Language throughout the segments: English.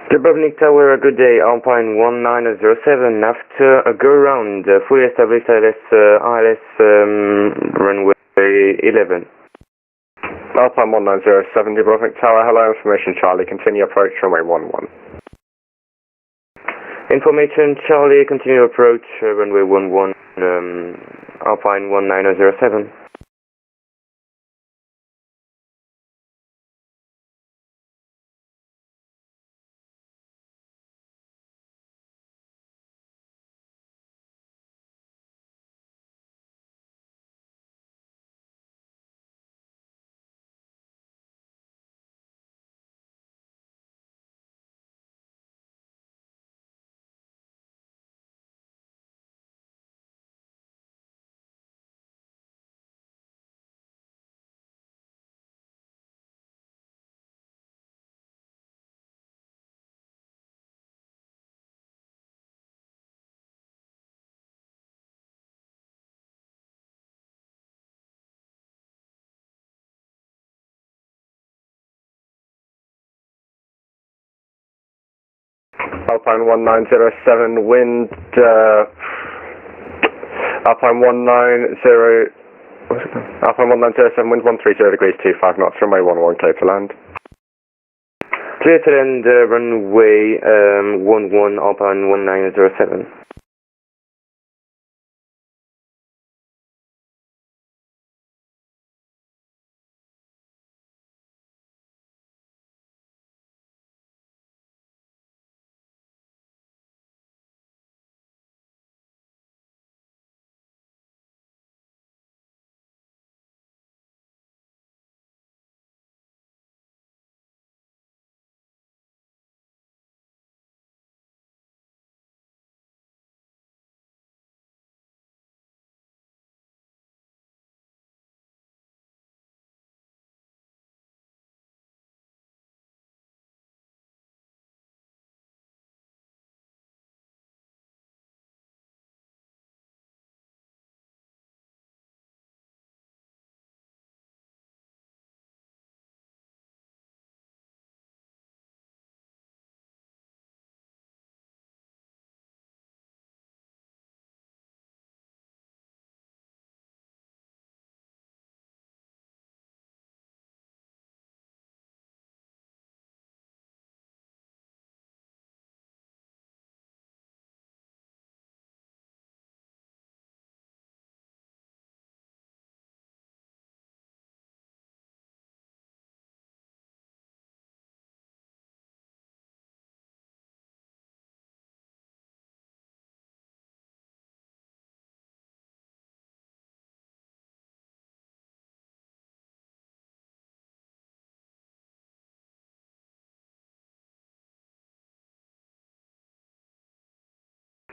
Dubrovnik Tower, a good day, Alpine 1907. After a go-round, fully established ILS runway 11. Alpine 1907, Dubrovnik Tower, hello, information Charlie, continue approach runway 11. Information Charlie, continue approach runway 11, Alpine 1907. Alpine 1907, wind, Alpine 190, Alpine 1907, wind 130 degrees, 25 knots, runway 11, clear to land. Clear to land, runway 11, Alpine 1907.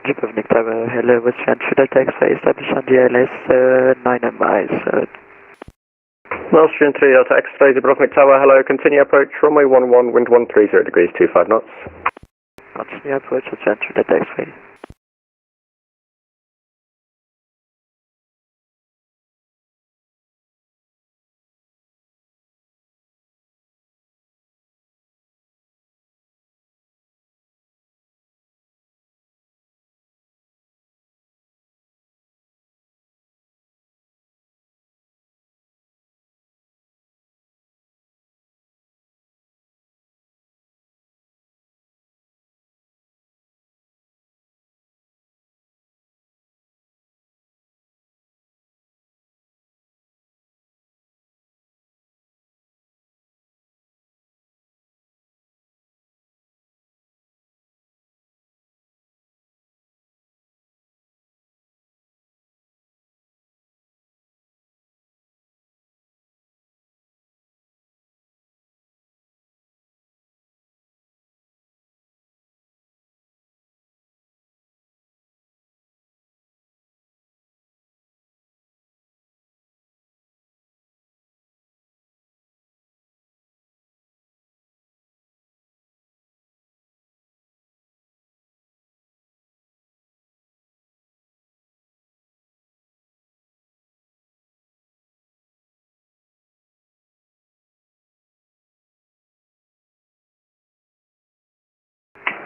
Dubrovnik Tower, hello, what's your entry taxi established on the ILS 9 miles. Austrian 3 Delta X-ray, Dubrovnik Tower, hello, continue approach runway 11, wind 130 degrees, 25 knots. Continue approach, what's your entry taxi?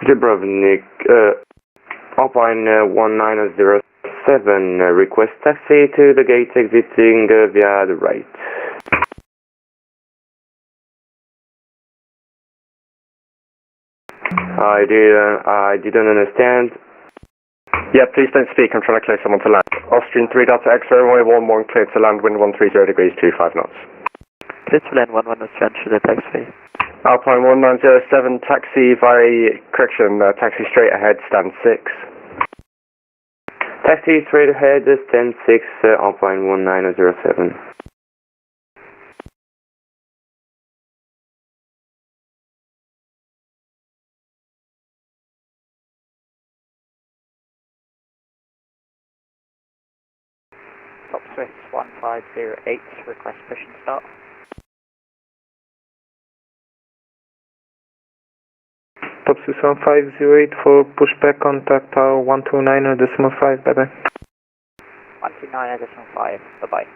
Dubrovnik, Alpine 1907, request taxi to the gate exiting via the right. I didn't understand. Yeah, please don't speak, I'm trying to clear someone to land. Austrian 3 Delta X-ray, runway 11 cleared to land, wind 130 degrees, 25 knots. Clear to land 11 Austrian Sugar Taxi. Alpine 1907, taxi via, taxi straight ahead, stand 6. Taxi straight ahead, stand 6, Alpine 1907. Top Swiss 1508, request push and start. Top Swiss 1508 for pushback, contact tower 129.5, bye bye. 129.5, bye bye.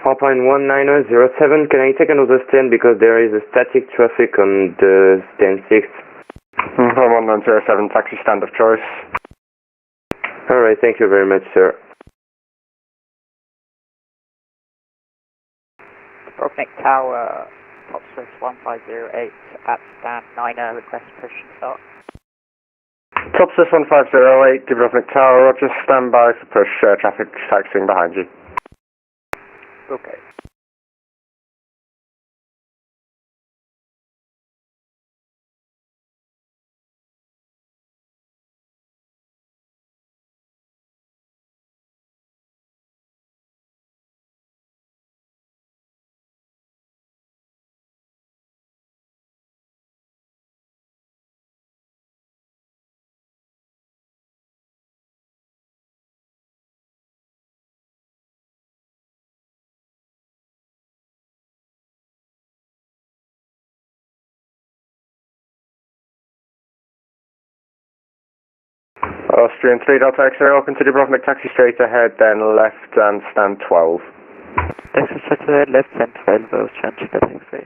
Alpine 1907, can I take another stand because there is a static traffic on the stand 6? Alpine 1907, taxi stand of choice. Alright, thank you very much, sir. Dubrovnik Tower, Top Swiss 1508 at stand 9, request push and start. Top Swiss 1508, Dubrovnik Tower, Roger, stand by for push, traffic taxiing behind you. Okay. Austrian 3 Delta X-ray, open to Dubrovnik, taxi straight ahead, then left and stand 12. Taxi straight ahead, left stand 12, Austrian Sugar Taxi.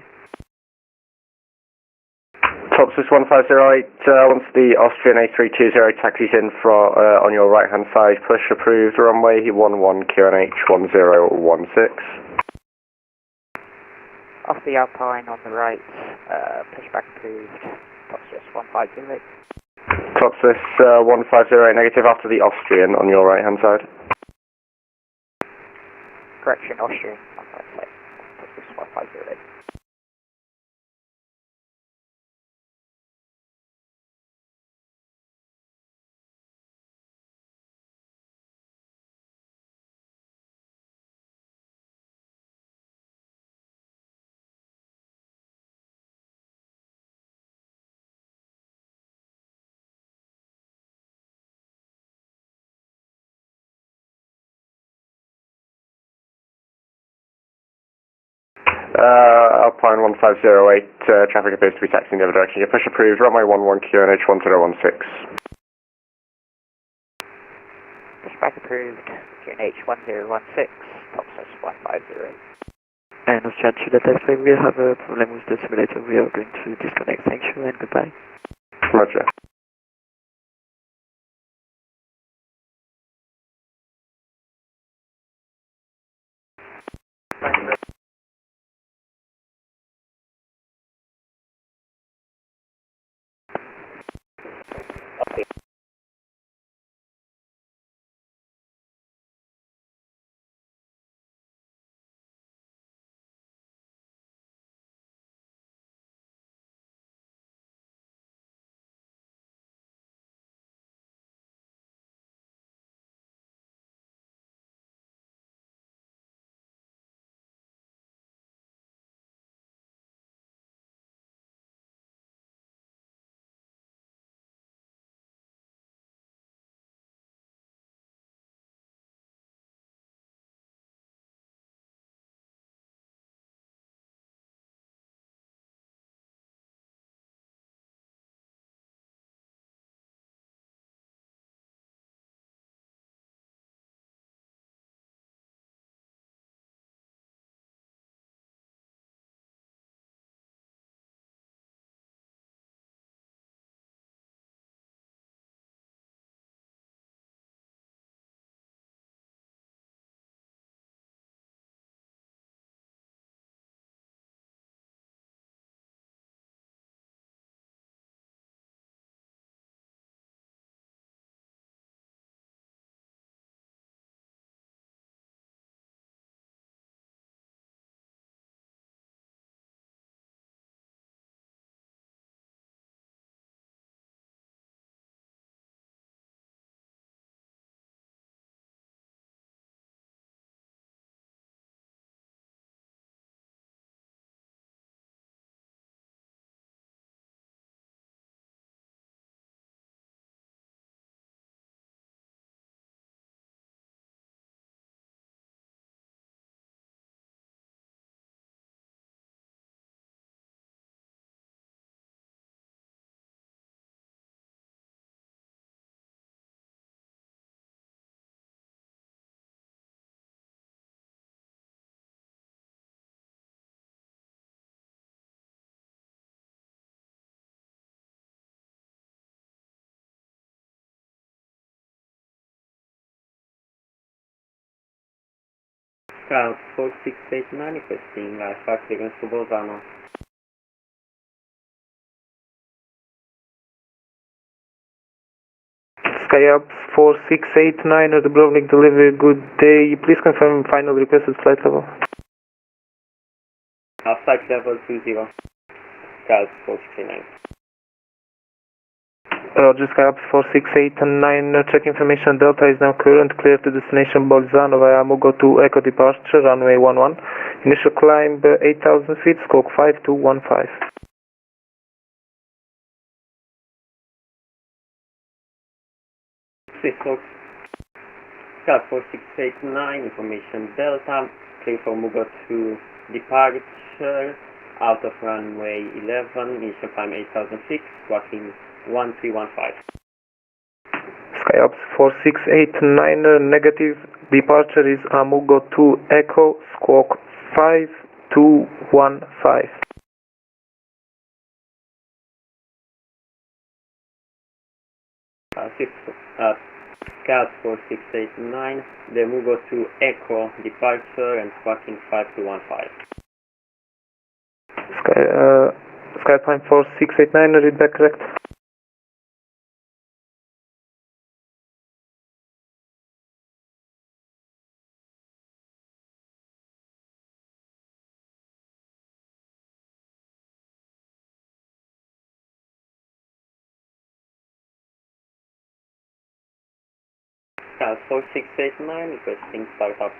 Top Swiss 1508, once the Austrian A320 taxis in on your right hand side, push approved, runway 11 QNH 1016. Off the Alpine on the right, pushback approved, Top Swiss 1508. Top Swiss 1508, negative after the Austrian on your right hand side. Correction, Austrian 158, Top Swiss 1508. Alpine 1508, traffic appears to be taxiing the other direction. Your push approved, runway 11 QNH 1016. Pushback approved, QNH 1016, Top Swiss 1508. And Austrian Sugar Taxi, we have a problem with the simulator. We are going to disconnect. Thank you and goodbye. Roger. Scout 4689 requesting fast clearance to Bolzano. Skyups 4689 at Dubrovnik delivery, good day. Please confirm final requested flight level. Flight level 20. Scout 4689. Roger, Skyups 4689, check information, Delta is now current, clear to destination Bolzano via Mugo to Echo departure, runway 11. Initial climb 8,000 feet, squawk 5215. Scout 4689, information Delta, clear for Mugo to departure, out of runway 11, initial climb 8,000 feet, squawking 1315. Skyups 4689, negative, departure is Amugo to Echo, squawk 5215. Scout 4689, the Mugo to Echo departure and squawking 5215. Skypine 4689, read back correct. Scout 4689, requesting startup.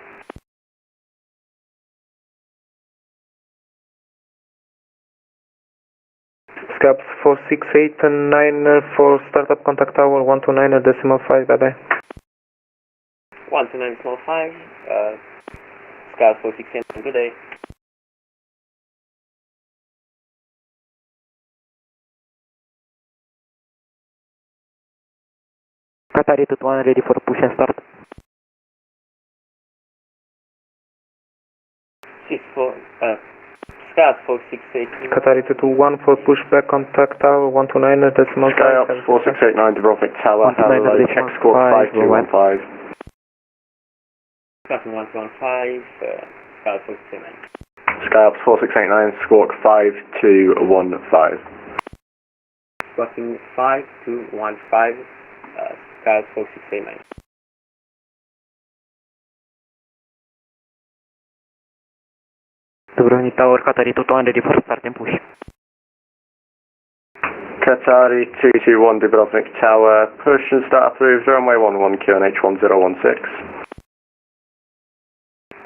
Skyups 4689 for startup, contact tower 129.5, bye bye. 129.5, Scout 4689, good day. Qatari to 1 ready for push and start. Scout 4689. Qatari 221 for pushback, contact tower 129.5. Skyups 4689 Dubrovnik Tower, hello, check squawk 5215. Scout 115, Scout 4689. Skyups 4689, squawk 5215. Squawking 5215, Scout 4689. Dubrovnik Tower, Qatari to 1 ready for start and push. Qatari 221 Dubrovnik Tower, push and start approved, runway 11, QNH 1016.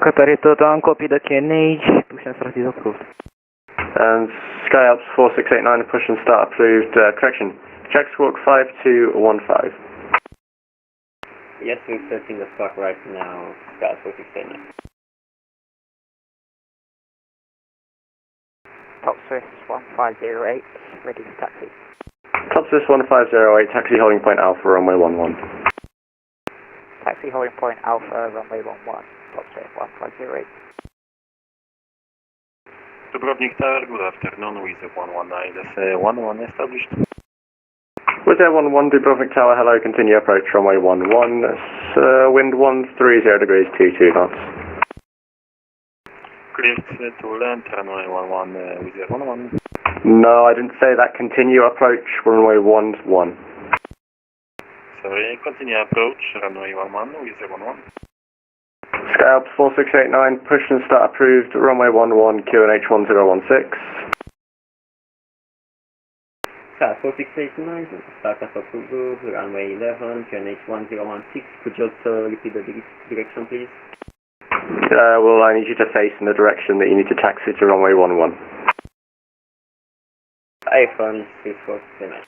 Qatari to 1, copy the QNH, push and start is approved. And Skyups 4689, push and start approved, correction, check squawk 5215. Yes, we're setting the squawk right now, Scout 4689. Top Swiss 1508, ready for taxi. Top Swiss 1508, taxi holding point Alpha, runway 11. Taxi holding point Alpha, runway 11, Top Swiss 1508. Dubrovnik Tower, good afternoon, with 119, that's 11 established. With Air 11 Dubrovnik Tower, hello, continue approach, runway 11, wind 130 degrees 22 knots. Cleared to land, runway 11 with 11. No, I didn't say that, continue approach, runway 11. Sorry, continue approach, runway 11 with 11. Skyups 4689, push and start approved, runway 11, QNH 1016. Scout 4689, startup approved, runway 11, QNH 1016. Could you also repeat the direction, please? Well, I need you to face in the direction that you need to taxi to runway 11. iPhone 649.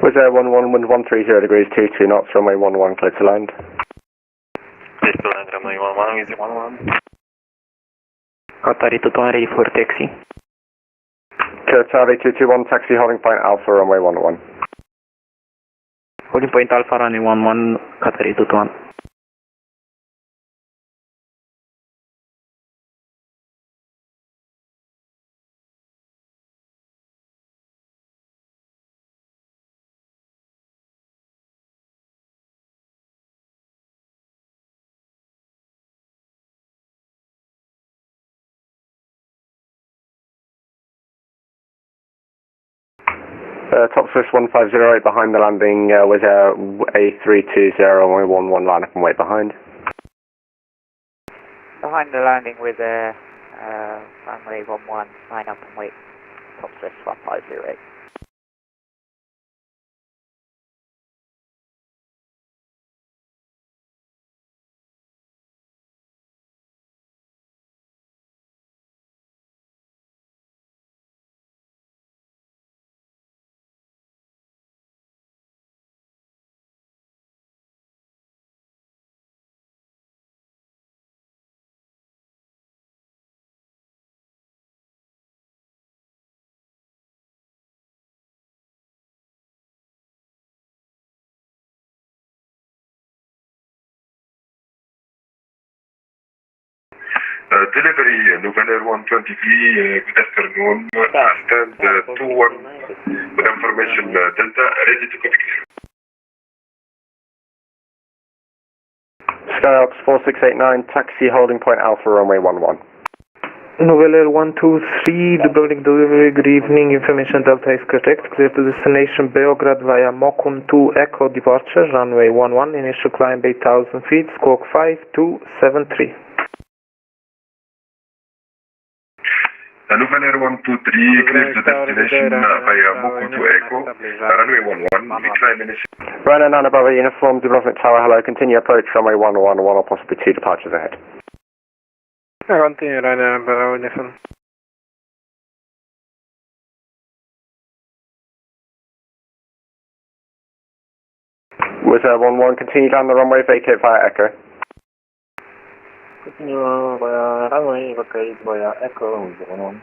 Was 11 wind 130 degrees 22 knots, runway 11 clear to land. Clear to land, runway 11 with 11. Qatari 221 ready for taxi. Qatari 221, taxi holding point Alpha, runway 11. Holding point Alpha, runway 11, Qatari 221. Top Swiss 1508 behind the landing was A320 runway 11 line up and wait behind. Behind the landing with runway 11, line up and wait. Top Swiss 1508. Delivery, Nouvelle Air 123, good afternoon. Stand 21 with information Delta, ready to copy clear. Skyops 4689, taxi holding point Alpha, runway 11. Nouvelle Air 123, Dubrovnik delivery, good evening, information Delta is correct, clear to destination Beograd via Mokun 2 Echo departure, runway 11, initial climb 8000 feet, squawk 5273. Nouvelle Air 123, clear to destination via Mokun 2 Echo, runway 11, we climb initial. Ryanair 9 above uniform, Dubrovnik Tower, hello, continue approach, runway 11, one or possibly 2 departures ahead. Continue, Ryanair above uniform. Was 11, continue down the runway, vacate via Echo. Continue via runway, vacate via Echo with 11.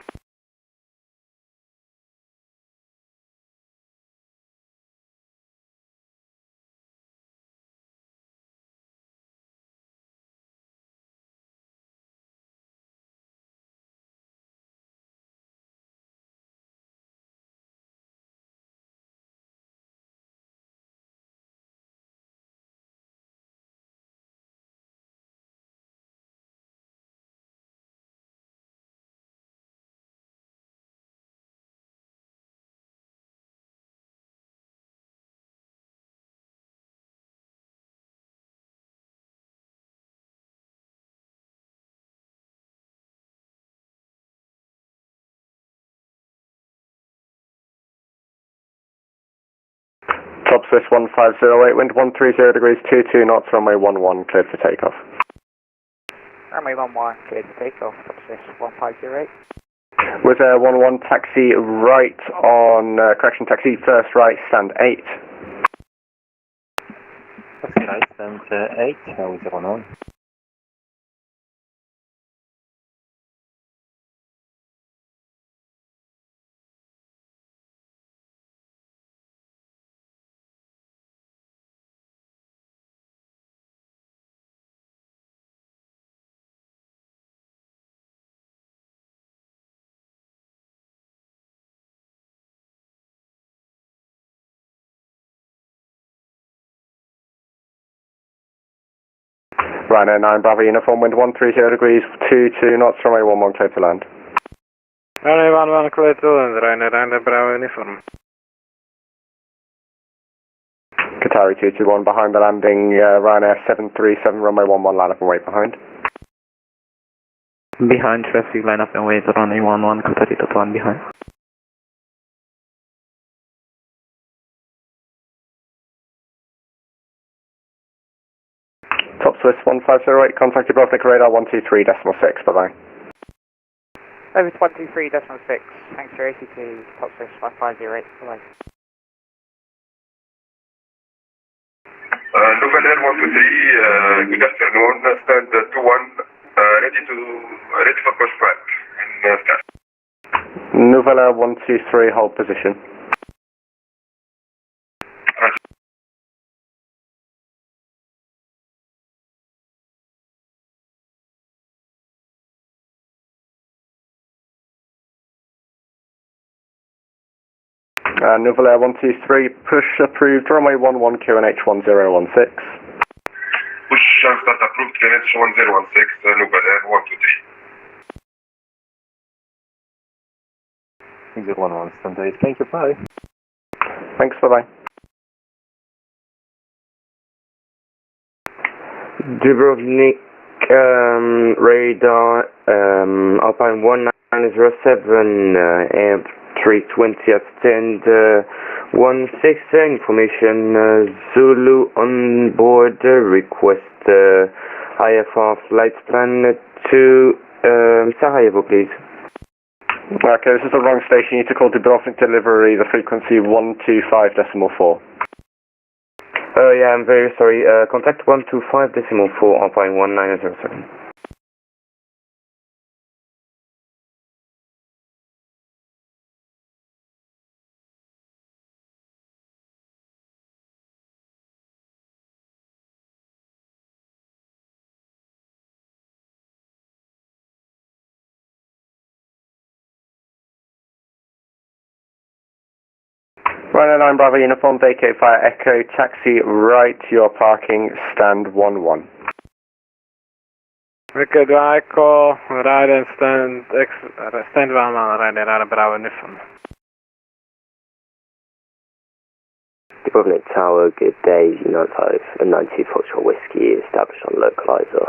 Top Swiss 1508, wind 130 degrees 22 knots, runway 11 cleared for takeoff. Runway 11, cleared for takeoff. Top Swiss 1508. Was 11, taxi right on, correction, taxi first right, stand 8. Taxi right, stand 8, with 11. Ryanair 9 Bravo uniform, wind 130 degrees 22 knots, runway 11 clear to land. Runway 11 clear to land, Ryanair 9 Bravo uniform. Qatari 221 behind the landing, Ryanair 737, runway 11 line up and wait behind. Behind traffic, line up and wait, runway 11, Qatari 221 behind. Top Swiss 1508, contact Dubrovnik radar 123.6, bye bye. Over 123.6, thanks for ACT, Top Swiss 1508, bye bye. Nouvel Air 123, good afternoon. Stand 2-1, ready for pushback in start. Nouvelle Air 123, hold position. Roger. Nouvelle Air 123, push approved, runway 11, QNH 1016. Push and start approved, QNH 1016, Nouvel Air 123. Exit 11, stand 8. Thank you, bye. Thanks, bye-bye. Dubrovnik, radar, Alpine 1907, air 320 at stand 16, information, Zulu on board, request IFR flight plan to Sarajevo, please. Okay, this is the wrong station. You need to call Dubrovnik delivery, the frequency 125.4. Yeah, I'm very sorry. Contact 125.4, Alpine 1907. Ryanair 9 Bravo uniform, vacate via Echo, taxi right, your parking, stand 11. Vilket var Echo, Ryanair stand Valman, Ryanair Bravo uniform. Dubrovnik Tower, good day, 95 and 92 Foxtrot Whiskey, established on localizer.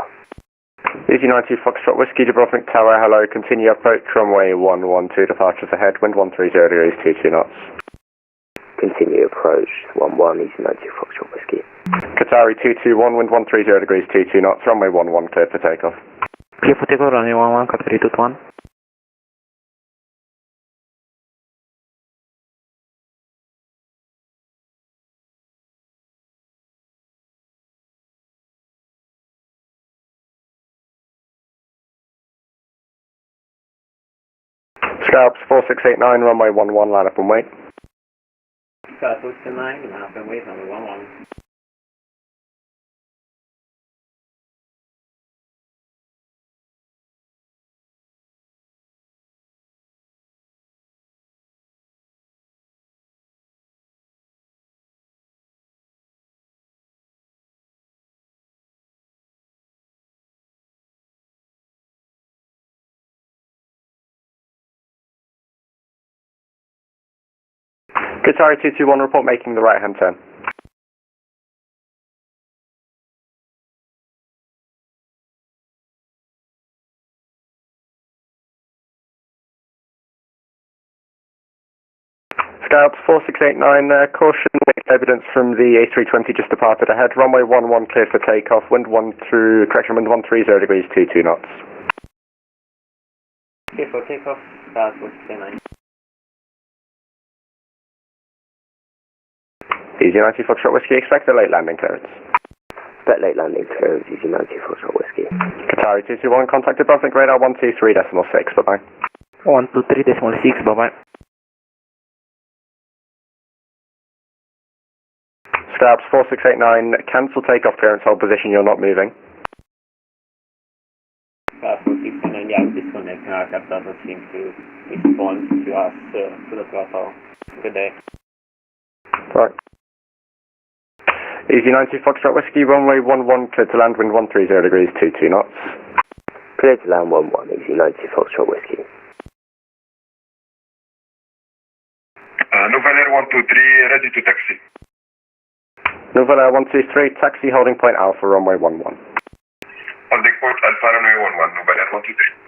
Easy 92 Foxtrot Whiskey, Dubrovnik Tower, hello, continue approach, runway 112, departures ahead, wind 130 degrees, 22 knots. Continue approach, 11, Easy 92 Foxtrot Whiskey. Qatari 221, wind 130 degrees, 22 knots, runway 11, cleared for takeoff. Clear for takeoff, runway 11, Qatari 221. Scalps 4689, runway 11, line up and wait. Scalp 49, line up and wait, runway 11. Qatari 221, report making the right hand turn. Scalps 4689, caution, wake evidence from the A320 just departed ahead, runway 11 cleared for takeoff, wind 130 degrees, 22 knots. Clear for takeoff, Scalp 4689. Easy 90 Foxtrot Whiskey, expect a late landing clearance. Expect late landing clearance, Easy 90 Foxtrot Whiskey. Qatari 221, contact Dubrovnik radar 123.6, bye-bye. 123.6, bye-bye. Scalps 4689, cancel takeoff clearance, hold position, you're not moving. Scalp 4689, yeah, I'm disconnecting, our aircraft doesn't seem to respond to us, to the throttle. Good day. Right. Easy 90 Foxtrot Whiskey, runway 11, cleared to land, wind 130 degrees, 22 knots. Clear to land 11, Easy 90 Foxtrot Whiskey. Nouvel Air 123, ready to taxi. Nouvelle Air 123, taxi holding point Alpha, runway 11. Holding point Alpha, runway 11, Nouvel Air 123.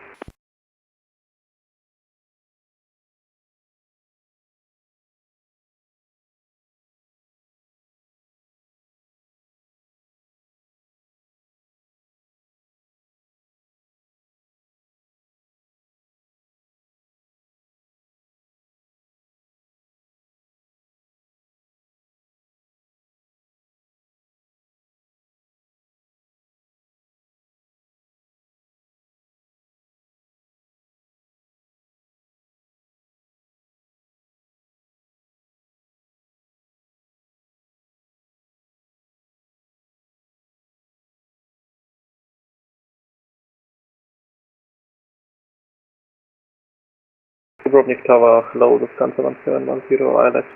Dubrovnik Tower, hello, Lufthansa 1710, ILS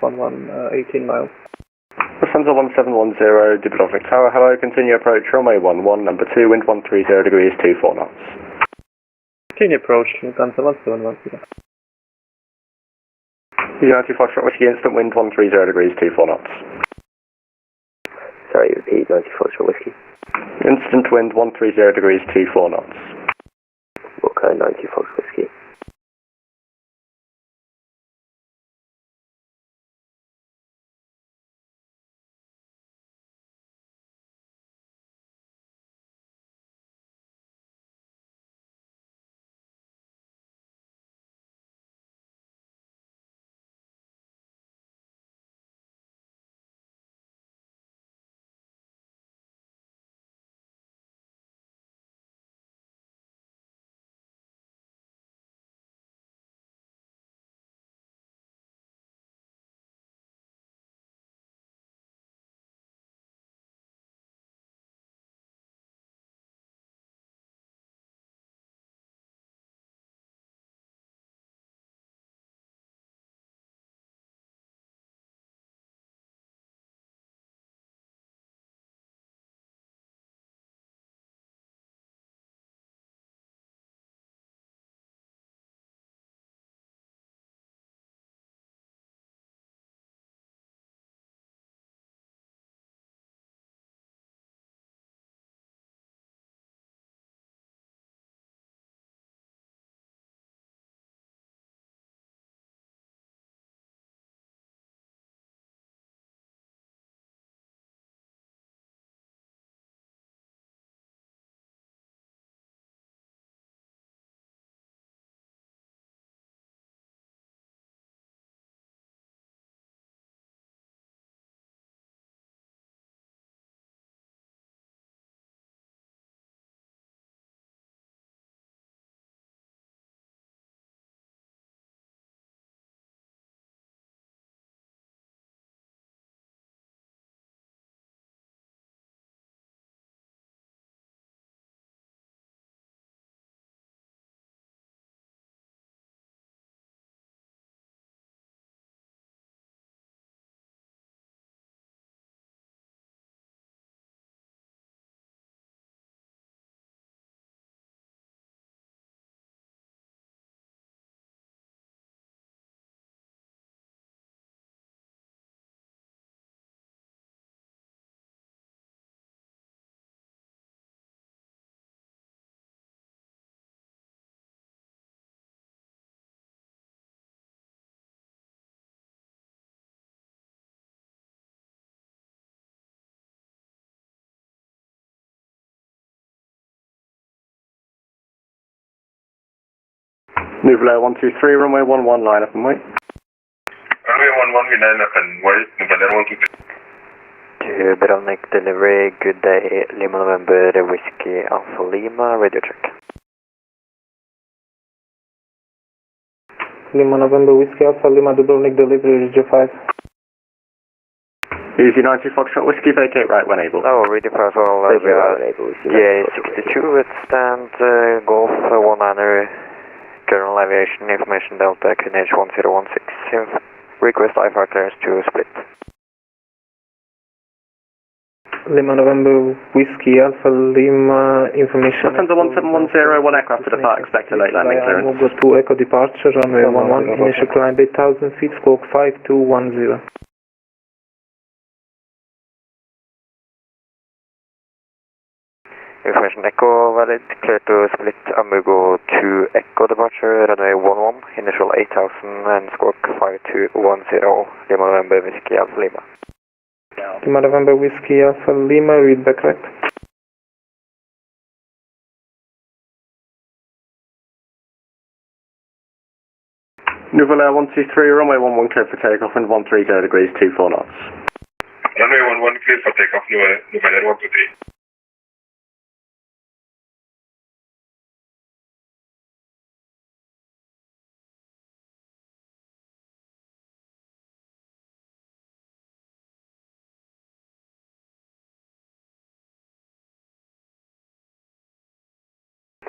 18 miles. Lufthansa 1710, Dubrovnik Tower, hello, continue approach, runway 11, number 2, wind 130 degrees, 24 knots. Continue approach, Lufthansa 1710. United Foxtrot Whiskey, instant wind 130 degrees, 24 knots. Sorry, repeat, 94 Short Whiskey. Instant wind 130 degrees, 24 knots. Walker, 94 Whiskey. Nouvelle 123, runway 11, line up and wait. Runway 11, we line up and wait. Nouvelle 123. To Dubrovnik delivery, good day, Lima November, Whiskey Alpha Lima, radio check. Lima November Whiskey Alpha Lima Dubrovnik delivery, Radio 5. Use United Foxtrot Whiskey, vacate right when able. Oh, radio parcel, yeah, 62 with stand, Golf 19er, General Aviation Information Delta, QNH 1016, request IFR clearance to split. Lima November Whiskey Alpha Lima information. Lufthansa 1710, one aircraft to depart, expect a late landing clearance. Move to Echo departure, runway 11, initial climb 8,000 feet, squawk 5210. Information Echo valid, clear to split Amugo to Echo departure, runway 11, initial 8,000 and squawk 5210, Lima November Whiskey Alpha Lima. Lima November Whiskey Alpha Lima, read back correct. Nouvelle 123, runway 11 clear for takeoff, wind 130 degrees, 24 knots. Runway 11, clear for takeoff, Nouvelle 123.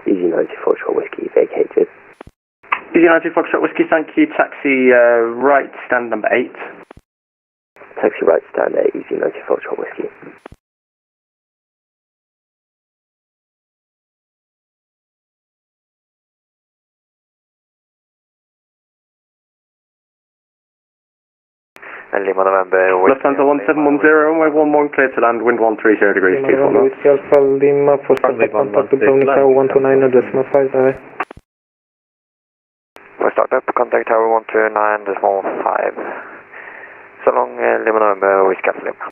Easy 94 Short Whiskey, vacated. United Foxtrot Whiskey, thank you. Taxi right, stand number 8. Taxi right, stand 8, Easy United Foxtrot Whiskey. And Lima November, Lufthansa 1710, runway 11, clear to land, wind 130 degrees, 24 knots. Whiskey Alpha Lima for contact Dubrovnik Tower 129.5, bye. We start up, contact Tower 129.5. So long, Lima November, Whiskey Alpha Lima.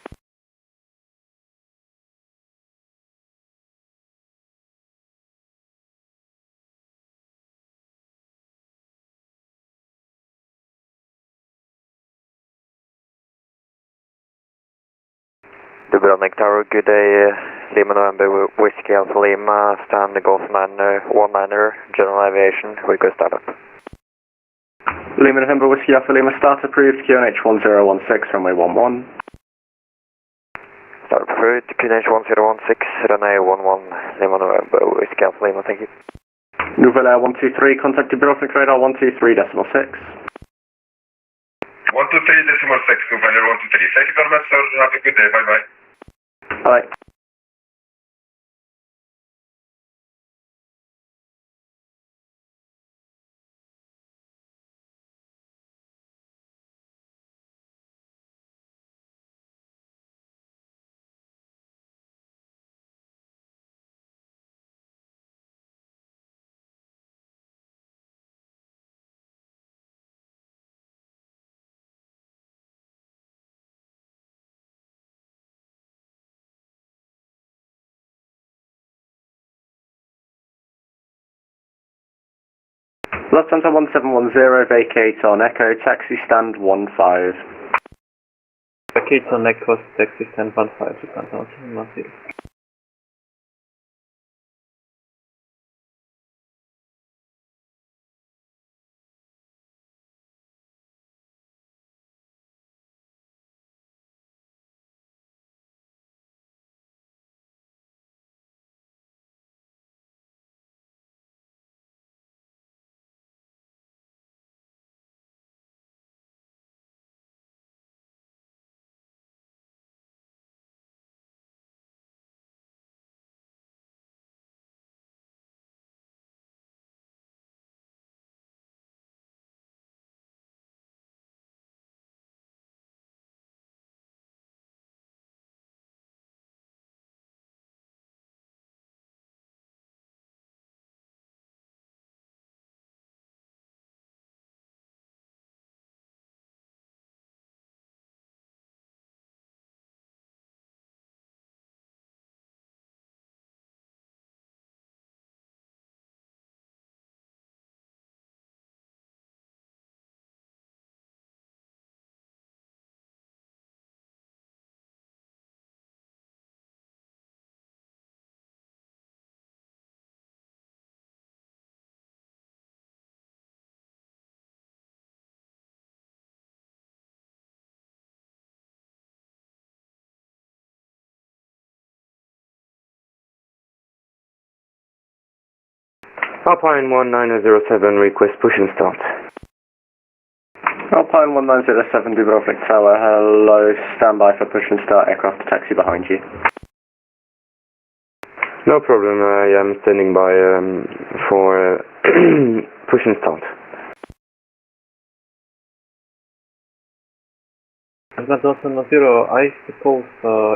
Dubrovnik Tower, good day, Lima November, Whiskey Alpha Lima, stand Golf 19er, General Aviation, we go start up. Lima November, Whiskey Alpha Lima, start approved, QNH 1016, runway 11. Start approved, QNH 1016, runway 11, Lima November, Whiskey Alpha Lima, thank you. Nouvelle Air 123, contact Dubrovnik radar 123.6. 123.6, Nouvelle Air 123. Thank you very much, sir. Have a good day. Bye-bye. Bye. Lufthansa 1710, vacate on Echo, taxi stand 15. Vacate on Echo, taxi stand 15, Lufthansa 1710. Alpine 1907, request push and start. Alpine 1907, Dubrovnik Tower, hello, standby for push and start, aircraft taxi behind you. No problem, I am standing by for push and start. Lufthansa 110, I suppose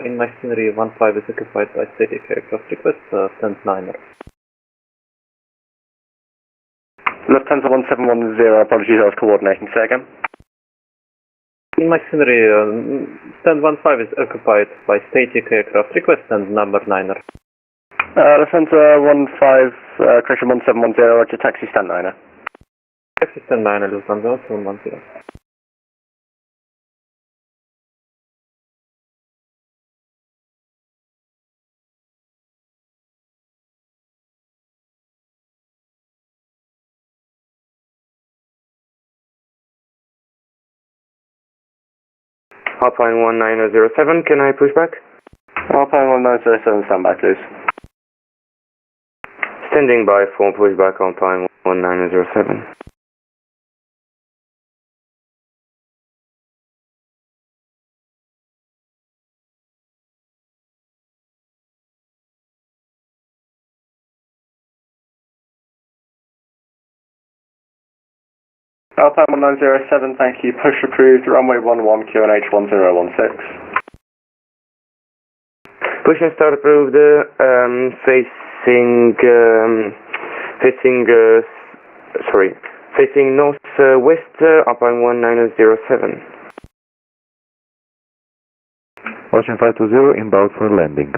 in my scenery 15 is occupied by static aircraft, request stand 9er. Lufthansa 1710, apologies, I was coordinating, say again. In my scenery, stand 15 is occupied by static aircraft, request stand number 9er. Lufthansa 15, correction 1710, roger, taxi stand 9er. Taxi stand 9er, Lufthansa 1710. Alpine 1907, can I push back? Alpine 1907, stand by please. Standing by for pushback Alpine 1907. Alpine 1907, thank you. Push approved, runway 11, QNH 1016. Push and start approved, facing northwest, Alpine 1907. Austrian 520, inbound for landing.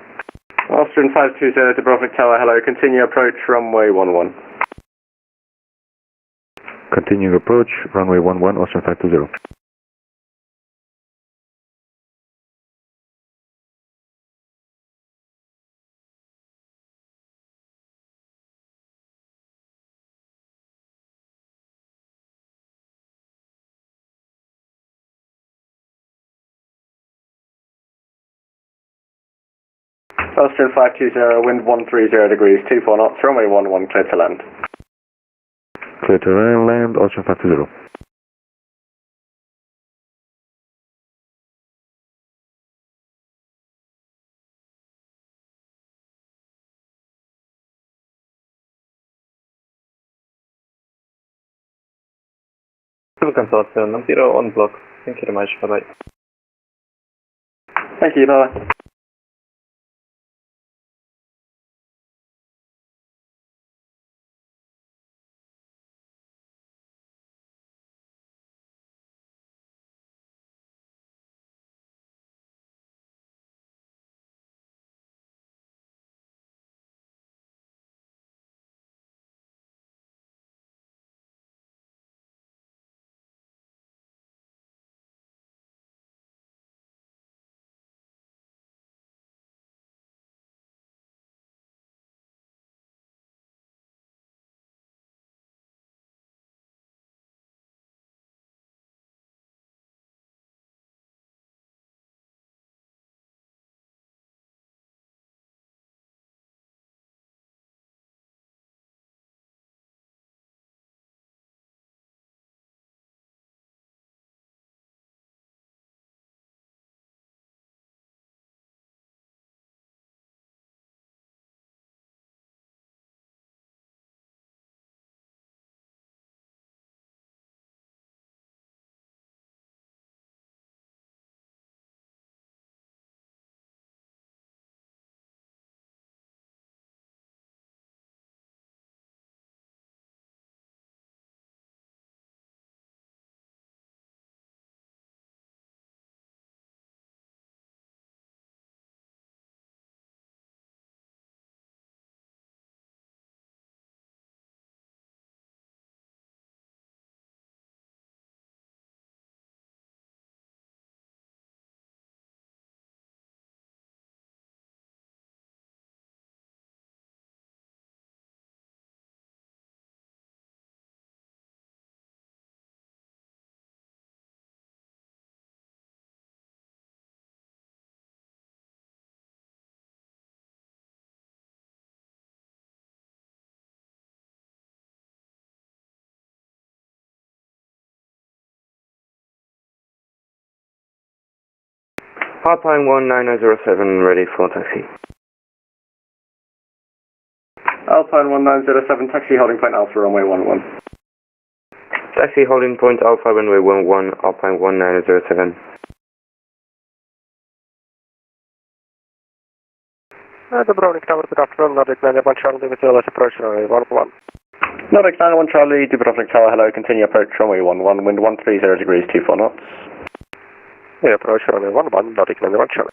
Austrian 520, Dubrovnik Tower, hello, continue approach, runway 11. Continuing approach, runway 11, Austrian 520. Austrian 520, wind 130 degrees, 24 knots, runway 11, clear to land. Clear to land, Austrian 520. Cancellation, number 0 on block. Thank you very much, bye bye. Thank you, bye. Alpine 1907, ready for taxi. Alpine 1907, taxi holding point Alpha, runway 11. Taxi holding point Alpha, runway 11, Alpine 1907. Dubrovnik Tower, good afternoon, Nordic 91 Charlie with LS approach runway 11. Nordic 91 Charlie, Dubrovnik Tower, hello, continue approach, runway 11, wind 130 degrees, 24 knots. Yeah, approach runway 11, Nordic 91 Charlie.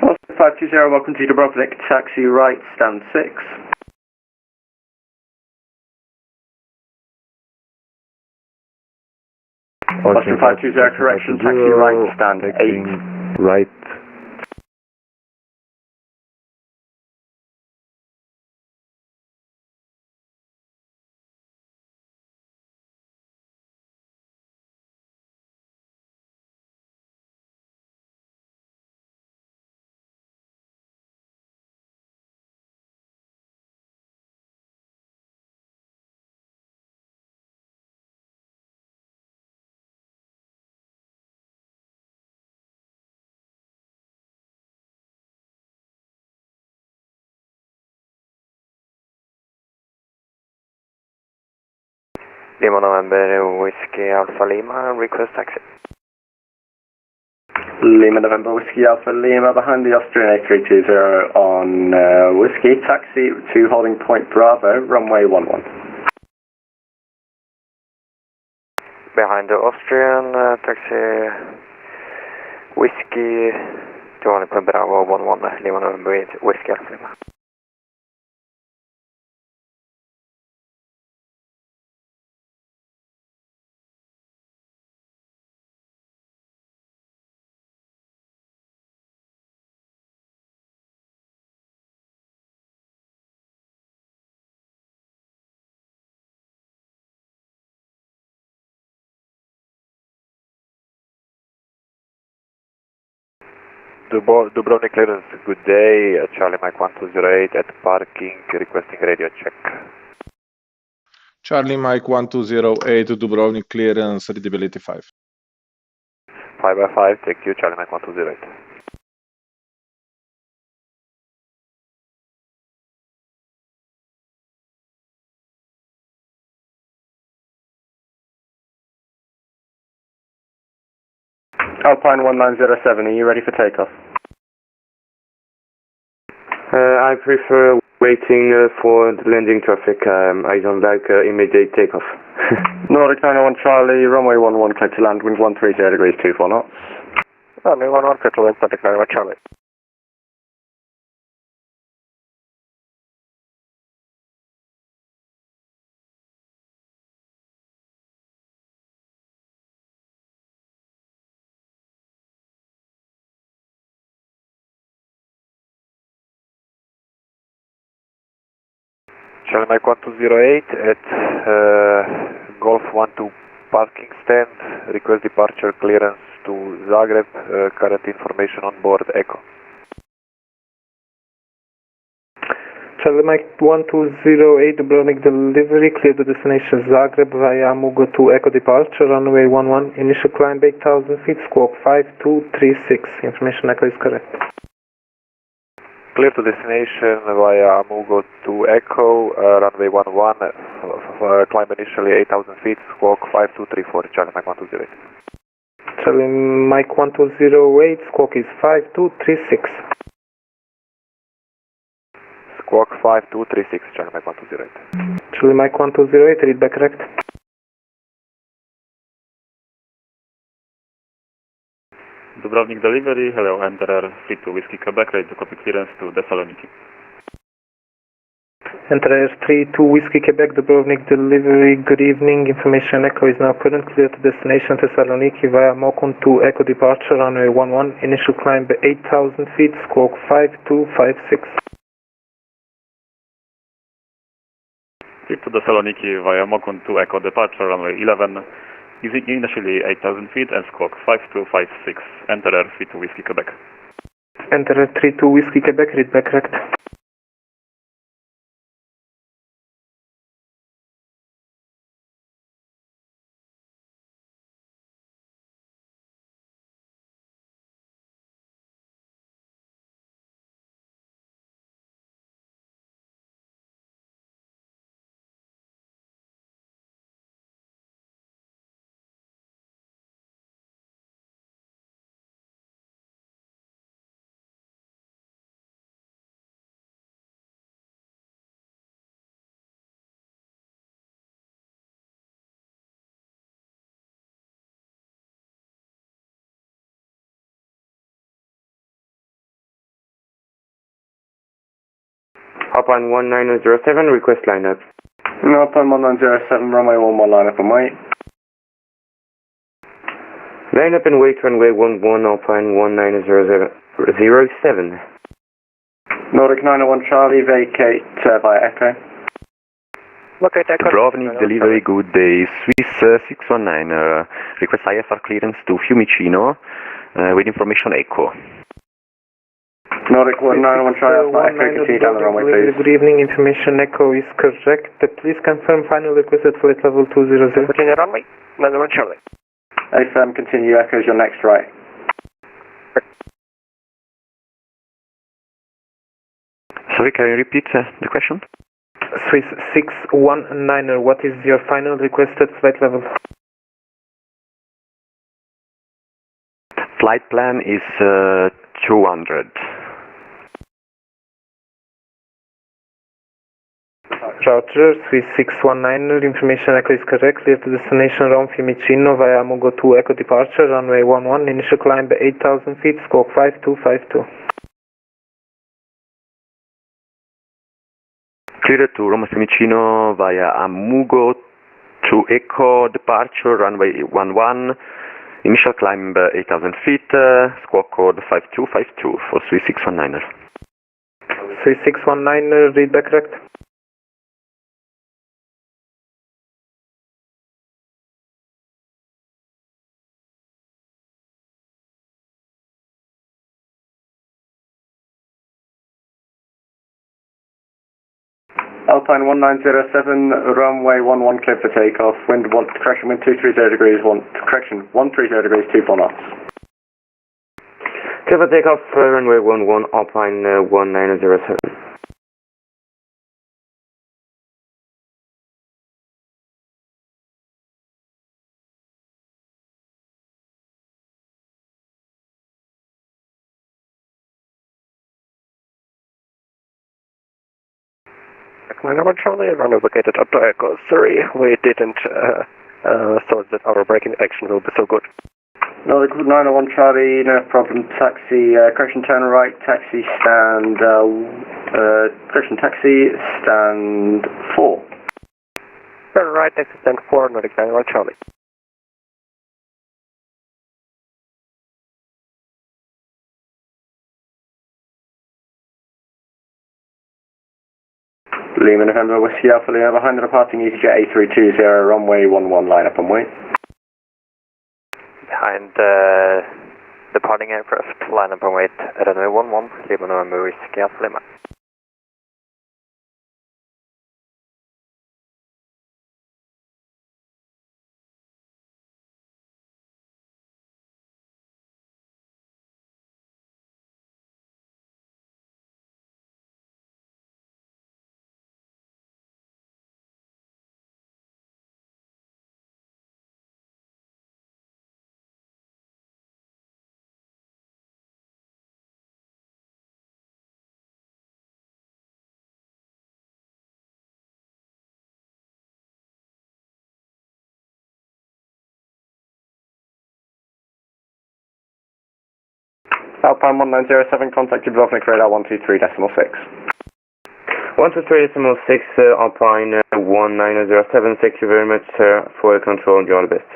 Austin 520, welcome to Dubrovnik, taxi right, stand 6. Austin 520, correction, taxi right, stand 8. Right. Lima November Whiskey Alpha Lima, request taxi. Lima November Whiskey Alpha Lima behind the Austrian A320 on Whiskey, taxi to holding point Bravo, runway 11. Behind the Austrian, taxi Whiskey to holding point Bravo 11, Lima November Whiskey Alpha Lima. Dubrovnik clearance, good day, Charlie Mike 1208 at parking, requesting radio check. Charlie Mike 1208 Dubrovnik clearance, readability 5. 5 by 5, thank you, Charlie Mike 1208. Alpine 1907, are you ready for takeoff? I prefer waiting for the landing traffic. I don't like immediate takeoff. Nordic 901 Charlie, runway 11, clear to land, wind 130 degrees, 24 knots. Runway 11, clear to land, Nordic 901 Charlie. Charlie Mike 1208 at Golf 12 parking stand, request departure clearance to Zagreb, current information on board Echo. Charlie Mike 1208 Dubrovnik delivery, clear to destination Zagreb via Mugo to Echo departure, runway 11, initial climb 8,000 feet, squawk 5236, information Echo is correct. Clear to destination via Mugo to Echo, runway 11, climb initially 8,000 feet, squawk 5234, Charlie Mike 1208. Charlie Mike 1208, squawk is 5236. Squawk 5236, Charlie Mike 1208. Charlie Mike 1208, read back correct. Dubrovnik delivery, hello, Emperor 32 Whiskey Quebec, ready to copy clearance to Thessaloniki. Emperor 32 Whiskey Quebec, Dubrovnik delivery, good evening, information Echo is now current, clear to destination Thessaloniki via Mokon to Echo departure, runway 11, initial climb 8,000 feet, squawk 5256. Clear to Thessaloniki via Mokon to Echo departure, runway 11, initially 8,000 feet and squawk 5256, Emperor 32 Whiskey Quebec. Emperor 32 Whiskey Quebec, read back correct. Alpine 1907, request lineup. Alpine 1907, runway 11, line up and wait. Line up and wait, runway 11, Alpine 1907. Nordic 901 Charlie, vacate via Echo. Locate Echo. Dubrovnik delivery, good day, Swiss 619, request IFR clearance to Fiumicino, with information Echo. Nordic 901 Charlie, Alpha Echo, continue down the runway please. Good evening, information Echo is correct, please confirm final requested flight level 200. Continue runway, 901 Charlie. AFM, continue, Echo's your next right. Sorry, can you repeat the question? Swiss 619er, what is your final requested flight level? Flight plan is 200. Roger, Swiss 619er, information echo is correct. Clear to destination Rome Fiumicino via Mugo 2 Echo departure, runway 11, initial climb 8,000 feet, squawk 5252. Clear to Roma Fiumicino via Amugo to Echo departure, runway 11, initial climb 8,000 feet, squawk code 5252 for Swiss 619er. Swiss 619er, read back correct. Alpine 1907, runway 11 clear for takeoff, correction, wind 230 degrees, correction, 130 degrees, 24 knots. Clear for takeoff, runway 11, Alpine 1907. Atlanta Charlie, runway located up to Echo 3. We didn't thought that our braking action will be so good. No, 901 Charlie, no problem. Taxi, correction, turn right, taxi, correction, taxi, stand 4. Turn right, taxi stand 4, Nordic 901 Charlie. Lima November, Whiskey Alpha Lima, behind the departing EasyJet A320, runway 11, line up and wait. Behind departing aircraft, line up and wait, runway 11, Lima November, Whiskey Alpha Lima. Alpine 1907, contact Dubrovnik radar 123.6. 123.6, Alpine 1907, thank you very much, sir, for your control, you're the best.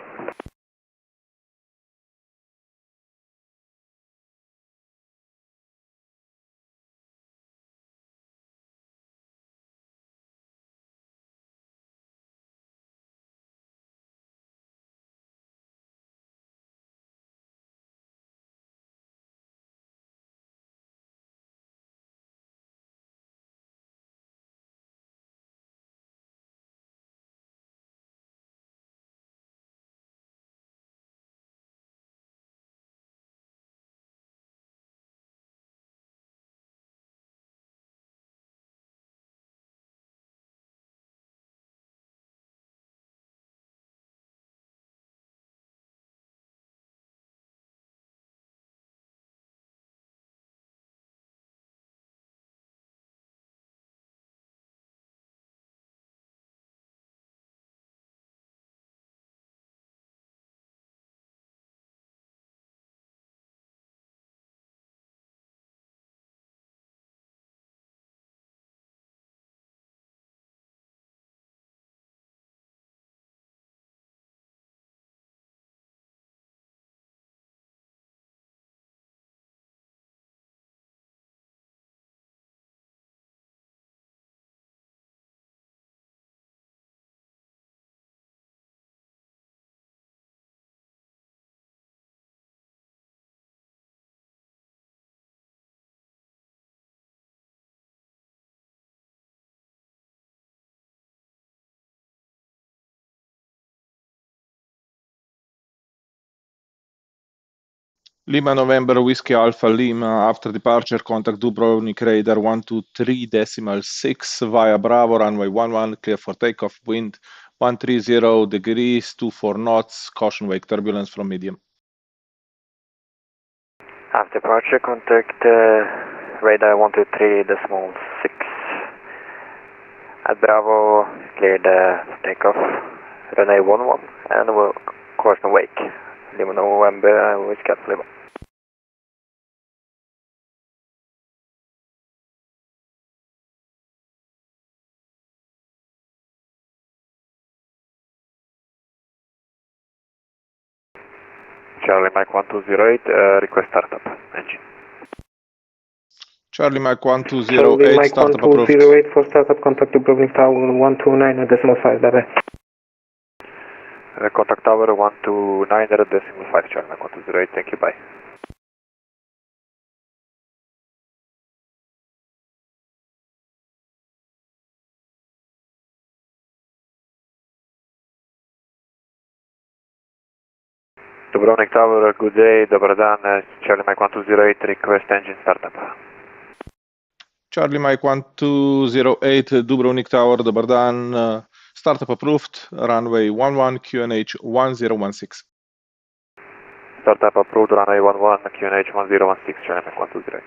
Lima November Whiskey Alpha Lima, after departure, contact Dubrovnik Radar 123.6 via Bravo, runway 11, clear for takeoff, wind 130 degrees, 24 knots, caution wake turbulence from medium. After departure, contact radar 123.6 at Bravo, cleared for takeoff, runway 11, and we'll caution wake, Lima November Whiskey Alpha Lima. Charlie Mike 1208, request startup, engine. Charlie Mike Charlie 1208, Mike startup approved. 1208 for startup, contact Dubrovnik Tower 129.5, bye-bye. Contact tower 129.5, Charlie Mike 1208, thank you, bye. Dubrovnik Tower, good day, dobar dan, Charlie Mike 1208, request engine startup. Charlie Mike 1208, Dubrovnik Tower, dobar dan, startup approved, runway 11, QNH 1016. Startup approved, runway 11, QNH 1016, Charlie Mike 1208.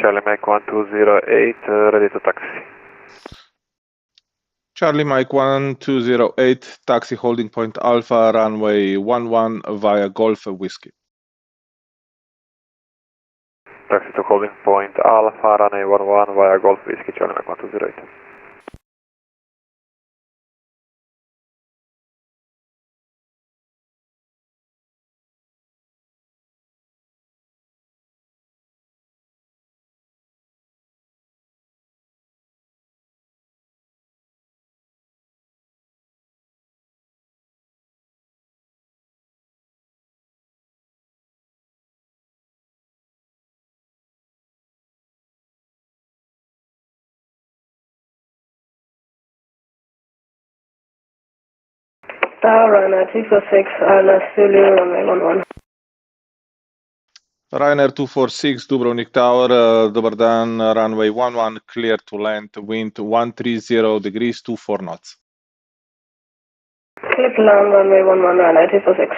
Charlie Mike 1208, ready to taxi. Charlie Mike 1208, taxi holding point Alpha, runway 11 via Golf Whiskey. Taxi to holding point Alpha, runway 11 via Golf Whiskey, Charlie Mike 1208. Tower runner 246, Zulu, runway 11. Ryanair 246, Dubrovnik Tower, dobar dan, runway 11, clear to land, wind 130 degrees, 24 knots. Clear to land, runway 11, Ryanair 246.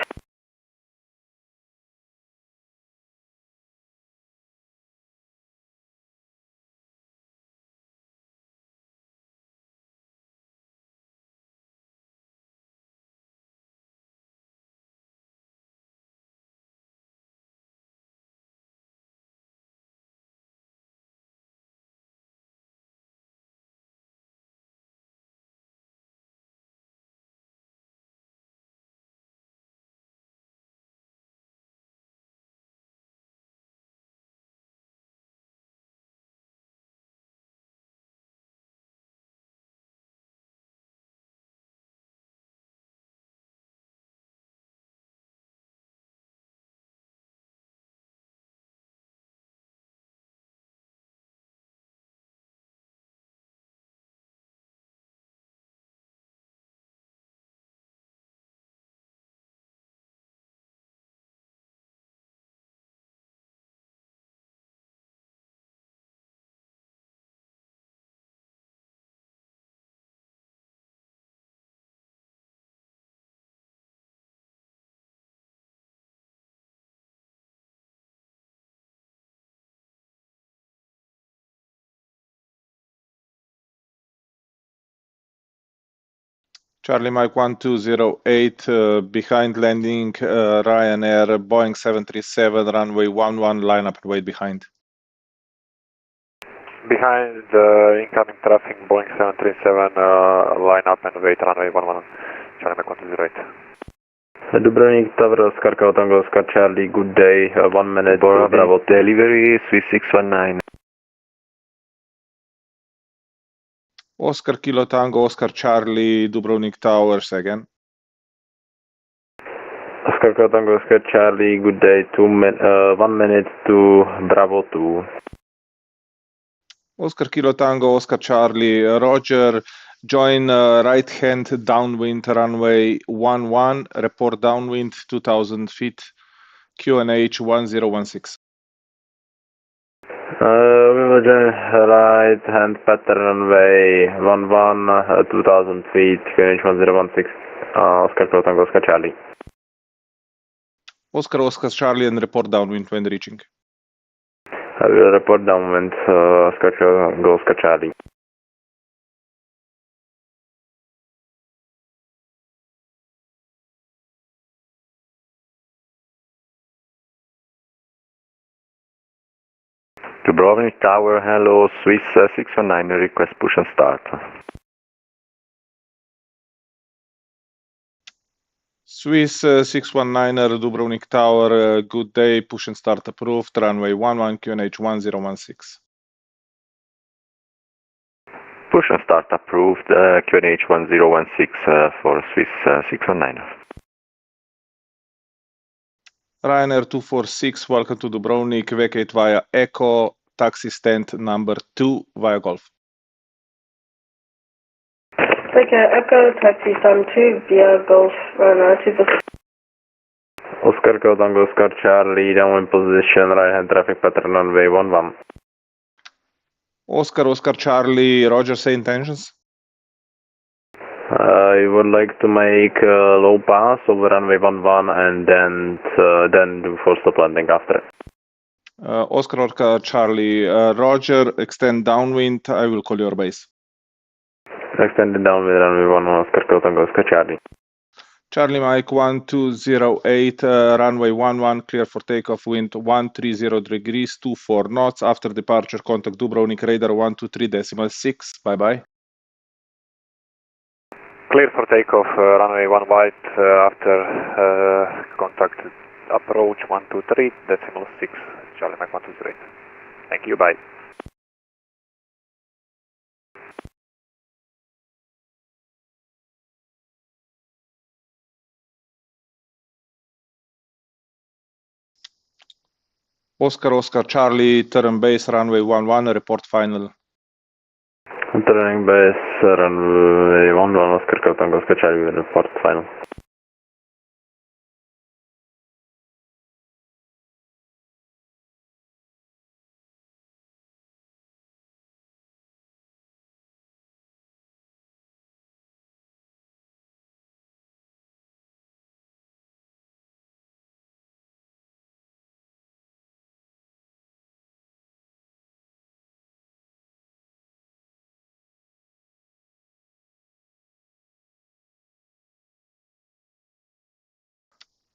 Charlie Mike 1208, behind landing, Ryanair, Boeing 737, runway 11, line up and wait behind. Behind incoming traffic, Boeing 737, line up and wait, runway 11, Charlie Mike 1208. Dubrovnik Tower, Oscar Tango, Oscar Charlie, good day, 1 minute, Bravo delivery, Swiss 619. Oscar Kilo Tango, Oscar Charlie, Dubrovnik Towers again. Oscar Tango, Oscar Charlie, good day, 1 minute to Bravo 2. Oscar Kilo Tango, Oscar Charlie, Roger, join right hand downwind runway 11, report downwind 2000 feet, QNH 1016. We will join right hand pattern runway 11, 2000 feet, QNH 1016, Oscar Tango, Oscar Charlie. Oscar Charlie and report downwind when reaching. I will report downwind, Oscar Tango, Oscar Charlie. Dubrovnik Tower, hello, Swiss 619, request push and start. Swiss 619er, Dubrovnik Tower, good day, push and start approved, runway 11, QNH 1016. Push and start approved, QNH 1016 for Swiss 619er. Ryanair 246, welcome to Dubrovnik, vacate via Echo, taxi stand number 2 via Golf. Take Echo, taxi stand 2 via Golf, runway 246. Oscar Tango, Oscar Charlie, downwind position, right hand traffic pattern runway 11. Oscar Charlie, Roger, say intentions. I would like to make a low pass over runway 11 and then do 4 stop landing after it. Oscar Charlie, Roger, extend downwind, I will call your base. Extended downwind runway 11 Oscar Tango Oscar Charlie. Charlie Mike 1208, runway 11, clear for takeoff, wind 130 degrees, 24 knots. After departure, contact Dubrovnik radar 123.6. Bye bye. Clear for takeoff, runway 1 white, after contact approach 123.6, Charlie Mike 123. Thank you, bye. Oscar Charlie, turn base, runway 11, report final. Turning base, runway 11 Oscar Tango Oscar Charlie, report final.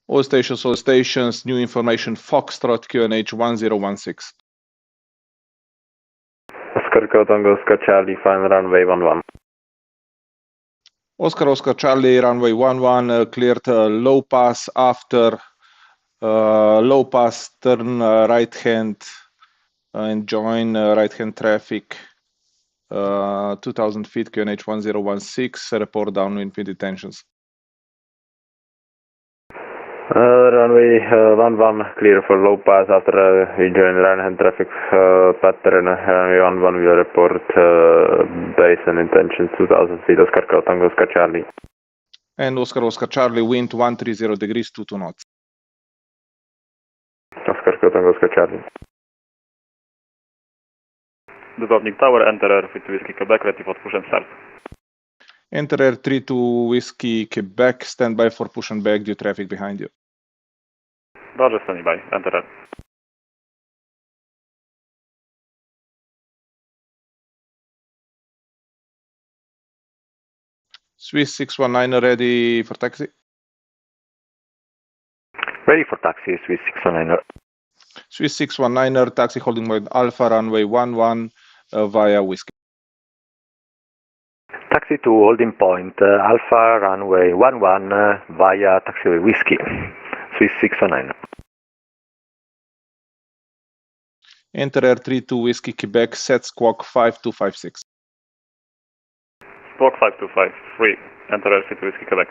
All stations, new information, Foxtrot QNH 1016. Oscar Tango Oscar Charlie, final runway 11. Oscar Charlie, runway 11, cleared low pass after low pass, turn right hand and join right hand traffic 2000 feet QNH 1016, report downwind wind intentions. Runway 11 clear for low pass after we join right hand traffic pattern. Runway 11 will report base and intentions 2000 feet Oscar Tango Oscar Charlie. And Oscar Charlie, wind 130 degrees, 22 knots. Oscar Tango Oscar Charlie. Dubrovnik Tower, enter air 32 Whiskey Quebec, ready for push and start. Enter air 32 Whiskey Quebec, stand by for push and back due traffic behind you. Roger, standing by, enter air. Swiss 619 ready for taxi. Ready for taxi, Swiss 619er. Swiss 619er, taxi holding point Alpha, runway 11 via Whiskey. Taxi to holding point Alpha, runway 11 via taxiway Whiskey, Swiss 619er. Enter air 32 Whiskey Quebec, set squawk 5256. Squawk 525, free, enter air 32 Whiskey Quebec.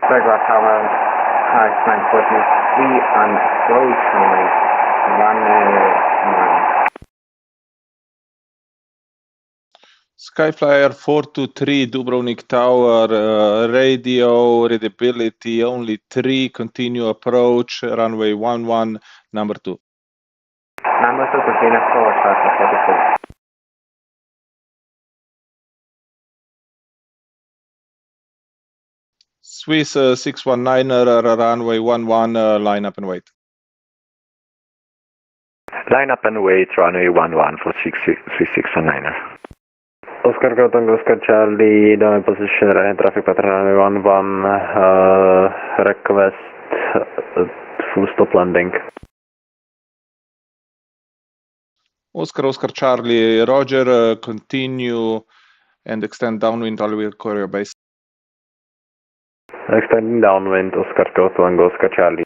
Bergerac Tower, High 943 on approach runway 19. Skyflyer 423 Dubrovnik Tower, radio readability only 3, continue approach, runway 11, number 2. Number 2, continue approach, Alpha 44. Swiss 619, runway 11, line up and wait. Line up and wait, runway 11 for 619er. Oscar Tango, Oscar Charlie, down in position, right hand traffic pattern runway 11, request full stop landing. Oscar, Oscar Charlie, Roger, continue and extend downwind all Korea base. Extending downwind, Oscar Tango, Oscar Charlie.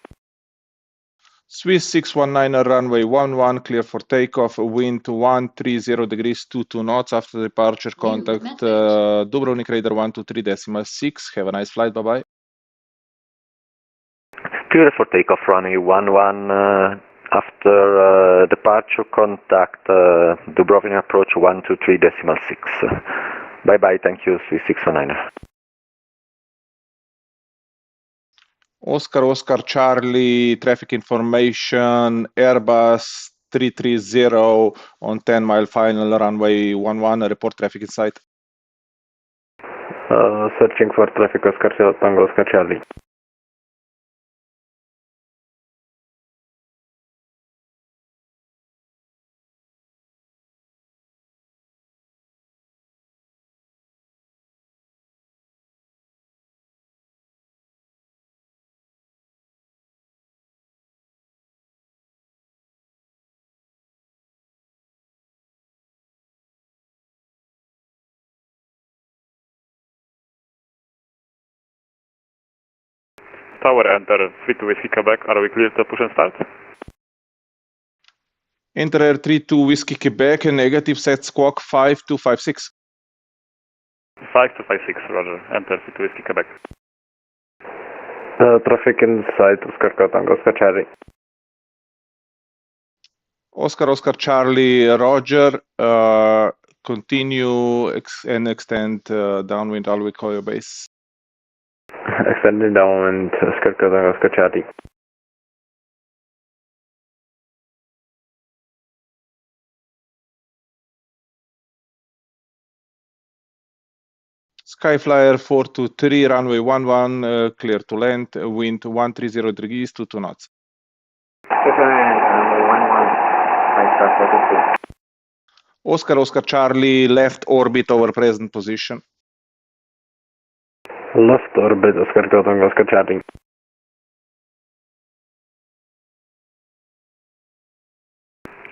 Swiss 619, runway 11, clear for takeoff, wind 130 degrees, 22 knots. After departure, contact Dubrovnik radar 123.6. Have a nice flight, bye-bye. Clear for takeoff, runway 11. After departure, contact Dubrovnik approach 123.6. Bye-bye, thank you, Swiss 619. Oscar, Oscar Charlie, traffic information, Airbus 330 on 10-mile final, runway 11, report traffic in sight. Searching for traffic, Oscar Tango, Oscar Charlie. Tower enter 32 Whiskey Quebec, are we clear to push and start? Enter Air 32 Whiskey Quebec, negative, set squawk 5256. 5256, roger, enter 32 Whiskey Quebec. Traffic in sight, Oscar Tango, Oscar Charlie. Oscar, Oscar Charlie, Roger, continue and extend downwind all Korea base. Extending downwind, Oscar Tango, Oscar Charlie. Skyflyer 423, runway 11, clear to land, wind 130 degrees, 22 knots. Oscar, Oscar Charlie, left orbit over present position. Left orbit, Oscar Tango, Oscar Charlie.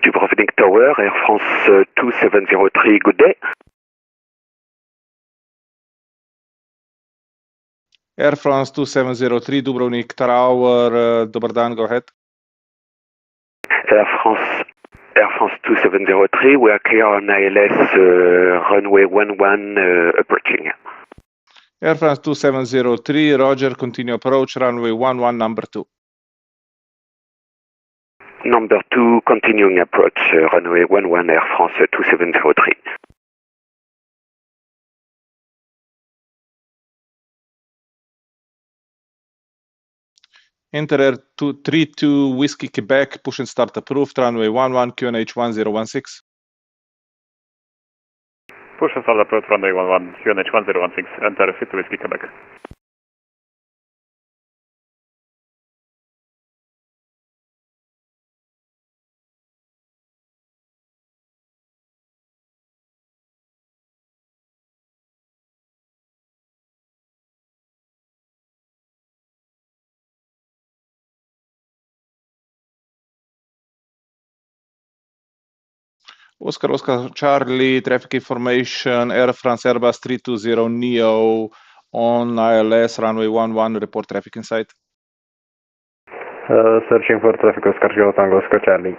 Dubrovnik Tower, Air France 2703, good day. Air France 2703, Dubrovnik Tower, dobar dan, go ahead. Air France 2703, we are clear on ILS runway 11 approaching. Air France 2703, Roger, continue approach, runway 11, number 2. Number 2, continuing approach, runway 11, Air France 2703. Enter Air 232 Whiskey Quebec, push and start approved, runway 11, QNH 1016. Push and start approach, runway 11, QNH 1016, enter 32 Whiskey Quebec. Oscar, Oscar Charlie, traffic information, Air France Airbus 320 Neo on ILS, runway 11, report traffic in sight. Searching for traffic, Oscar Tango, Oscar Charlie.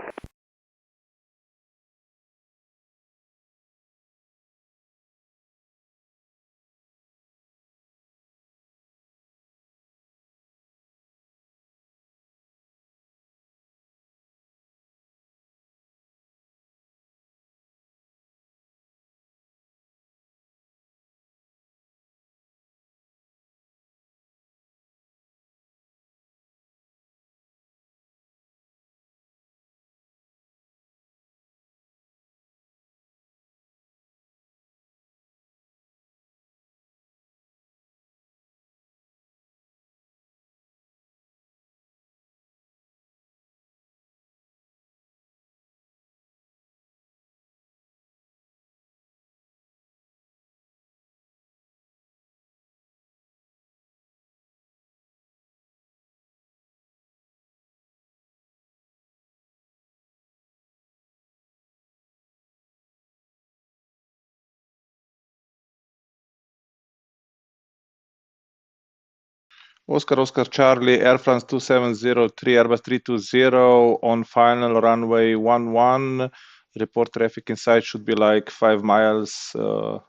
Oscar Charlie, Air France 2703, Airbus 320 on final runway 11. Report traffic inside should be like 5 miles in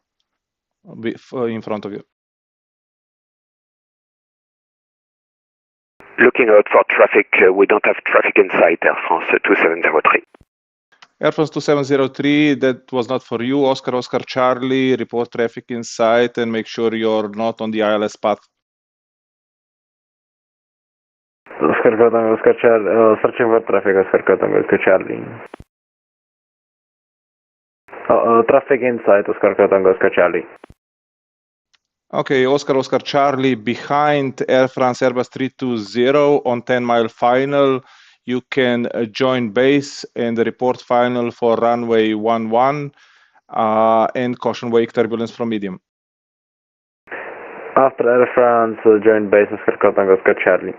front of you. Looking out for traffic, we don't have traffic inside Air France 2703. Air France 2703, that was not for you. Oscar Charlie, report traffic in sight and make sure you're not on the ILS path. Oscar Charlie, searching for traffic, Oscar Charlie. Traffic in sight, Oscar Charlie. Okay, Oscar Charlie, behind Air France Airbus 320 on 10-mile final. You can join base and report final for runway 11 and caution wake turbulence from medium. After Air France, join base Oscar Charlie.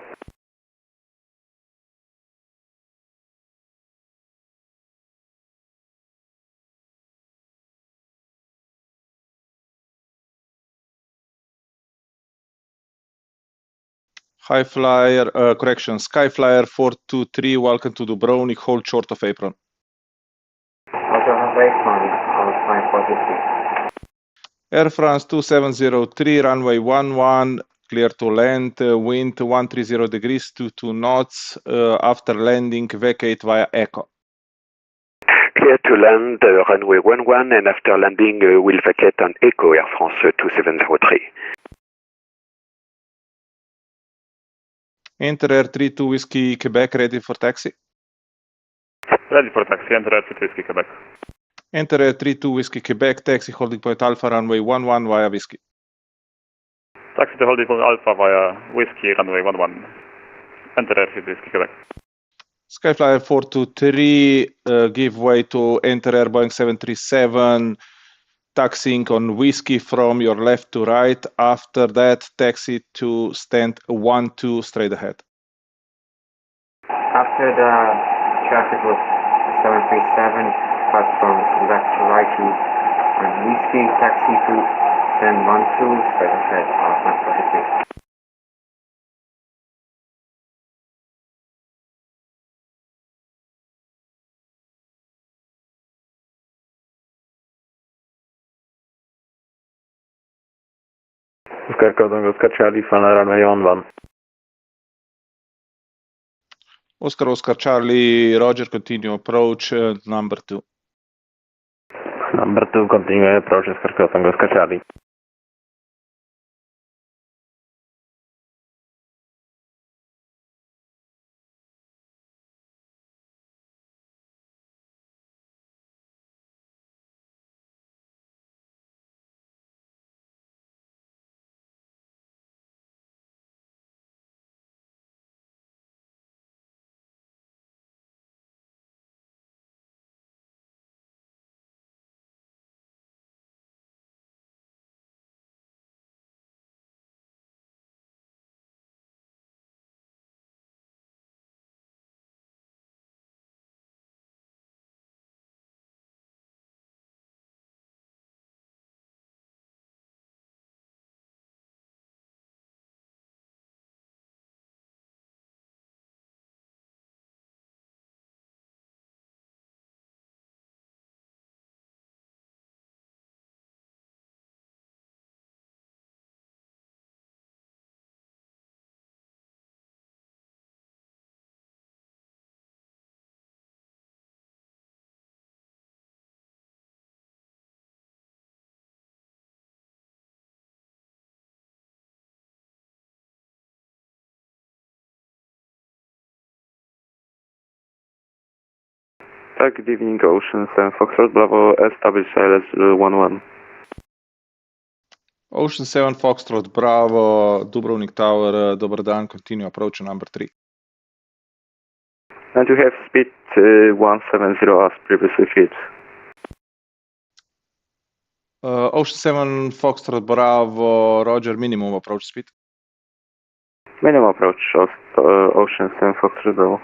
Skyflyer 423, welcome to Dubrovnik, hold short of apron. Air France 2703, runway 11, clear to land, wind 130 degrees, 22 knots, after landing vacate via Echo. Clear to land, runway 11, and after landing we'll vacate on Echo Air France 2703. Enter Air 32 Whiskey Quebec, ready for taxi. Ready for taxi, enter Air 32 Whiskey Quebec. Enter Air 32 Whiskey Quebec, taxi holding point Alpha, runway 11 via Whiskey. Taxi to holding point Alpha via Whiskey, runway 11. Enter Air 32 Whiskey Quebec. Skyflyer 423, give way to enter Air Boeing 737, taxiing on Whiskey from your left to right. After that, taxi to stand 12 straight ahead. After the traffic with 737, pass from left to right to on Whiskey, taxi to stand 12 straight ahead off 143. Oscar Charlie, final runway 11. Oscar Charlie, Roger, continue approach, number 2. Number 2, continue approach, Oscar Charlie. Good evening, Ocean 7 Foxtrot Bravo, establish ILS 11. Ocean 7 Foxtrot Bravo, Dubrovnik Tower, dobar dan, continue approach number 3. And you have speed 170 as previously fit. Ocean 7 Foxtrot Bravo, Roger, minimum approach speed. Minimum approach of Ocean 7 Foxtrot Bravo.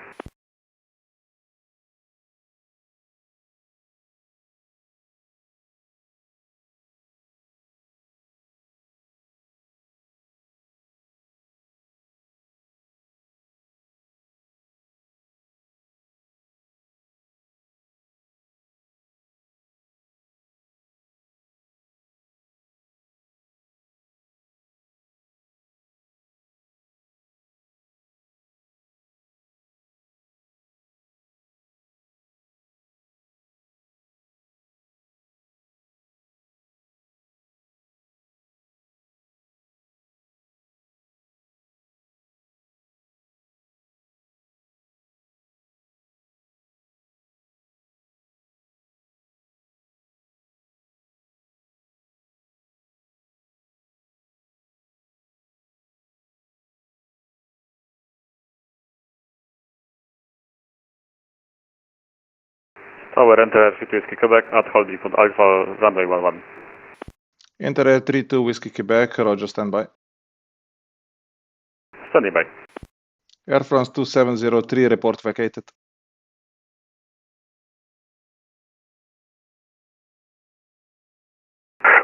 Tower, enter 32 Whiskey Quebec at holding point Alpha, runway 11. Enter Air 32 Whiskey Quebec, roger, standby. Standing by. Air France 2703, report vacated.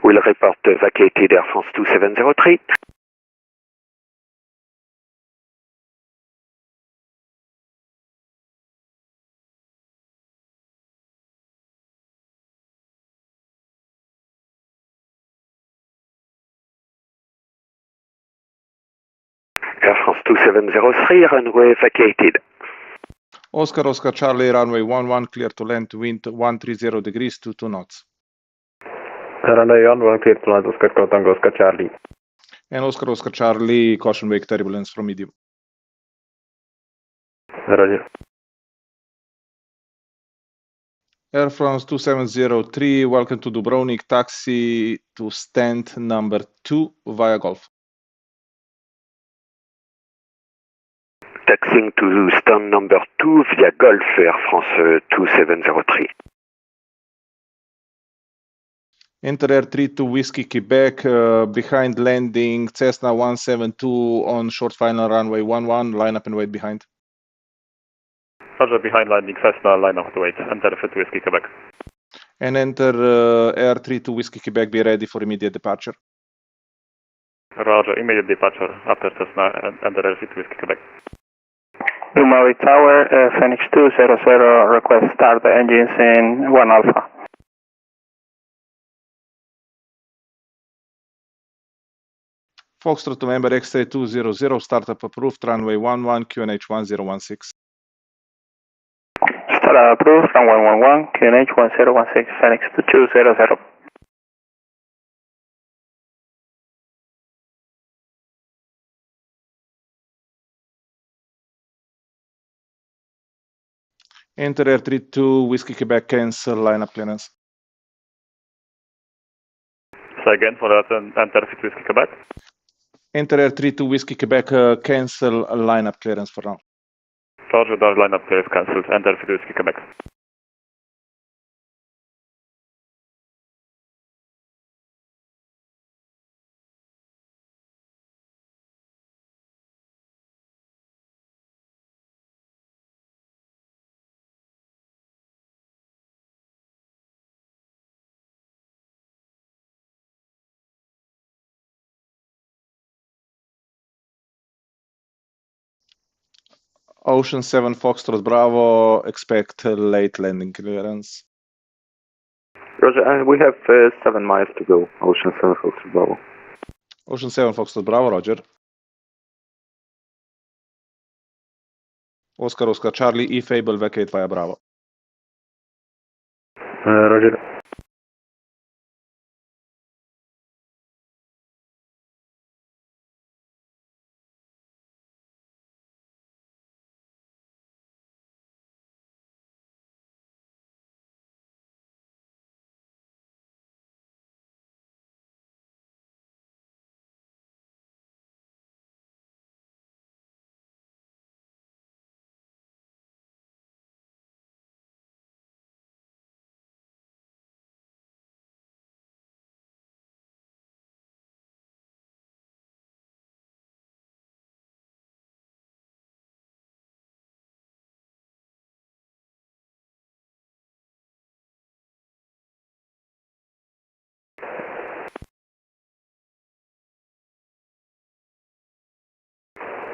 Will report vacated Air France 2703. Air France 2703, runway vacated. Oscar, Oscar Charlie, runway 11, clear to land, wind 130 degrees, 22 knots. Runway 11, clear to land, Oscar Tango, Oscar Charlie. And Oscar, Oscar Charlie, caution wake turbulence from medium. Roger. Air France 2703, welcome to Dubrovnik, taxi to stand number 2 via Golf. Taxiing to stand number 2 via Golf, Air France 2703. Enter Air 32 Whiskey Quebec, behind landing, Cessna 172 on short final runway 11, line up and wait behind. Roger, behind landing Cessna, line up and wait, enter 32 Whiskey Quebec. And enter Air 32 Whiskey Quebec, be ready for immediate departure. Roger, immediate departure after Cessna, enter Air 32 Whiskey Quebec. Maui Tower, Phoenix 200, request start the engines in 1 Alpha. Foxtrot to member X-ray 200, startup approved, runway 11, QNH 1016. Startup approved, runway 11, QNH 1016, Phoenix 200. Enter Air 32 Whiskey Quebec, cancel lineup clearance. Say again for that, enter 32 Whiskey Quebec. Enter Air 32 Whiskey Quebec, cancel lineup clearance for now. Roger, the lineup clear is cancelled, enter 32 Whiskey Quebec. Ocean 7 Foxtrot Bravo, expect late landing clearance. Roger, we have 7 miles to go. Ocean 7 Foxtrot Bravo. Ocean 7 Foxtrot Bravo, roger. Oscar, Oscar Charlie, E-Fable, vacate via Bravo. Roger.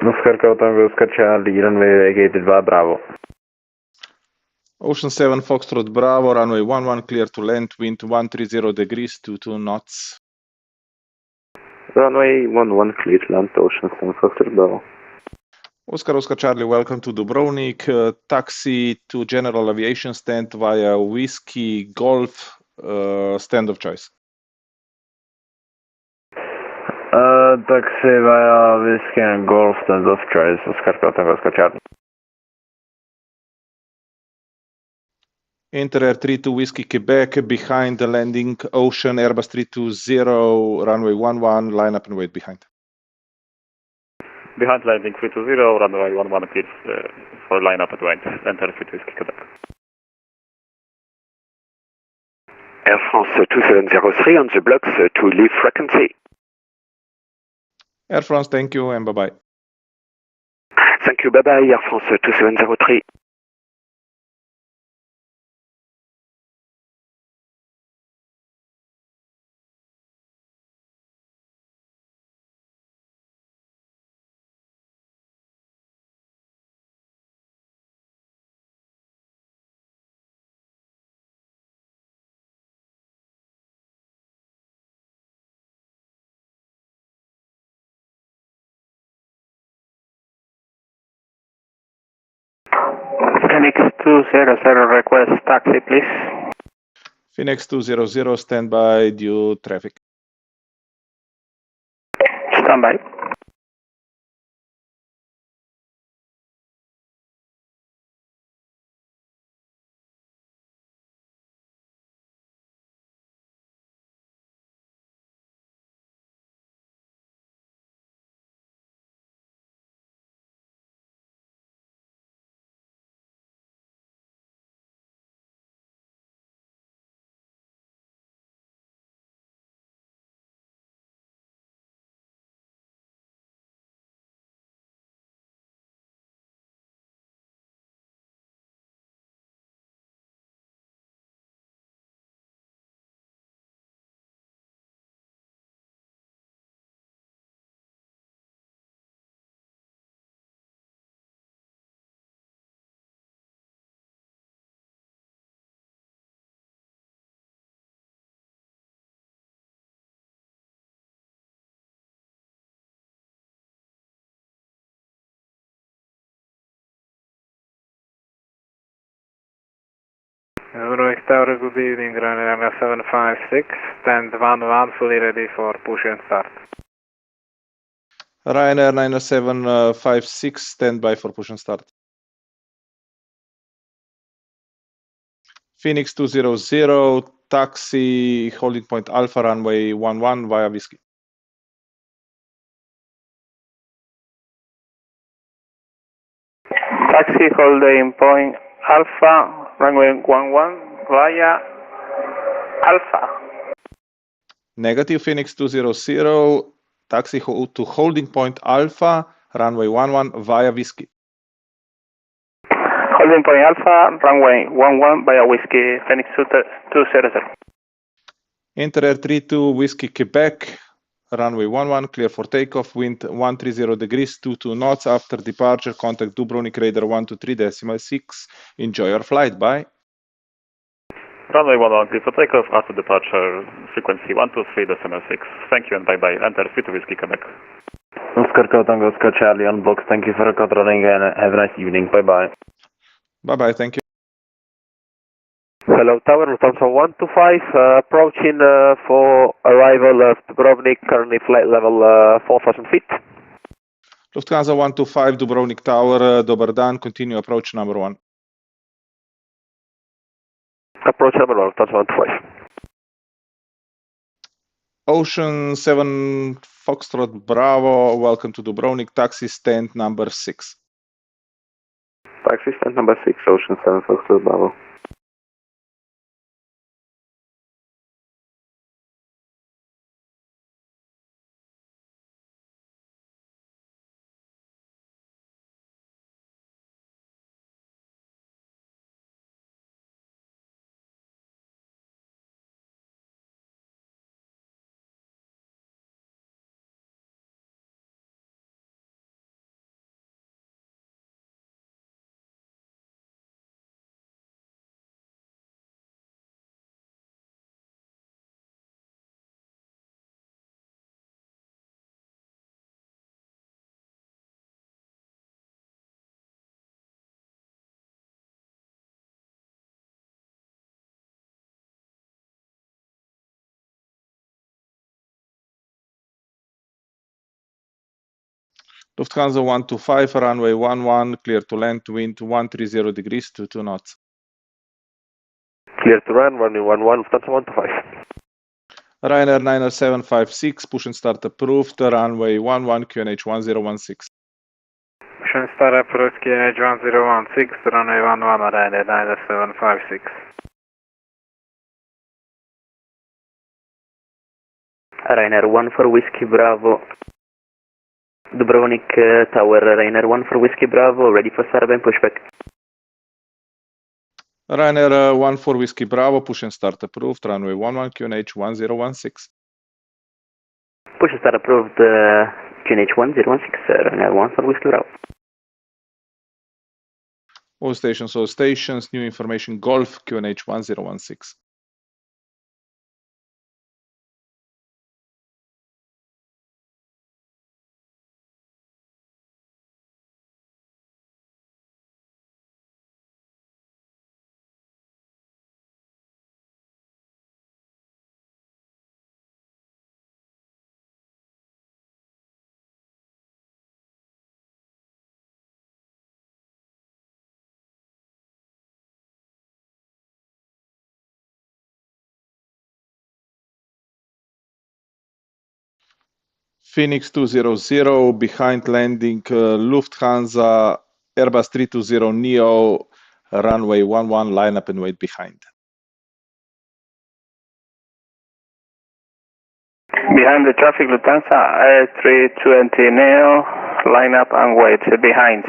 Oscar Tango, Oscar Charlie, runway vacated via Bravo. Ocean 7 Foxtrot Bravo, runway 11, clear to land, wind 130 degrees, 22 knots. Runway 11, clear to land, Ocean 7 Foxtrot Bravo. Oscar, Oscar Charlie, welcome to Dubrovnik. Taxi to General Aviation stand via Whiskey Golf, stand of choice. Taxi via Whiskey and Golf, stand of choice, Oscar Tango, Oscar Charlie. Enter Air 32 Whiskey Quebec, behind the landing, Ocean Airbus 320, runway 11, line up and wait behind. Behind landing 320, runway 11 clear for line up and wait, enter 32 Whiskey Quebec. Air France 2703 on the blocks to leave frequency. Air France, thank you and bye-bye. Thank you, bye-bye, Air France 2703. Phoenix 200, request taxi, please. Phoenix 200, stand by due traffic. Stand by. Dubrovnik Tower, good evening, runway 756, stand 11, fully ready for push and start. Ryanair 90756, stand by for push and start. Phoenix 200, taxi, holding point Alpha, runway 11 via Whiskey. Taxi holding point Alpha, runway 11 via Alpha. Negative, Phoenix 200, taxi to holding point Alpha, runway 11 via Whiskey. Holding point Alpha, runway 11 via Whiskey, Phoenix 200. Enter Air 32, Whiskey, Quebec, runway 11, clear for takeoff, wind 130 degrees, 22 knots. After departure, contact Dubrovnik Radar 123.6. Enjoy your flight, bye. Runway 11, clear for takeoff. After departure, frequency 123.6. Thank you and bye-bye. Enter Fit Whiskey, Quebec. Oscar Tango, Oscar Charlie on box. Thank you for controlling and have a nice evening. Bye-bye. Bye-bye, thank you. Hello, Tower, Lufthansa 125, approaching for arrival of Dubrovnik, currently flight level 4,000 feet. Lufthansa 125, Dubrovnik Tower, dobar dan, continue approach number 1. Approach number 1, Lufthansa 125. Ocean 7 Foxtrot Bravo, welcome to Dubrovnik, taxi stand number 6. Taxi stand number 6, Ocean 7 Foxtrot Bravo. Lufthansa 125, runway 11, clear to land, wind 130 degrees, 22 knots. Clear to run, runway 11, Lufthansa 125. Ryanair 90756, push and start approved, runway 11, QNH 1016. Push and start approach QNH 1016, runway 11, Ryanair 9756. Ryanair 1 for Whiskey Bravo. Dubrovnik Tower, Ryanair 1 for Whiskey Bravo, ready for startup and pushback. Ryanair 1 for Whiskey Bravo, push and start approved, runway 11, QNH 1016. Push and start approved, QNH 1016, Ryanair 1 for Whiskey Bravo. All stations, new information, Golf, QNH 1016. Phoenix 200, behind landing Lufthansa, Airbus 320 Neo, runway 11, line up and wait behind. Behind the traffic, Lufthansa A320 Neo, line up and wait behind.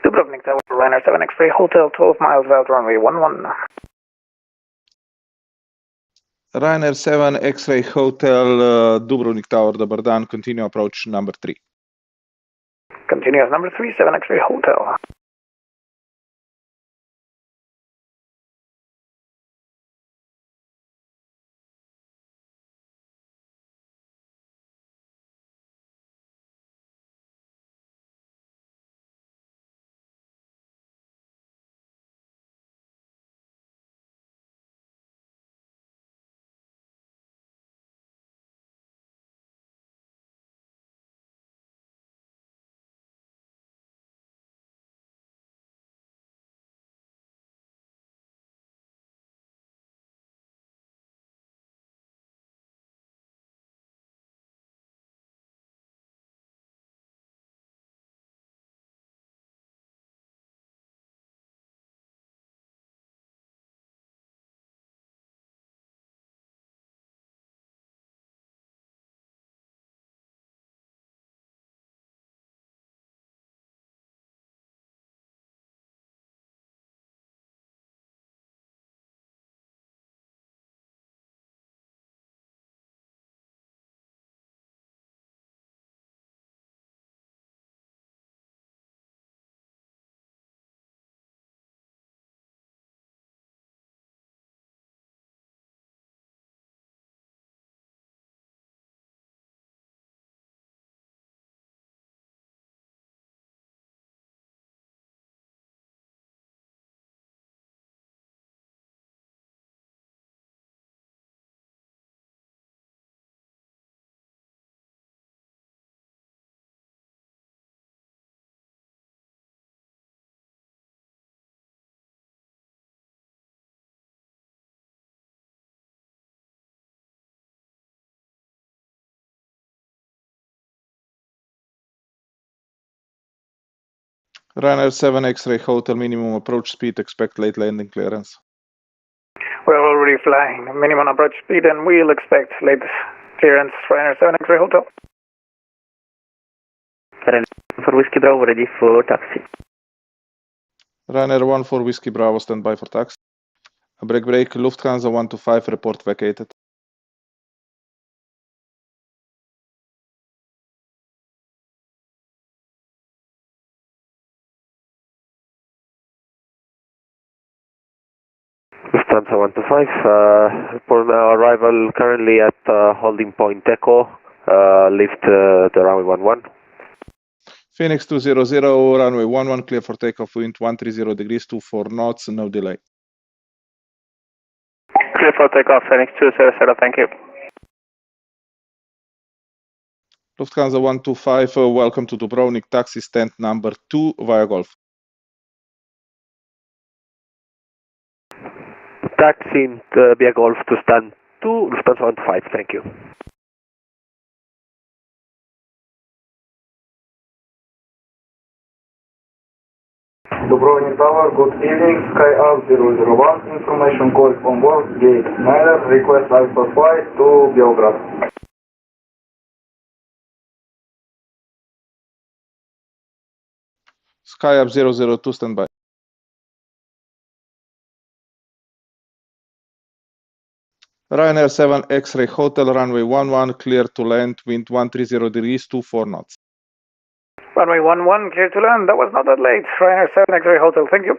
Dubrovnik Tower, Ryanair 7 X-ray Hotel, 12 miles out, runway 11. Ryanair 7 X-ray Hotel, Dubrovnik Tower, dobar dan, continue approach number 3. Continuous number 3, 7 X-ray Hotel. Ryanair 7 X-ray Hotel, minimum approach speed, expect late landing clearance. We're already flying minimum approach speed and we'll expect late clearance, Ryanair 7 X-ray Hotel. Ryanair for Whiskey Bravo, ready for taxi. Ryanair 1 for Whiskey Bravo, stand by for taxi. Break, Lufthansa 125, report vacated. Lufthansa 125, report arrival currently at holding point Echo, lift the runway 11. Phoenix 200, runway 11, clear for takeoff, wind 130 degrees, 24 knots, no delay. Clear for takeoff, Phoenix 200, thank you. Lufthansa 125, welcome to Dubrovnik, taxi stand number 2 via Golf. Taxi via Golf to stand 2, Lufthansa 125, thank you. Dubrovnik Tower, good evening, Sky Up 001, information call on board, gate 9, request Alpha flight to Belgrade. Sky up 002, standby. Ryanair 7 X-ray Hotel, runway 11, clear to land, wind 130 degrees, 24 knots. Runway 11, clear to land, that was not that late, Ryanair 7 X-ray Hotel, thank you.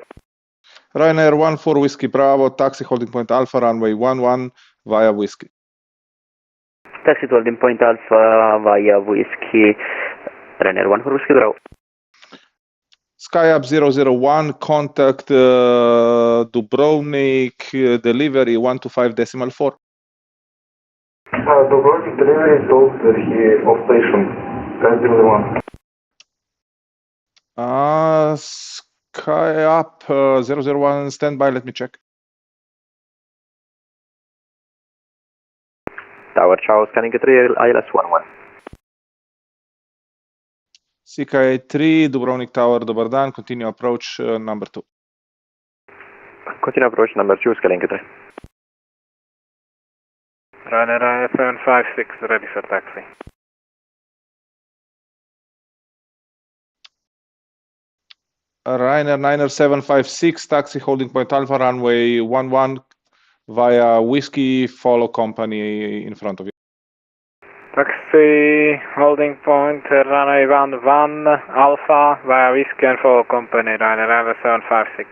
Ryanair 14 Whiskey Bravo, taxi holding point Alpha, runway 11, via Whiskey. Taxi to holding point Alpha via Whiskey, Ryanair 14 Whiskey Bravo. Sky up 001, contact Dubrovnik, delivery 125.4. Dubrovnik delivery is off station, Sky 01. Sky up 001, standby, let me check. Tower, ciao, scanning 3, ILS 11. CK3, Dubrovnik Tower, Dobar dan, continue approach number 2. Continue approach number 2, scaling 3. Ryanair 756, ready for taxi. Ryanair 756, taxi holding point Alpha, runway 11, via Whiskey, follow company in front of you. Taxi holding point runway 11 Alpha via Whiskey and follow company Ryanair 756.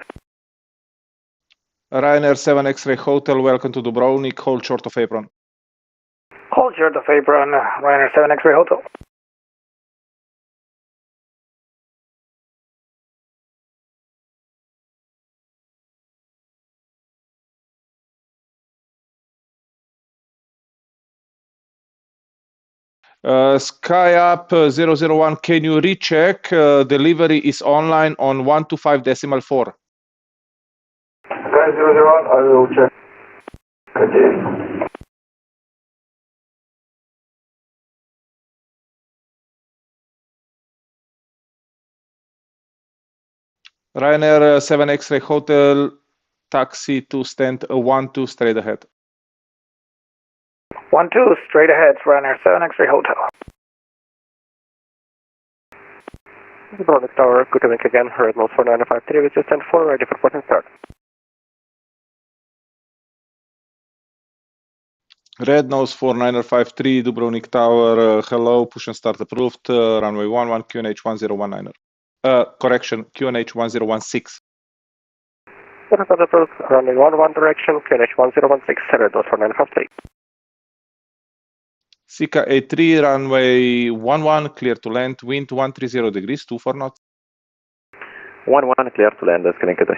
Ryanair 7 X-ray Hotel, welcome to Dubrovnik, hold short of apron. Hold short of apron, Ryanair 7 X-ray Hotel. Sky up 001, can you recheck? Delivery is online on 125.4. Sky 001, I will check. Okay. Ryanair 7 X-ray Hotel, taxi to stand 12 straight ahead. 12, straight ahead, Ryanair 7 X-ray Hotel. Dubrovnik Tower, good evening again, Red Nose 4953, which is 10-4, ready for port and start. Red Nose 4953, Dubrovnik Tower, hello, push and start approved, runway 11, QNH 1019er. Correction, QNH 1016. Push and start approved, runway 11 direction, QNH 1016, Red Nose 4953. Sika A3, runway 11, clear to land, wind 130 degrees, 24 knots. 11, clear to land, scanning 3.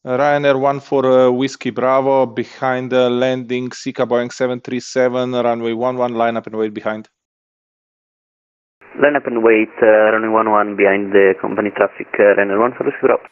Ryanair 14 Whiskey Bravo, behind the landing, Sika Boeing 737, runway 11, line up and wait behind. Line up and wait, runway 11 behind the company traffic, Ryanair 14 Whiskey Bravo.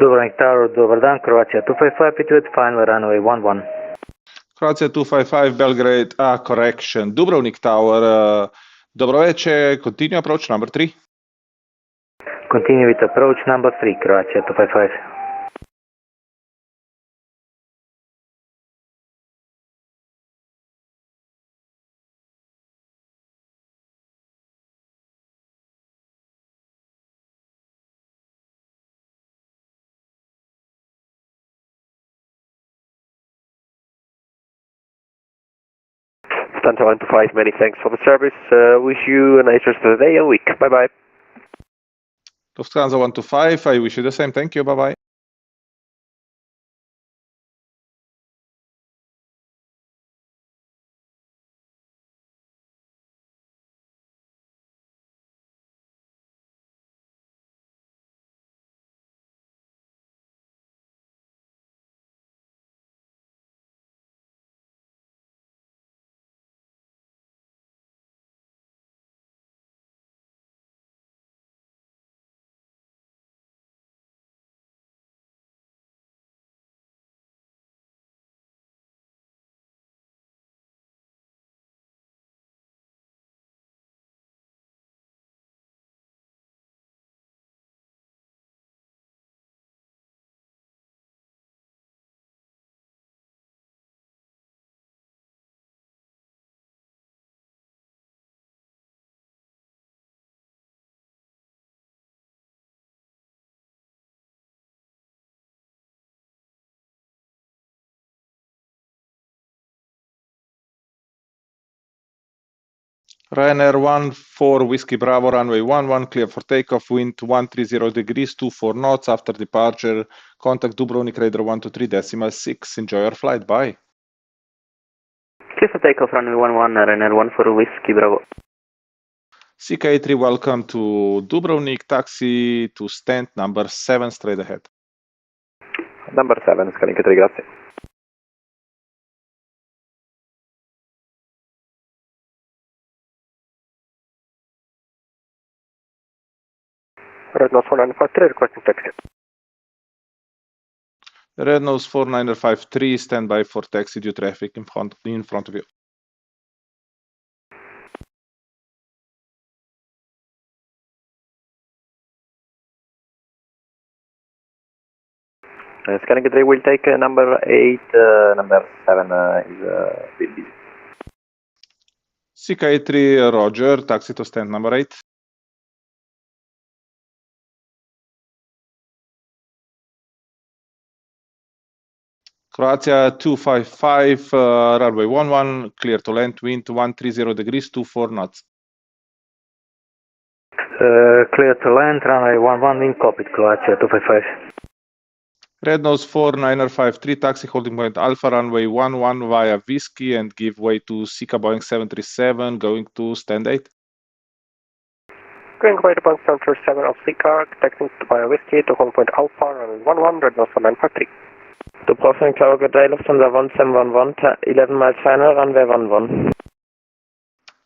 Dubrovnik Tower, dobar dan, Croatia 255, pituje final runway 11. Croatia 255, Belgrade, correction. Dubrovnik Tower, dobroveče, continue approach number 3. Continue with approach number 3, Croatia 255. Stanza 125, many thanks for the service. Wish you a nice rest of the day and week. Bye bye. Lufthansa 125, I wish you the same. Thank you. Bye-bye. Ryanair 14 Whiskey Bravo, runway 11, clear for takeoff, wind 130 degrees, 24 knots. After departure, contact Dubrovnik Radar 123.6. Enjoy your flight. Bye. Clear for takeoff, runway 11, Ryanair 14 Whiskey Bravo. CK3, welcome to Dubrovnik, taxi to stand number 7, straight ahead. Number 7, scaling 3, grazie. Red Nose 4953, requesting taxi. Red Nose 4953, stand by for taxi due traffic in front of you. Scanning 3 will take number 8, number 7 is busy. CK3, Roger, taxi to stand number 8. Croatia 255, runway 11, clear to land, wind 130 degrees, 24 knots. Clear to land, runway 11, in cockpit, Croatia 255. Red Nose 4953, taxi holding point Alpha, runway 11 via Whiskey and give way to Sika Boeing 737, going to stand 8. Going right upon 737 of Sika, taxing via Whiskey to holding point Alpha, runway 11, Red Nose 4953. Dubrovnik Tower, good day, Lufthansa 1711, 11 miles final, runway 11.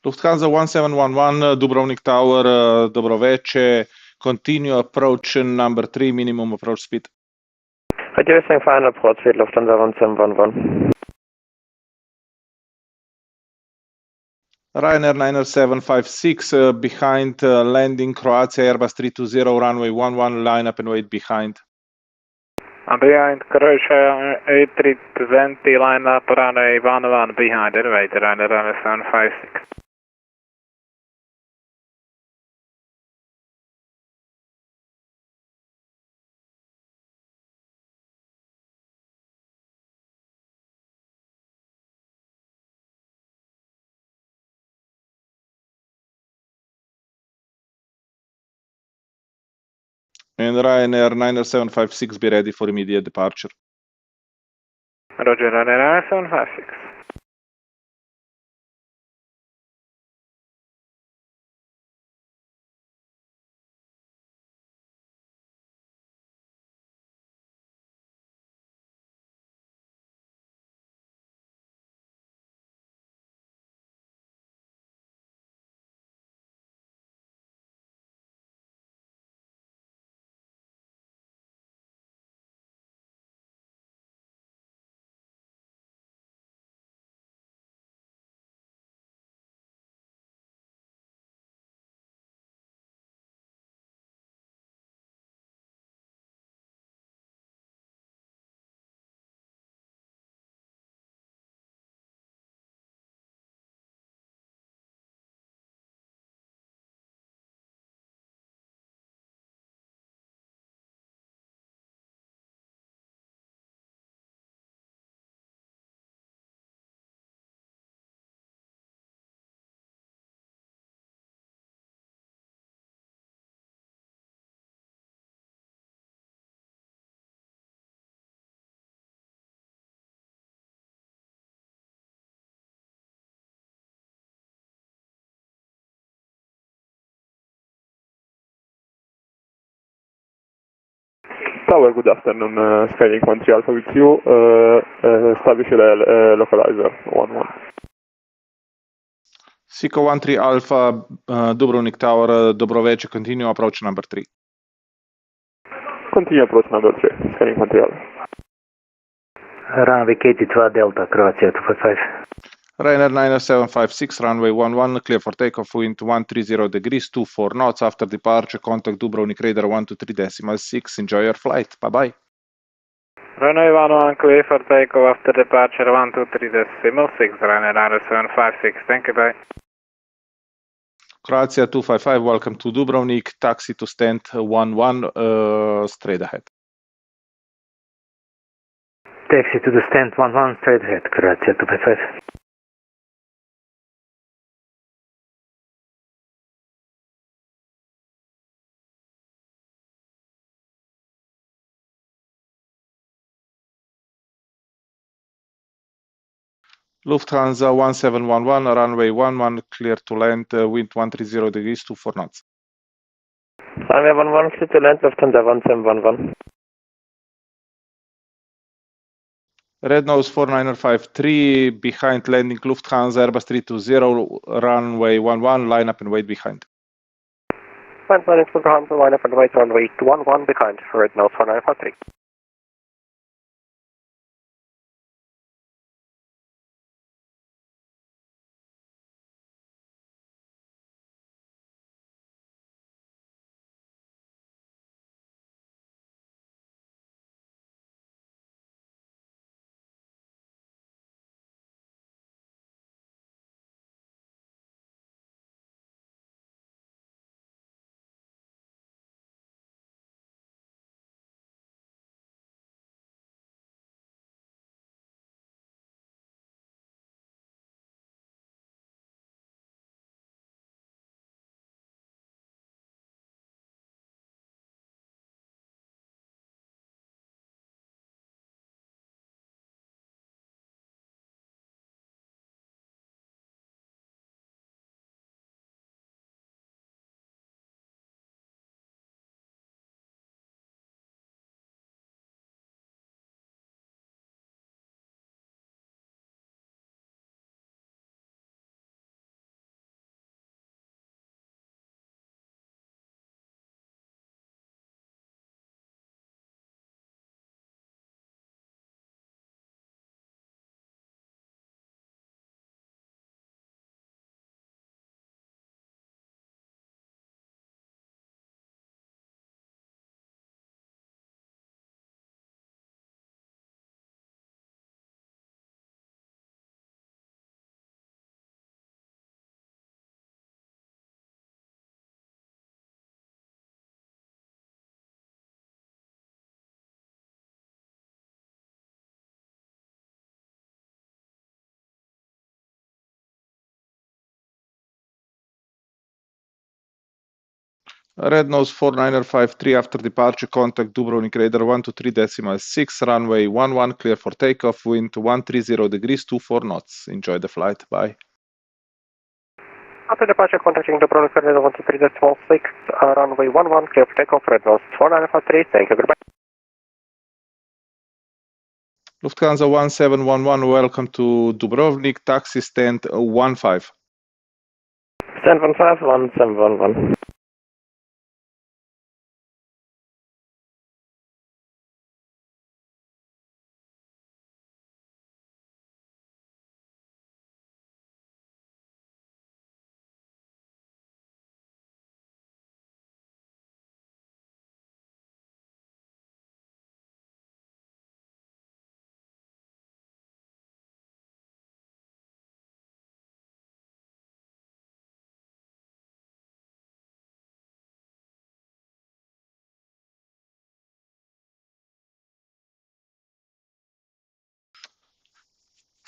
Lufthansa 1711, Dubrovnik Tower, Dobroveče, continue approach number 3, minimum approach speed. Reducing final approach speed, Lufthansa 1711. Ryanair 90756, behind landing, Croatia Airbus 320, runway 11, line up and wait behind. Behind Croatia A320, line up, runway 11 behind, elevate, Ryanair 90756. And Ryanair 90756, be ready for immediate departure. Roger, Ryanair 90756. Tower, good afternoon. Skylink 13 Alpha with you. Establish a localizer 11. Seco 13 Alpha, Dubrovnik Tower, Dobroveče, continue approach number 3. Continue approach number 3, Skylink 13 Alpha. Runway KT2 Delta, Croatia 255. Ryanair 9756, runway 11, clear for takeoff, wind 130 degrees, 24 knots. After departure, contact Dubrovnik radar 123.6. Enjoy your flight. Bye-bye. Runway 11, clear for takeoff after departure 123.6, Ryanair 9756, thank you, bye. Croatia 255, welcome to Dubrovnik, taxi to stand 11, straight ahead. Taxi to the stand 11, straight ahead, Croatia 255. Lufthansa 1711, runway 11, clear to land, wind 130 degrees, 24 knots. Runway 11, clear to land, Lufthansa 1711. Red Nose 4953, behind landing Lufthansa, Airbus 320, runway 11, line up and wait behind. Fine, planning to Lufthansa, line up and wait, runway 11 behind, Red Nose 4953. Red Nose 4953, after departure, contact Dubrovnik radar 123.6, runway 11, clear for takeoff, wind 130 degrees, 24 knots. Enjoy the flight. Bye. After departure, contacting Dubrovnik radar 123.6, runway 11, clear for takeoff, Red Nose 4953, thank you, goodbye. Lufthansa 1711, welcome to Dubrovnik, taxi stand 15. Stand 15, 1711.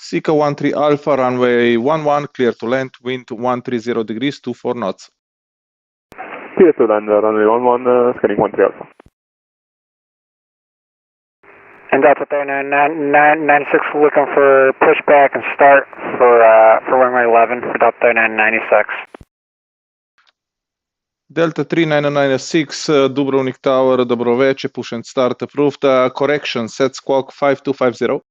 Seco 13 Alpha, runway 11, clear to land, wind 130 degrees, 24 knots. Clear to land, runway 11, scanning 13 Alpha. And Delta 3996 looking for pushback and start for runway 11 for Delta 3996. Delta 3996, Dubrovnik Tower, Dobroveče, push and start approved. Correction, set squawk 5250.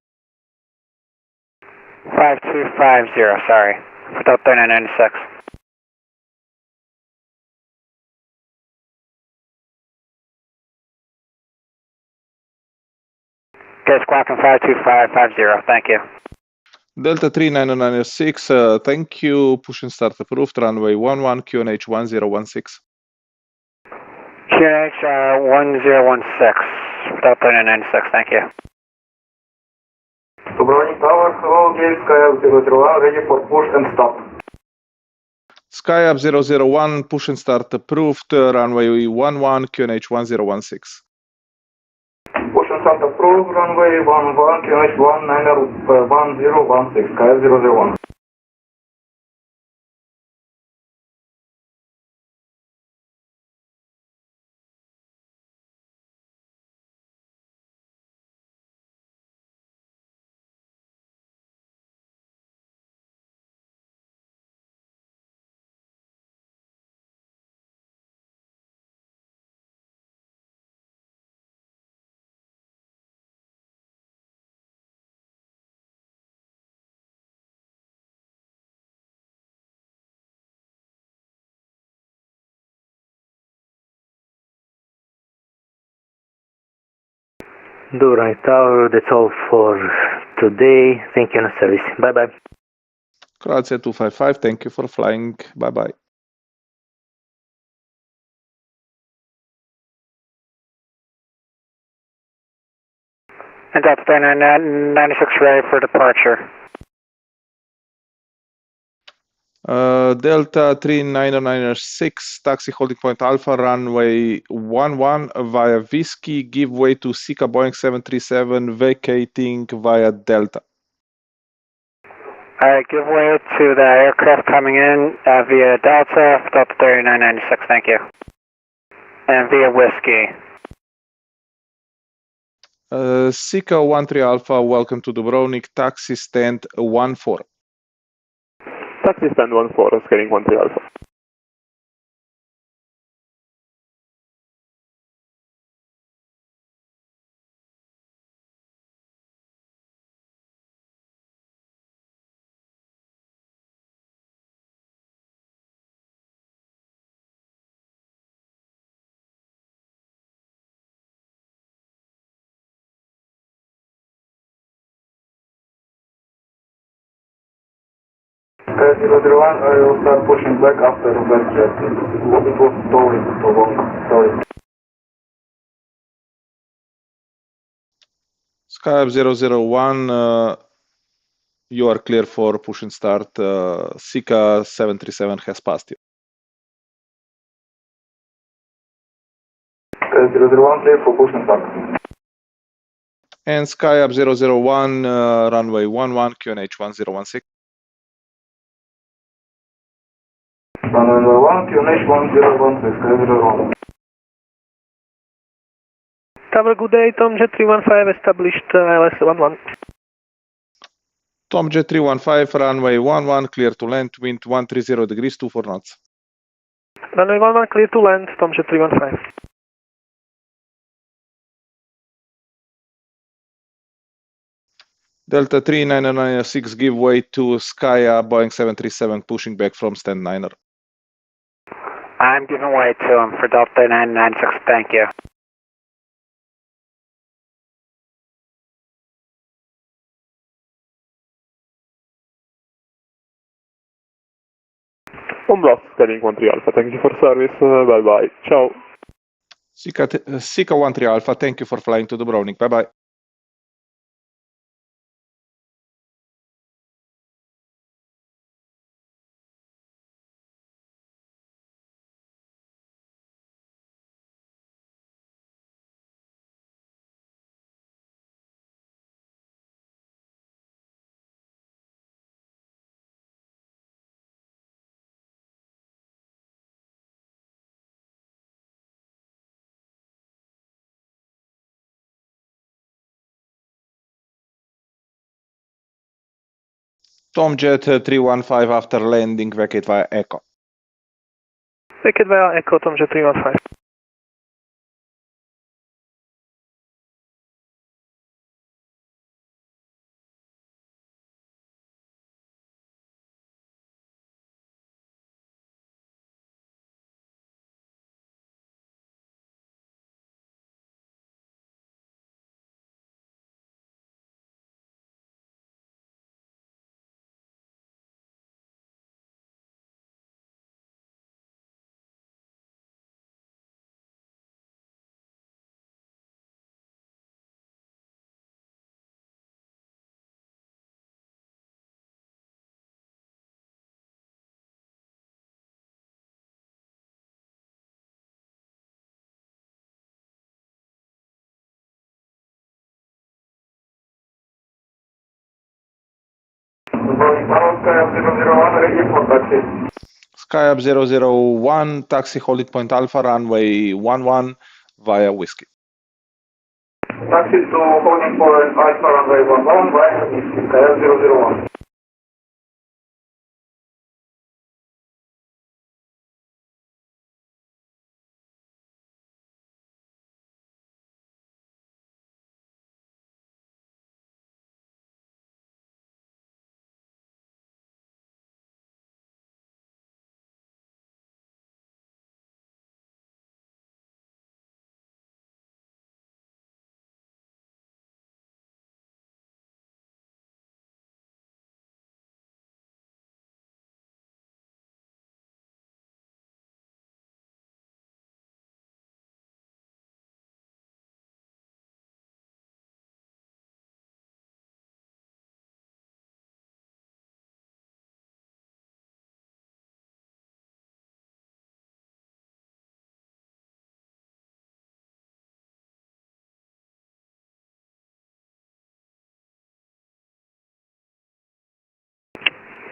5250, sorry. For Delta 3996. Okay, squawking 52550, thank you. Delta 3996, thank you, push and start approved. Runway 11, QNH 1016. QNH 1016, Delta 3996, thank you. Dubrovnik Tower, hello, gate Skyab 001, ready for push and start. Skyab 001, push and start approved. Runway 11, QNH 1016. Push and start approved, runway 11, QNH 1016, Skyab 001. Dubrovnik Tower, that's all for today. Thank you on service. Bye bye. Grazie 255, thank you for flying. Bye bye. And Delta 3996 ready for departure. Delta 3996, taxi holding point Alpha, runway 11 via Whiskey, give way to Sika Boeing 737, vacating via Delta. Alright, give way to the aircraft coming in via Delta 3996, thank you. And via Whiskey. Sika 13 Alpha, welcome to Dubrovnik, taxi stand 14. Taxi stand 14, scaling 13 Alpha. Sky 001, I will start pushing back after VatJet. It was stalling too long, sorry. Skyab 001, you are clear for push and start. Sika 737 has passed you. Sky 001, clear for push and start. And Skyab 001, runway 11, QNH 1016. Runway 1, QNH 1016, Sky 001. Tower, good day, Tom Jet 315 established ILS 11. Tom Jet 315, runway 11, clear to land, wind 130 degrees, 24 knots. Runway 11, clear to land, Tom Jet 315. Delta 3996, give way to Skyab Boeing 737, pushing back from stand 9er. I'm giving way to him for Delta 996, thank you. On blast, scaling 13 Alpha, thank you for service, bye bye, ciao. Sika 13 Alpha, thank you for flying to Dubrovnik, bye bye. Tom Jet 315 after landing, vacate via Echo. Vacate via Echo, Tom Jet 315. Skyab 001, taxi holding point Alpha, runway 11 via Whiskey. Taxi to holding point Alpha runway 11 via Whiskey, Skyab 001.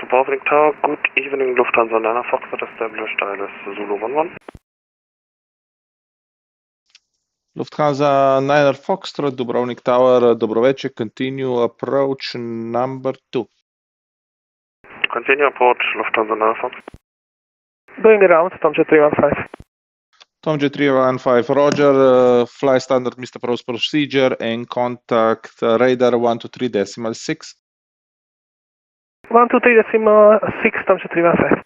Dubrovnik Tower, good evening, Lufthansa 9 Foxtrot established ILS Zulu 11. Lufthansa 9 Foxtrot, Dubrovnik Tower, Dobroveče, continue approach number 2. Continue approach, Lufthansa 9 Fox. Going around, Tom Jet 315. Tom Jet 315, Roger, fly standard missed approach procedure and contact radar 123.6. 123.6, Tom Jet 315.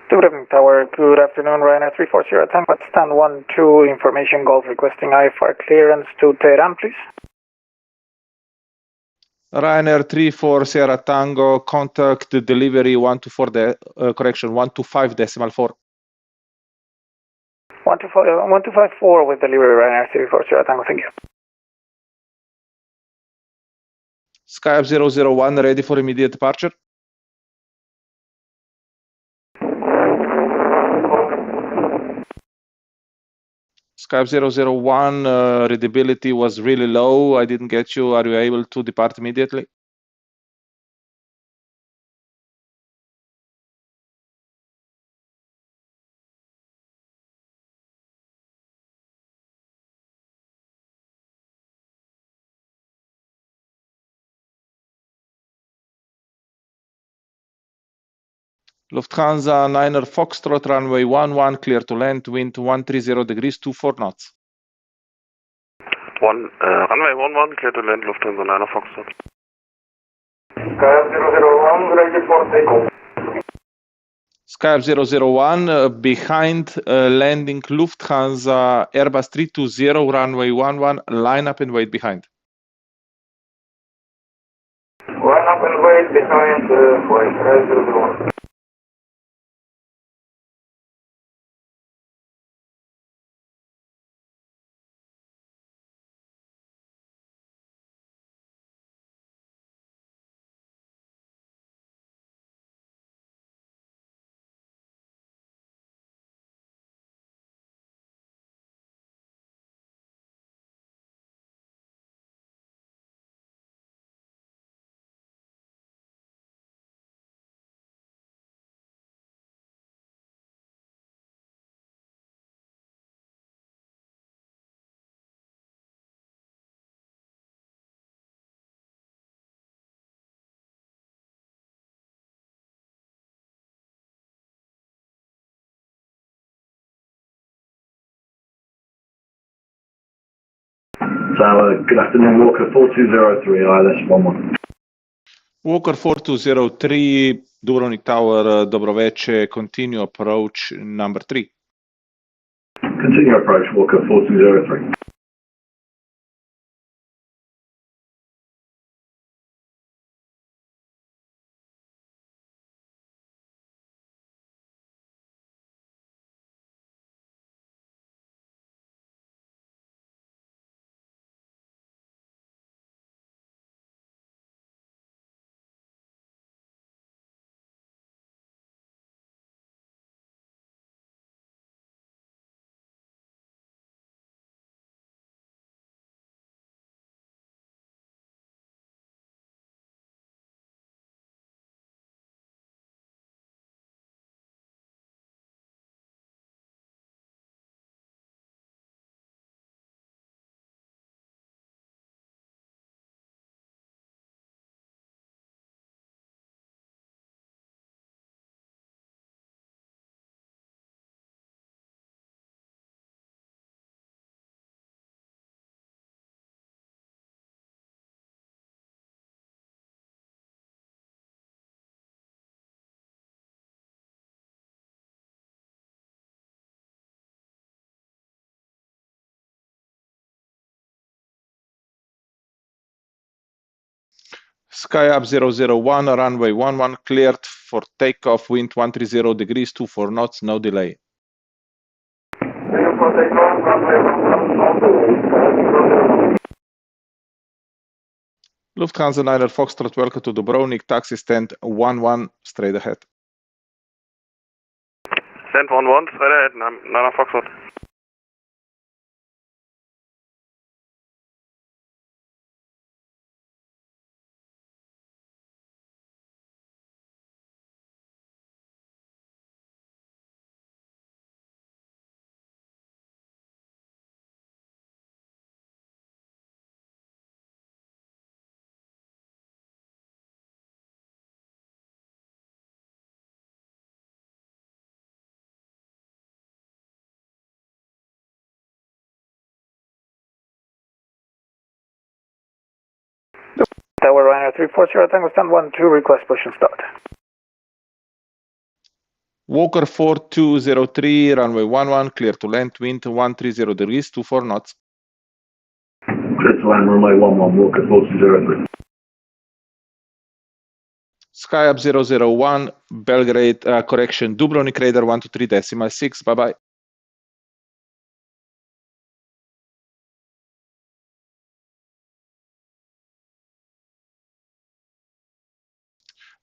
Dubrovnik Tower, good afternoon, Ryanair 340 Tango, stand 12, information Golf requesting IFR clearance to Tehran, please. Ryanair 34 Sierra Tango, contact delivery 125.4. 1254 with delivery Ryanair 340 Tango, thank you. Skyab 001, ready for immediate departure. Skyab 001, readability was really low. I didn't get you. Are you able to depart immediately? Lufthansa 9er Foxtrot, runway 11, clear to land, wind 130 degrees, 24 knots. Runway 11, clear to land, Lufthansa 9er Foxtrot. Skyab 001, ready for takeoff. Skyab 001, behind landing Lufthansa Airbus 320, runway 11, line up and wait behind. Line up and wait behind flight, Skyab 001. So, good afternoon, Walker 4203, ILS 11. Walker 4203, Dubrovnik Tower, Dobroveče, continue approach number 3. Continue approach, Walker 4203. Sky up 001, runway 11 cleared for takeoff, wind 130 degrees, 24 knots, no delay. Lufthansa Niner Foxtrot, welcome to Dubrovnik, taxi stand 11, straight ahead. Stand 11, straight ahead, Niner Foxtrot. Tower Ryanair 340, Tango stand 12, request push and start. Walker 4203, runway 11, clear to land, wind 130 degrees, 24 knots. Clear to land, runway 11, Walker 4203. Sky up 001, Belgrade, correction, Dubrovnik radar 123.6, bye-bye.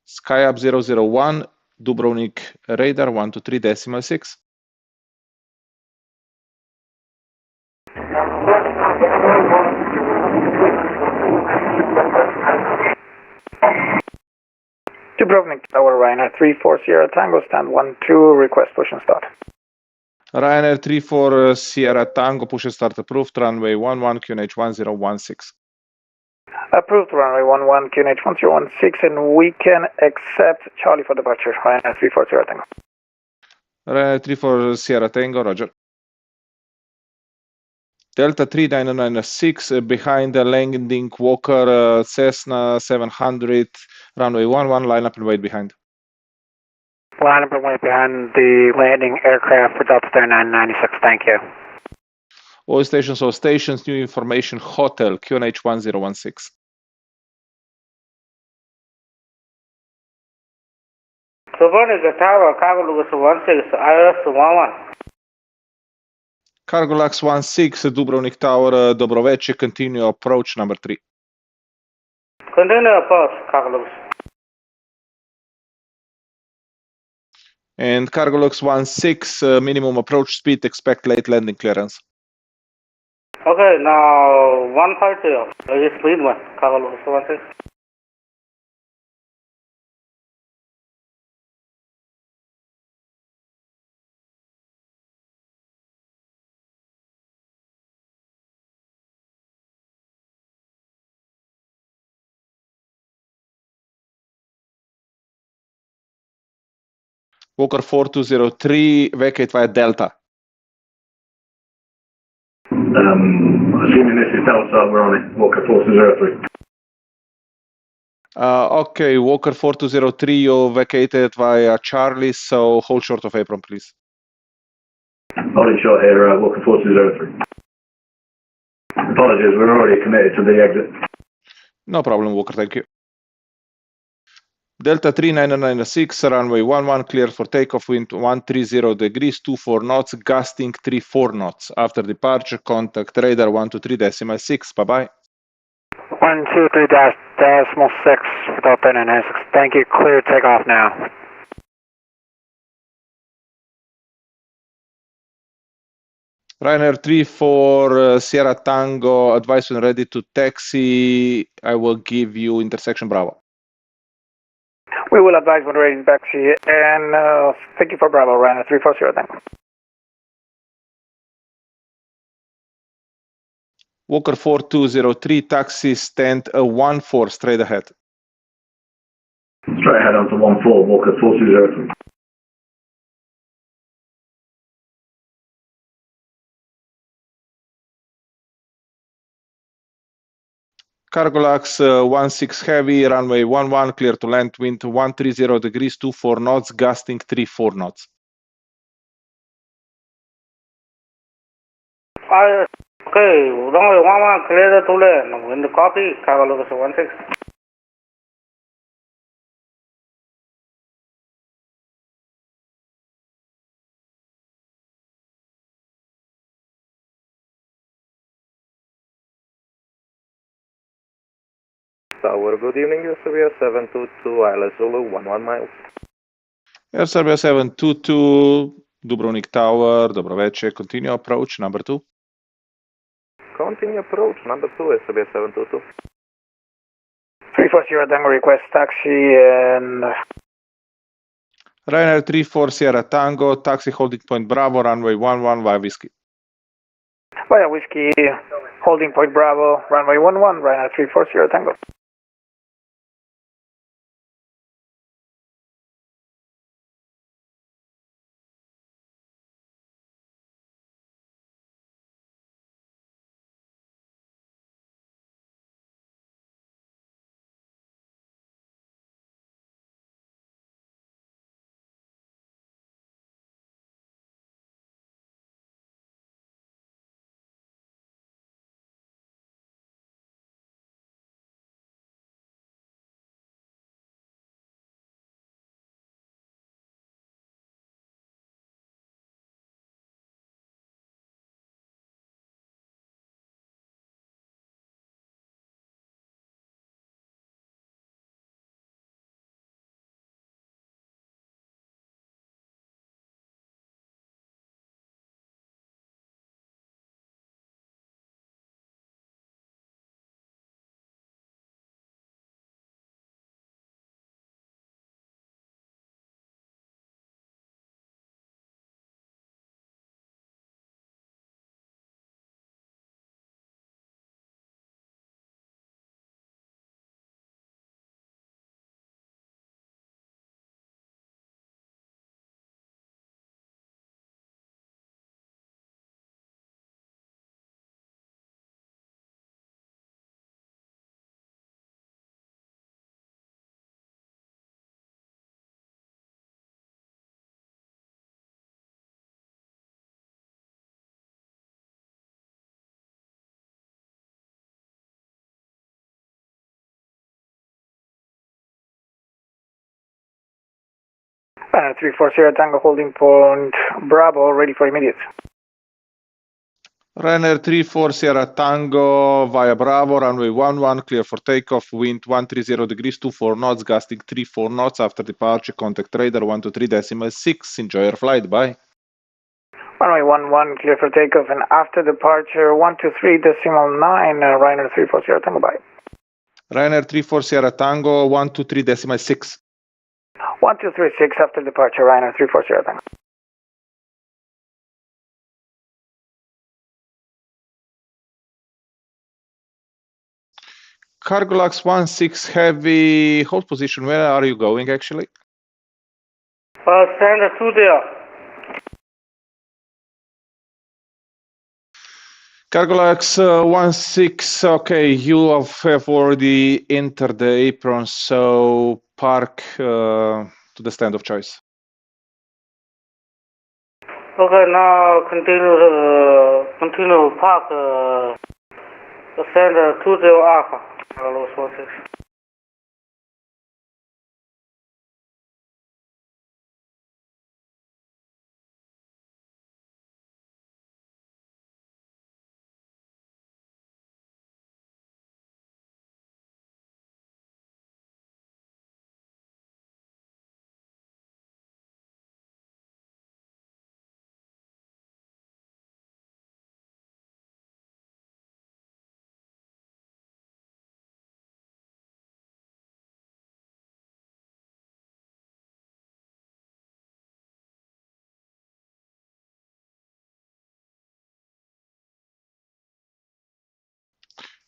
Sky up 001, Dubrovnik radar 123.6. Dubrovnik Tower Ryanair 340 Tango stand 12, request push and start. Ryanair 34 Sierra Tango, push and start approved, runway 11, QNH 1016. Approved runway 11, QNH 1016, and we can accept Charlie for departure, Ryanair 340 Tango. Ryanair 34 Sierra Tango, roger. Delta 3996, behind the landing Walker Cessna 700, runway 11, line up and wait behind. Line up and wait behind the landing aircraft for Delta 3996, thank you. All stations, new information, hotel, QNH 1016. Dubrovnik Tower, Cargolux 16, ILS 11. Cargolux 16, Dubrovnik Tower, Dobroveče, continue approach number 3. Continue approach, Cargolux. And Cargolux 16, minimum approach speed, expect late landing clearance. Okay, now 150, is speed 1, Cargolux 16. Walker 4203, vacate via Delta. Assuming this is Delta, we're on it. Walker 4203. Okay, Walker 4203, you vacated via Charlie, so hold short of apron, please. Holding short here, Walker 4203. Apologies, we're already committed to the exit. No problem, Walker, thank you. Delta 3996, runway 11, clear for takeoff, wind 130 degrees, 24 knots, gusting 34 knots. After departure, contact radar 123.6, bye-bye. 123.6 without 3996. Thank you, clear takeoff now. Ryanair 34 Sierra Tango, advise when ready to taxi. I will give you intersection Bravo. We will advise when ready to taxi, and thank you for Bravo, Ryanair 340 Tango. Walker 4203, taxi stand 14, straight ahead. Straight ahead onto 14, Walker 4203. Cargolax 16 heavy, runway 11, clear to land, wind 130 degrees, 24 knots, gusting 34 knots. Okay, runway 11 clear to land, wind copy, Cargolax 16. Tower, good evening, Serbia 722, ILS Zulu, 11 miles. Air Serbia 722, Dubrovnik Tower, dobro večer, continue approach, number 2. Continue approach, number 2, Serbia 722. 340 Tango, request taxi, and... Ryanair 34 Sierra Tango, taxi holding point Bravo, runway 11 via Whiskey. Via Whiskey, holding point Bravo, runway 11, Ryanair 34 Tango. Ryanair 340 Tango, holding point Bravo, ready for immediate. Ryanair 34 Sierra Tango via Bravo, runway 11, clear for takeoff, wind 130 degrees, 24 knots, gusting 34 knots. After departure, contact radar 123.6. Enjoy your flight, bye. Runway 11, clear for takeoff, and after departure, 123.9, Ryanair 340 Tango, bye. Ryanair 34 Sierra Tango, 123.6. 1236 after departure, Ryanair 340 Tango. Cargolax 16 heavy, hold position, where are you going actually? Standard 2 there. Cargolax 16, okay, you have already entered the apron, so park to the stand of choice. Okay, now continue park send 20 Alpha, Carlos 16.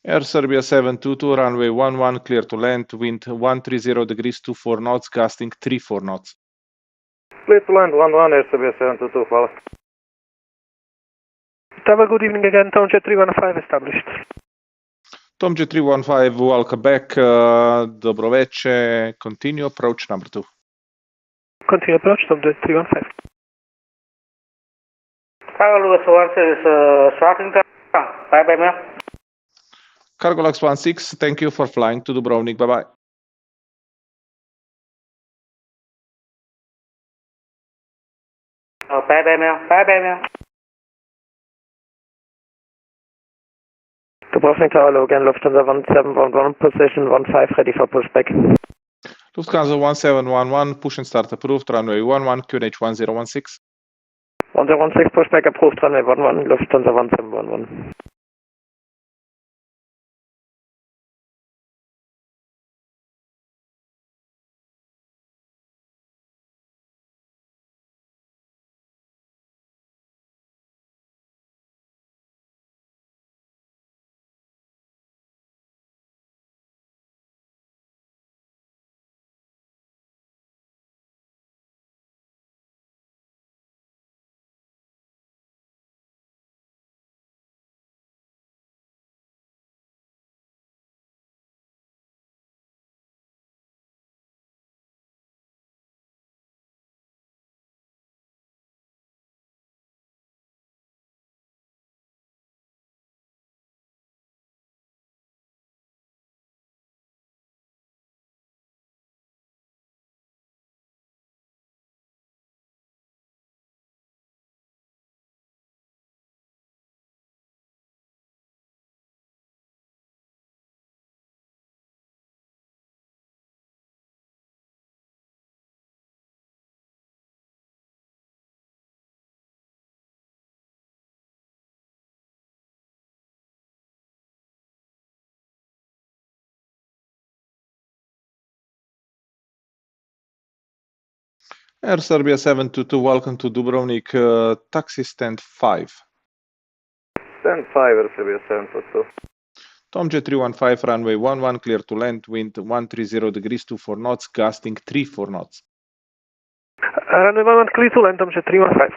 Air Serbia 722, runway 11, clear to land, wind 130 degrees, 24 knots, gusting 34 knots. Clear to land 11, Air Serbia 722, hvala. Tower, good evening again, Tom Jet 315 established. Tom Jet 315, welcome back, dobro veče, continue approach number 2. Continue approach, Tom Jet 315. Carlos 16 is starting down. Bye-bye, man. Cargolax 16, thank you for flying to Dubrovnik, bye-bye. Bye-bye, man. Bye-bye, man. Dubrovnik Tower, Logan, Lufthansa 1711, position 15, ready for pushback. Lufthansa 1711, push and start approved, runway 11, QNH 1016. 1016, pushback approved, runway 11, Lufthansa 1711. Air Serbia 722, welcome to Dubrovnik, taxi stand 5. Stand 5, Air Serbia 722. Tom Jet 315, runway 11, clear to land, wind 130 degrees, 24 knots, gusting 34 knots. Runway 11, clear to land, Tom Jet 315.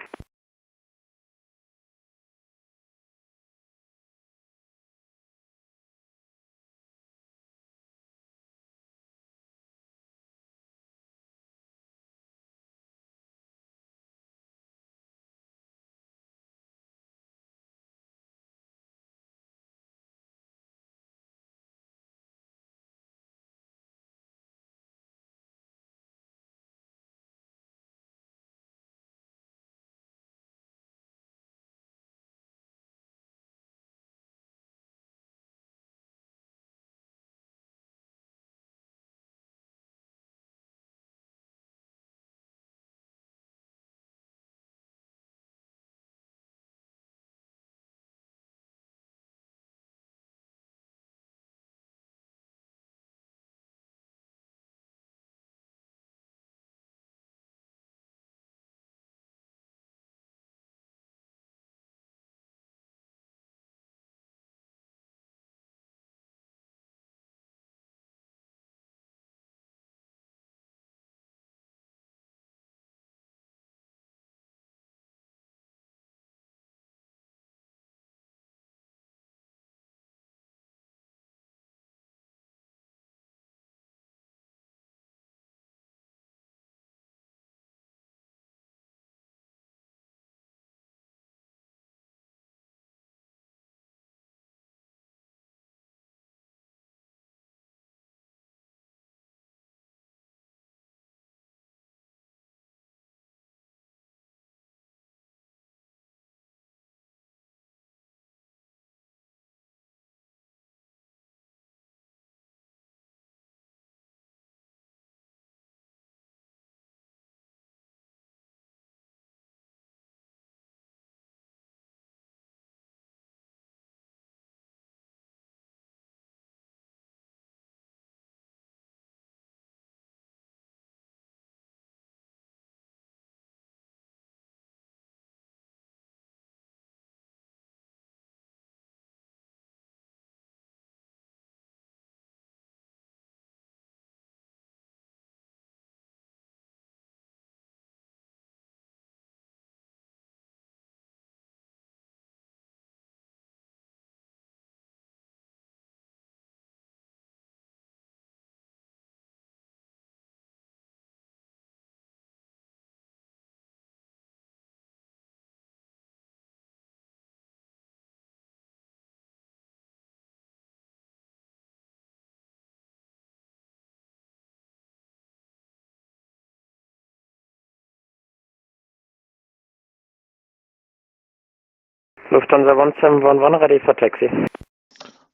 Lufthansa 1711, ready for taxi.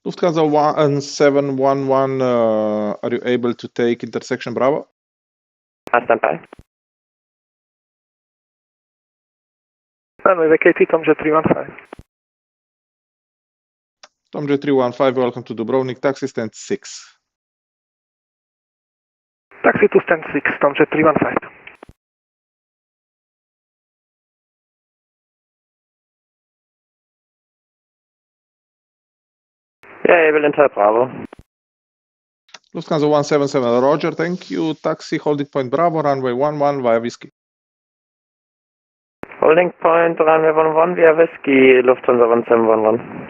Lufthansa 1711, are you able to take intersection Bravo? I stand by. Runway vacated, Tomjet 315. Tomjet 315, welcome to Dubrovnik, taxi stand 6. Taxi to stand 6, Tomjet 315. Yeah, able enter Bravo. Lufthansa 177, roger, thank you. Taxi holding point Bravo, runway 11 via Whiskey. Holding point, runway 11 via Whiskey, Lufthansa 1711.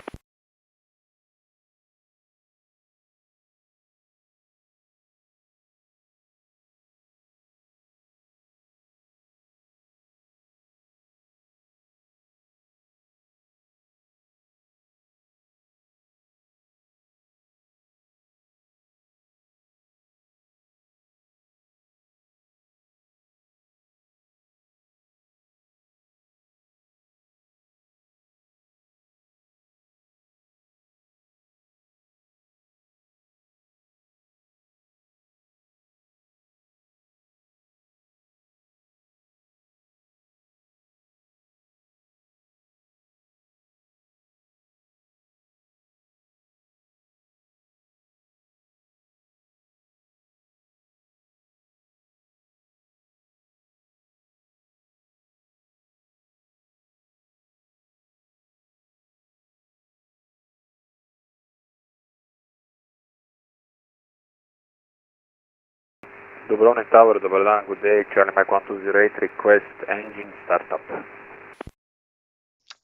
Dubrovnik Tower, dobar dan, good day, Charlie Mike 1208, request engine startup.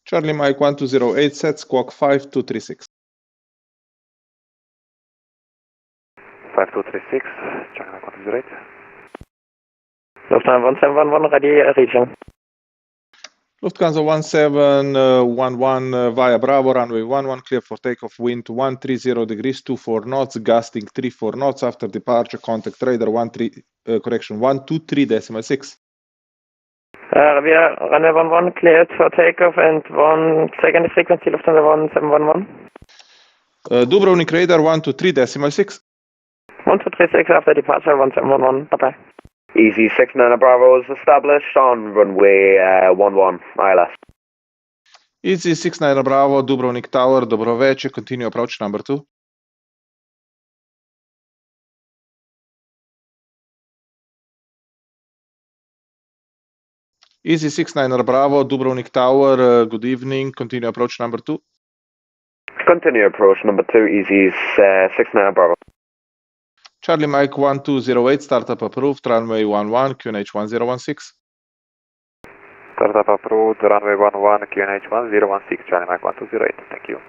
Charlie Mike 1208, set squawk 5236. 5236, Charlie Mike 1208. Lufthansa 1711, ready, reaching. Lufthansa 1711 via Bravo, runway 11, clear for takeoff, wind 130 degrees, 24 knots, gusting 34 knots. After departure, contact radar 123.6. We are runway 11 cleared for takeoff and 1 second frequency, Lufthansa 1711. Dubrovnik radar 123.6. 1236 after departure, 1711, bye-bye. Easy 69 Bravo is established on runway 11, ILS. Easy 69 Bravo, Dubrovnik Tower, dobro večer, continue approach number 2. Easy 69 Bravo, Dubrovnik Tower, good evening, continue approach number 2. Continue approach number 2, Easy 69 Bravo. Charlie Mike 1208, startup approved, runway 11, QNH 1016. Startup approved, runway 11, QNH 1016, Charlie Mike 1208, thank you.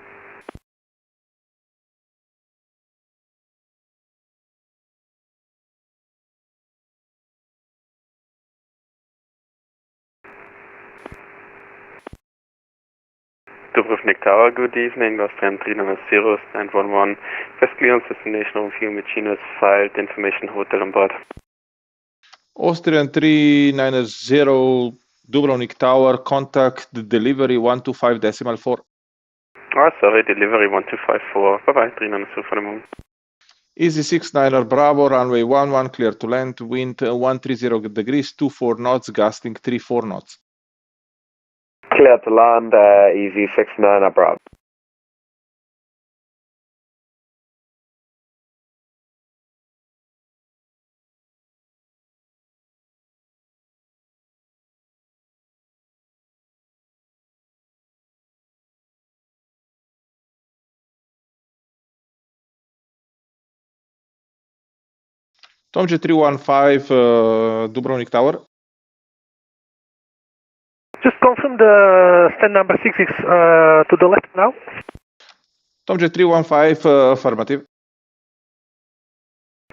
Dubrovnik Tower, good evening, Austrian 390, stand 11, first clearance destination review, Machino has filed, information hotel on board. Austrian 390, Dubrovnik Tower, contact delivery 125.4. Oh, sorry, delivery 1254, bye-bye, 390 for the moment. Easy 69 Bravo, runway 11, clear to land, wind 130 degrees, 24 knots, gusting 34 knots. Clear to land, Easy 69 Bravo. Tomjet 315, Dubrovnik Tower. Just confirm the stand number 6 is to the left now. Tomjet 315, affirmative.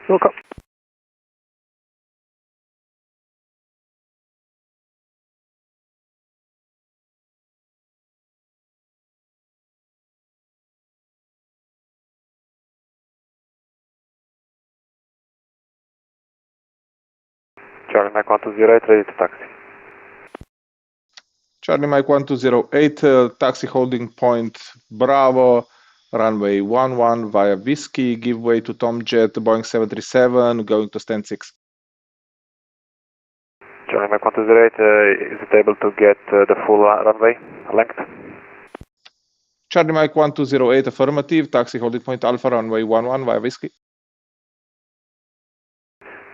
Welcome. Charlie Mike 1208, ready to taxi. Charlie Mike 1208, taxi holding point Bravo, runway 11 via Whiskey, give way to Tomjet, Boeing 737, going to stand 6. Charlie Mike 1208, is it able to get the full runway length? Charlie Mike 1208, affirmative, taxi holding point Alpha, runway 11 via Whiskey.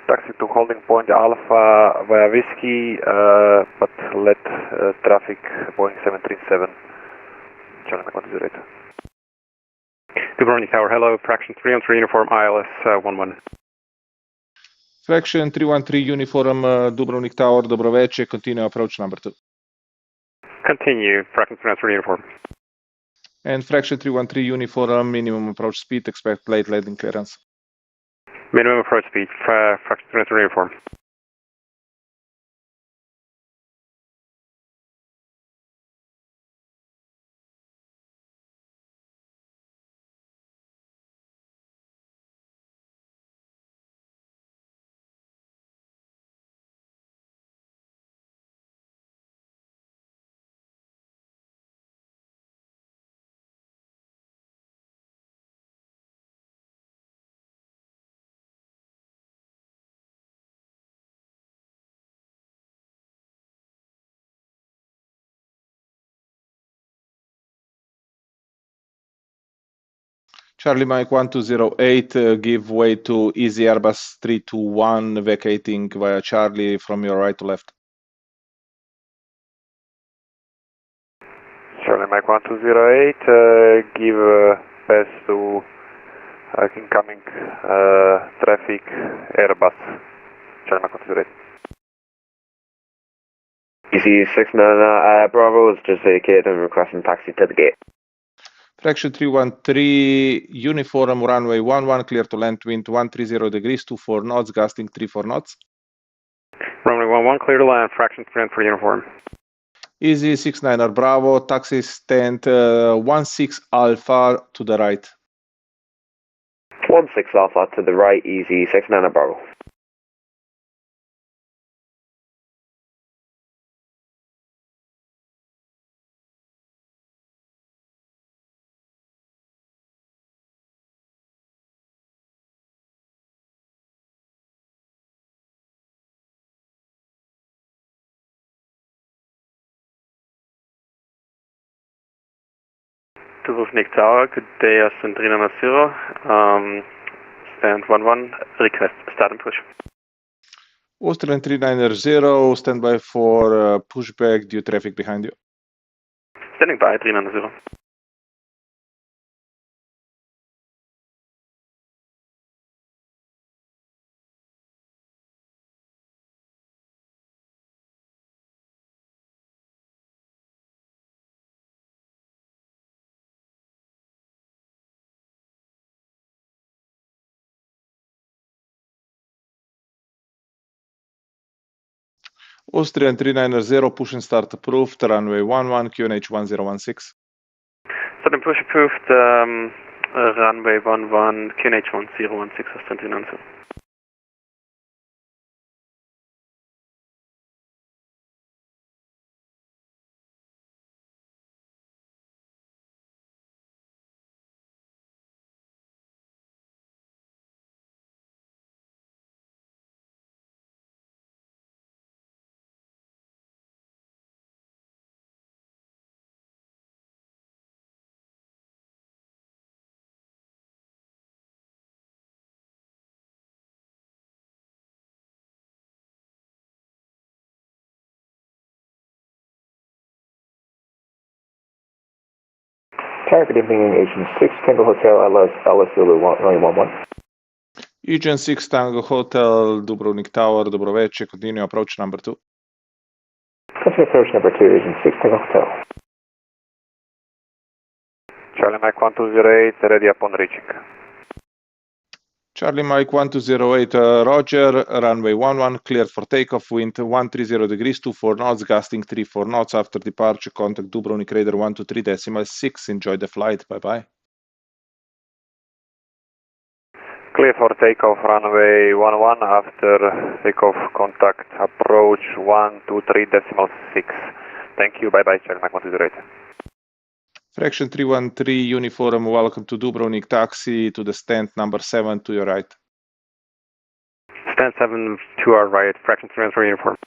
Taxi to holding point Alpha via Whiskey, but let traffic Boeing 737. Charlie Mike 1208. Dubrovnik Tower, hello, fraction 313 uniform ILS 11. Fraction 313 uniform Dubrovnik Tower, dobro večer, continue approach number 2. Continue, fraction 313 uniform. And fraction 313 uniform, minimum approach speed, expect late landing clearance. Minimum approach speed, fraction 313 uniform. Charlie Mike 1208, give way to Easy Airbus 321, vacating via Charlie from your right to left. Charlie Mike 1208, give pass to incoming traffic Airbus. Charlie Mike 1208. Easy 69 Bravo is just vacated and requesting taxi to the gate. Fraction 313, uniform runway 11, clear to land wind 130 degrees, 24 knots, gusting 34 knots. Runway 11, clear to land, fraction 313 uniform. Easy 69er Bravo, taxi stand 16 Alpha to the right. 16 Alpha to the right, easy 69 Bravo. Dubrovnik Tower, good day, Austin 390, stand 11, request start and push. Austrian 390, stand by for pushback, due traffic behind you. Standing by 390. Austrian 390, push and start approved, runway 11, QNH 1016. Start and push approved, runway 11, QNH 1016, Austrian 390. Tower, good evening, Agent 6 Tango Hotel, LS Zulu, runway 11. Agent 6 Tango Hotel, Dubrovnik Tower, dobro večer, continue approach number 2. Continue approach number 2, Agent 6 Tango Hotel. Charlie Mike 1208, ready upon reaching. Charlie Mike 1208, Roger, runway 11, cleared for takeoff, wind 130 degrees, 24 knots, gusting 34 knots. After departure, contact Dubrovnik Radar 123.6, enjoy the flight, bye-bye. Clear for takeoff, runway 11, after takeoff contact approach 123.6. Thank you. Bye-bye, Charlie Mike 108. Fraction 313 uniform, welcome to Dubrovnik taxi to the stand number 7 to your right. Stand 7 to our right, fraction 313 uniform.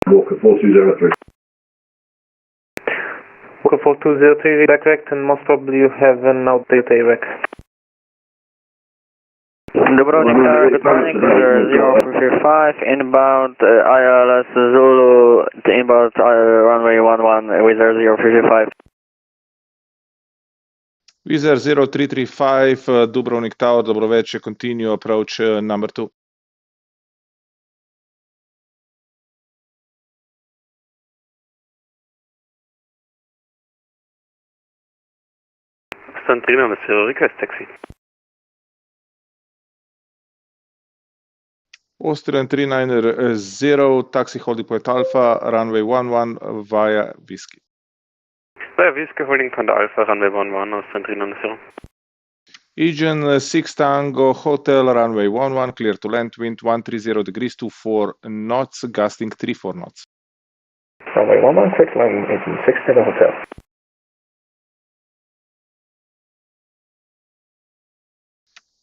Walker 4203. Walker 4203, back rect, and most probably you have an outdated AREC. Dubrovnik Tower, good morning, 0335, inbound ILS Zulu, inbound runway 11, Wizard 0335. Wizard 0335, Dubrovnik Tower, dobroveče, continue approach number 2. Stand 390, request taxi. Austrian 390, taxi holding point Alpha, runway 11 via Whiskey. Via Whiskey holding point Alpha, runway 11, Austrian 390. Aegean 6 Tango Hotel, runway 11, clear to land, wind 130 degrees, 24 knots, gusting 34 knots. Runway 11, quick line, Aegean 6 Tango Hotel.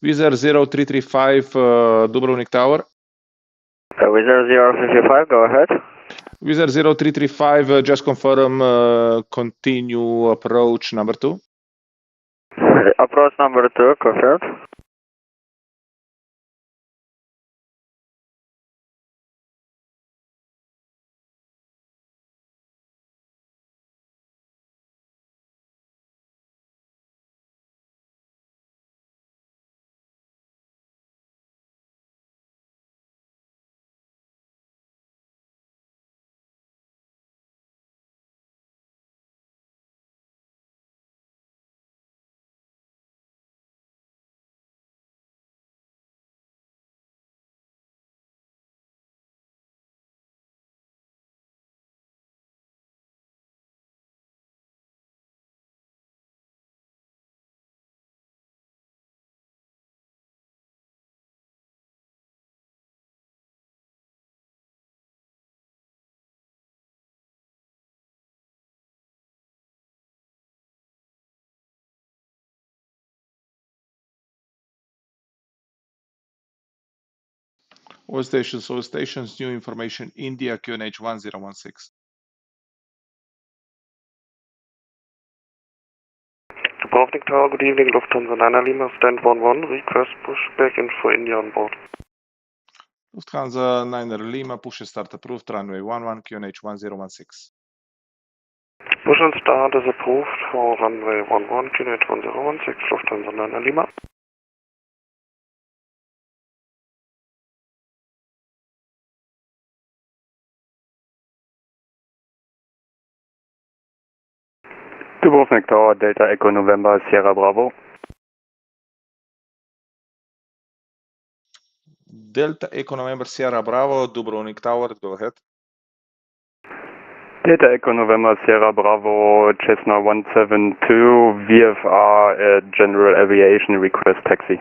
Wizard 0335, Dubrovnik Tower. Wizard 0335, go ahead. Wizard 0335, just confirm, continue approach number 2. Approach number 2, confirmed. All stations, new information, India, QNH 1016. Dubrovnik Tower, good evening, Lufthansa 9 Lima, stand 11, request pushback info India on board. Lufthansa 9 Lima, push and start approved, runway 11, QNH 1016. Push and start is approved for runway 11, QNH 1016, Lufthansa 9 Lima. Dubrovnik Tower, Delta Echo November, Sierra Bravo. Delta Echo November, Sierra Bravo, Dubrovnik Tower, go ahead. Delta Echo November, Sierra Bravo, Cessna 172, VFR, General Aviation, request taxi.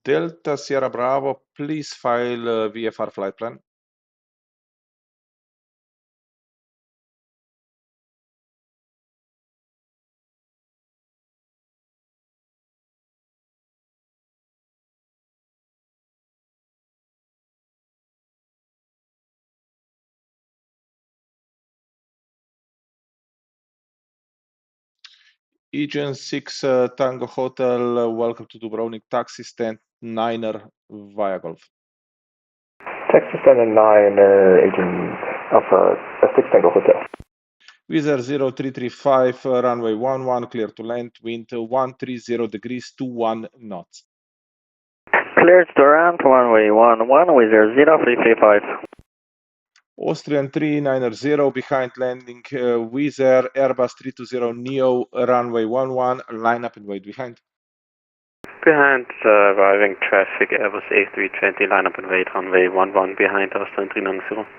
Delta Sierra Bravo, please file VFR flight plan. Agent 6 Tango Hotel, welcome to Dubrovnik, taxi stand 9er via Golf. Taxi stand 9, Agent Alpha 6 Tango Hotel. Wizz Air 0335, runway 11, clear to land, wind 130 degrees, 21 knots. Cleared to land, runway 11, Wizz Air 0335. Austrian 390, behind landing, Wizz Air, Airbus 320 Neo, runway 11, line up and wait behind. Behind arriving traffic, Airbus A320, line up and wait, runway 11 behind Austrian 390.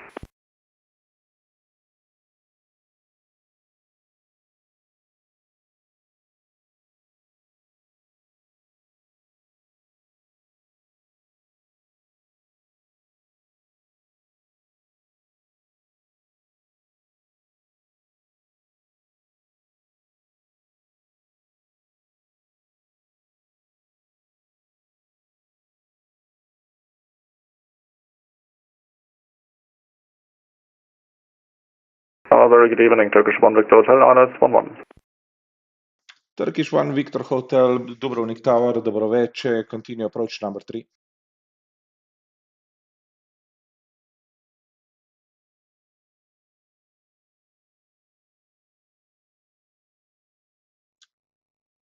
Very good evening, Turkish 1 Victor Hotel, honors 11. Turkish 1 Victor Hotel, Dubrovnik Tower, dobro veče, continue approach number 3.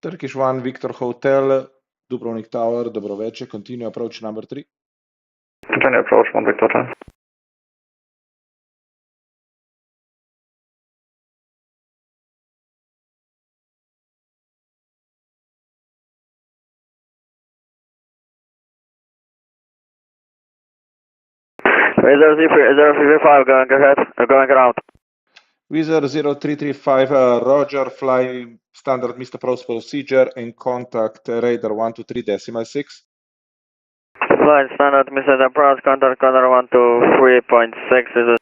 Turkish 1 Victor Hotel, Dubrovnik Tower, dobro veče, continue approach number 3. Continue approach 1 Victor Hotel. Wizz Air 0335, going ahead, going around. Wizz Air 0335, Roger, fly standard Mr. Pro's procedure and contact radar 123.6. Flight standard Mr. Pros, contact radar 123.6.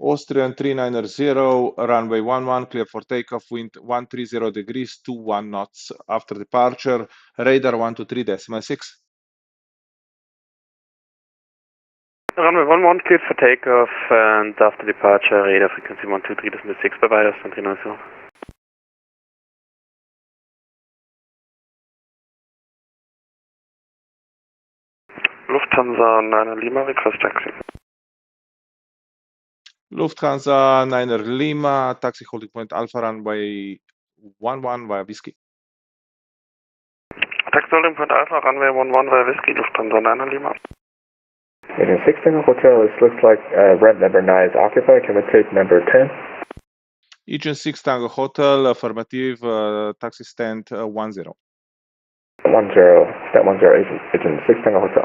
Austrian 390, runway 11, clear for takeoff, wind 130 degrees, 21 knots. After departure, radar 123.6. Runway 11, cleared for takeoff, and after departure, radar frequency 123.6, bye-bye, Austrian 390. Lufthansa 9 Lima, request taxi. Lufthansa 9er Lima, taxi holding point Alpha runway 11 via Whiskey. Taxi holding point Alpha, runway 11 via Whiskey, Lufthansa 9 Lima. Agent 6 Tango Hotel, this looks like red number 9 is occupied. Can we take number 10? Agent 6 Tango Hotel, affirmative, taxi stand 10. 10, stand 10, Agent 6 Tango Hotel.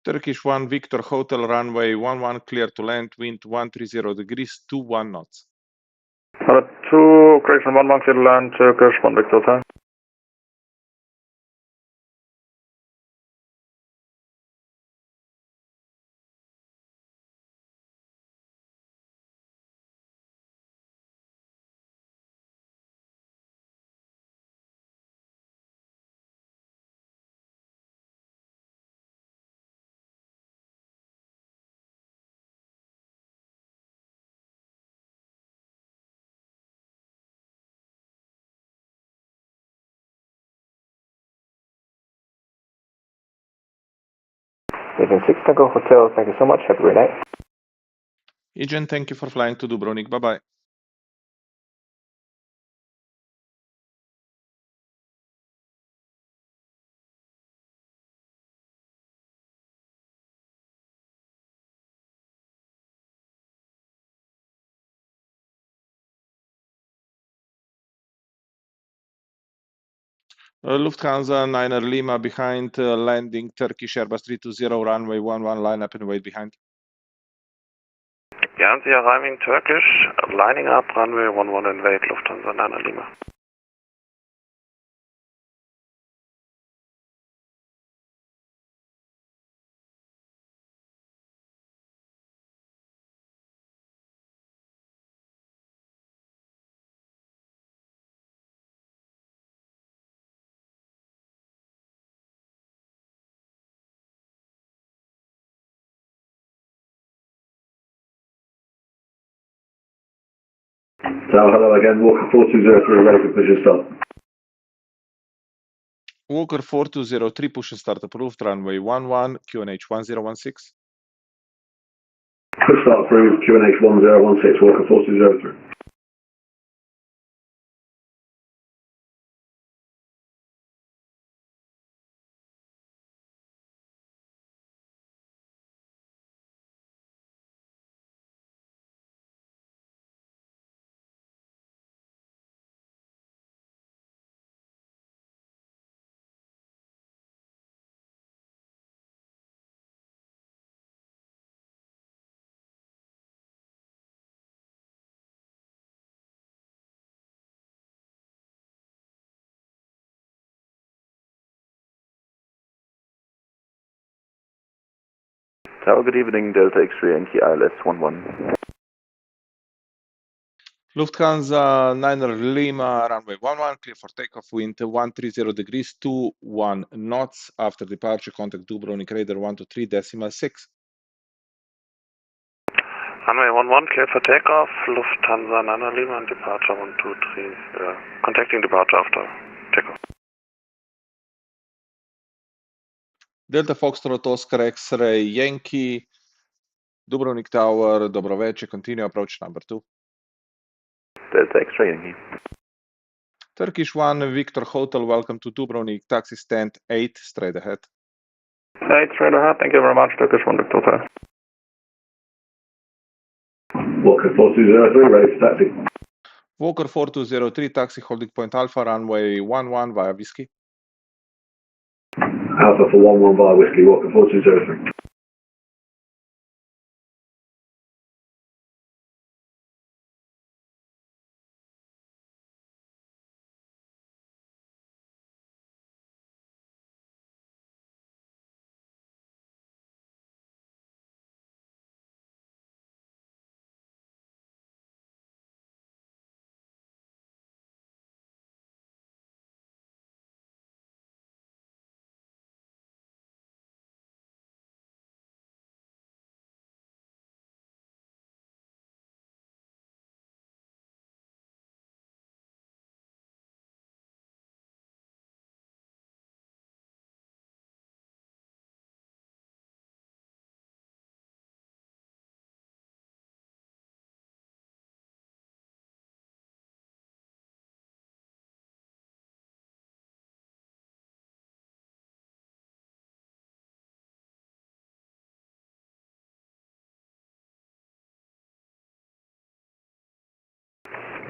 Turkish 1 Victor Hotel, runway 11, clear to land, wind 130 degrees, 21 knots. 2, correction 11, clear to land, Turkish 1 Victor Hotel. Agent 6 Tango Hotel, thank you so much. Have a great night. Agent, thank you for flying to Dubrovnik. Bye-bye. Lufthansa 9er Lima behind landing Turkish Airbus 320 runway 11 line up and wait behind. Guernsey arriving Turkish, lining up runway 11 and wait Lufthansa 9er Lima. Tower, hello again, Walker 4203, ready for push and start. Walker 4203, push and start approved, runway 11, QNH 1016. Push start approved, QNH 1016, Walker 4203. Tower, good evening, Delta X-ray Yankee ILS 11. Lufthansa 9er Lima, runway 11, clear for takeoff, wind 130 degrees, 21 knots. After departure, contact Dubrovnik radar 123.6. Runway 11, clear for takeoff, Lufthansa 9er Lima and departure 123. Contacting departure after takeoff. Delta Foxtrot Oscar X-ray Yankee, Dubrovnik Tower, dobro veče, continue approach number 2. Delta X-ray Yankee. Turkish 1, Victor Hotel, welcome to Dubrovnik, taxi stand 8, straight ahead. 8 straight ahead, thank you very much, Turkish 1, Victor Hotel. Walker 4203, ready for taxi. Walker 4203, taxi holding point Alpha, runway 11 via Whiskey. Alpha for 11 via Whiskey, Walker 4203.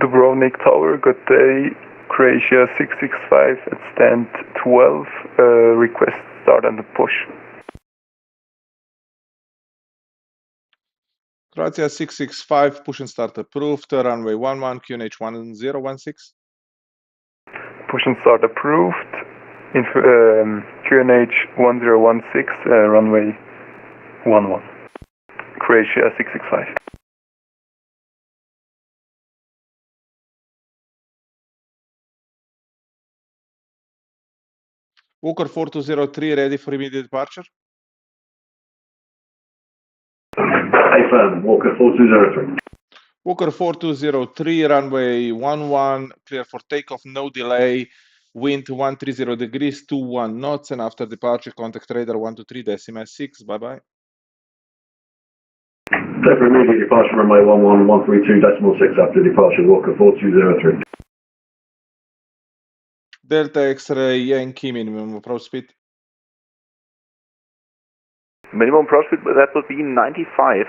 Dubrovnik Tower, good day, Croatia 665 at stand 12, request start and push. Croatia 665, push and start approved, runway 11, QNH 1016. Push and start approved, QNH 1016, runway 11, Croatia 665. Walker 4203, ready for immediate departure. Hey firm, Walker 4203. Walker 4203, runway 11, clear for takeoff, no delay, wind 130 degrees, 21 knots, and after departure, contact radar 123.6, bye-bye. Take for immediate departure, runway 11, 132.6 after departure, Walker 4203. Delta X-ray Yankee, minimum approach speed. Minimum approach speed, that would be 95,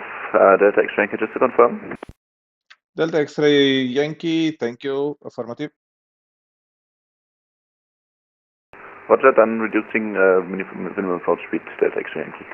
Delta X-ray Yankee, just to confirm. Delta X-ray Yankee, thank you, affirmative. Roger, then reducing minimum approach speed, Delta X-ray Yankee.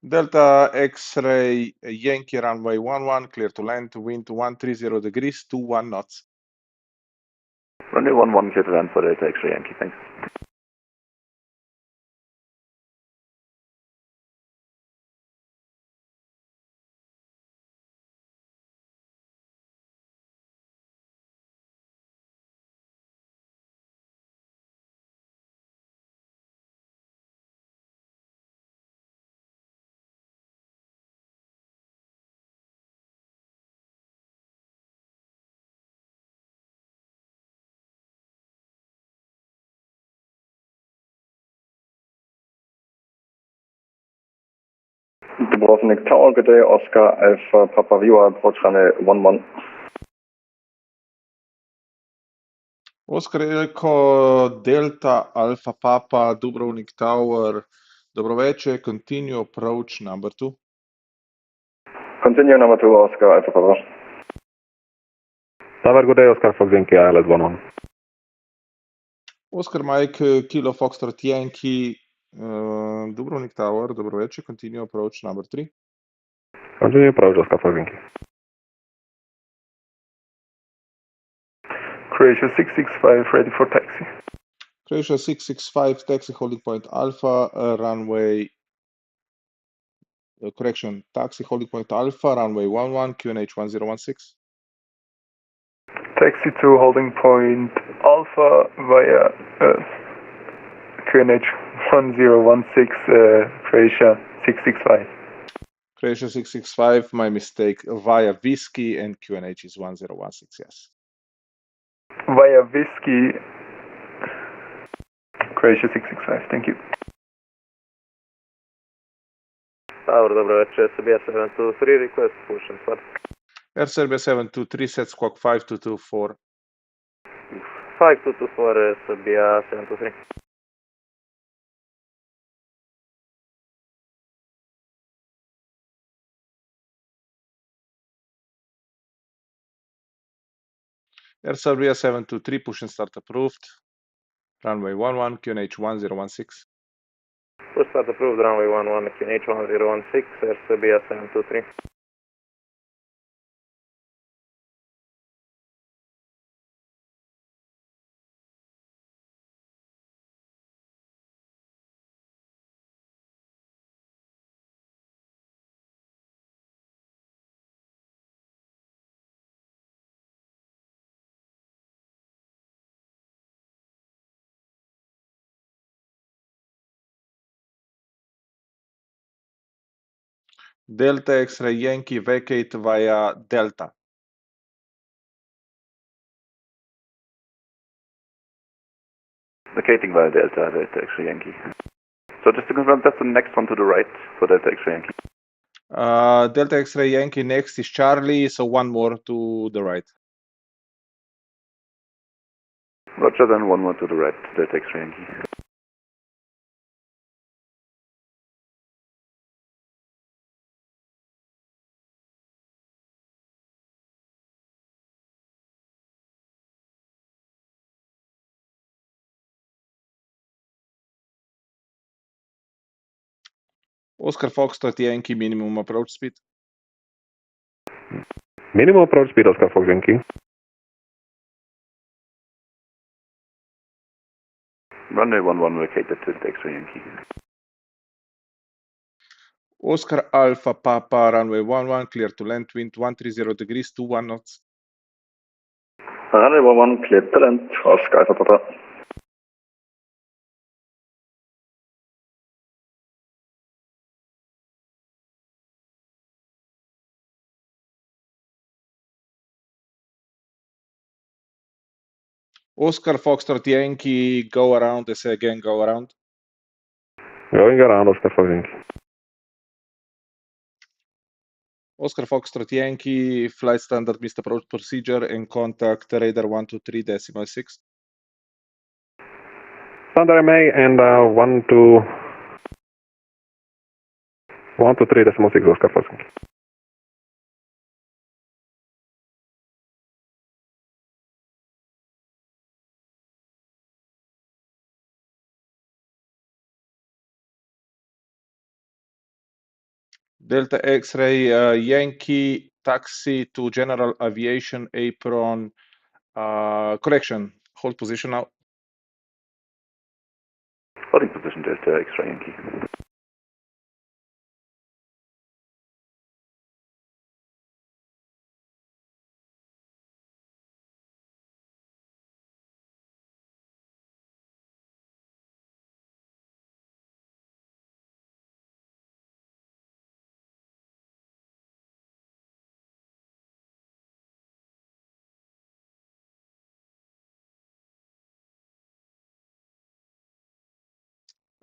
Delta X-ray Yankee runway 11, clear to land, wind 130 degrees, 21 knots. Runway 11, clear to land for Delta X-ray Yankee, thanks. Dubrovnik Tower, good day, Oscar Alpha Papa Viva, approach runway 11. Oscar Echo Delta Alpha Papa Dubrovnik Tower, dobro večer, continue approach number 2. Continue number 2, Oscar Alpha Papa. Tower, good day, Oscar Fox Yankee, ILS 11. Oscar Mike Kilo Foxtrot Yankee Dubrovnik Tower, dobro večer, continue approach number 3. Continue approach, Oscar Fox Yankee. Croatia 665, ready for taxi. Croatia 665, taxi holding point Alpha, runway, correction, taxi holding point Alpha, runway 11, QNH 1016. Taxi to holding point Alpha via QNH 1016, Croatia 665. Croatia 665, my mistake, via Whiskey and QNH is 1016, yes. Via Whiskey, Croatia 665, thank you. Tower, dobro večer, SBA 723, request push and start. Air Serbia 723, set squawk 5224. 5224, SBA 723. Air Serbia 723, push and start approved. Runway 11, QNH 1016. Push start approved, runway 11, QNH 1016, Air Serbia 723. Delta X-ray Yankee, vacate via Delta. Vacating via Delta X-ray Yankee. So just to confirm, that's the next one to the right for Delta X-ray Yankee. Delta X-ray Yankee, next is Charlie, so one more to the right. Roger, then one more to the right, Delta X-ray Yankee. Oscar Foxtrot Yankee, minimum approach speed. Minimum approach speed, Oscar Fox Yankee. Runway 11 vacated to Delta X-ray Yankee. Oscar Alpha Papa, runway 11, clear to land, wind 130 degrees, 21 knots. Runway 11, clear to land, Oscar Alpha Papa. Oscar Foxtrot Yankee, go around, I say again, go around. Going around, Oscar Fox Yankee. Oscar Foxtrot Yankee, flight standard missed approach procedure and contact radar 123.6. Standard MA and 123.6 Oscar Fox Yankee. Delta X-ray Yankee, taxi to general aviation apron, correction, hold position now. Holding position, Delta X-ray Yankee.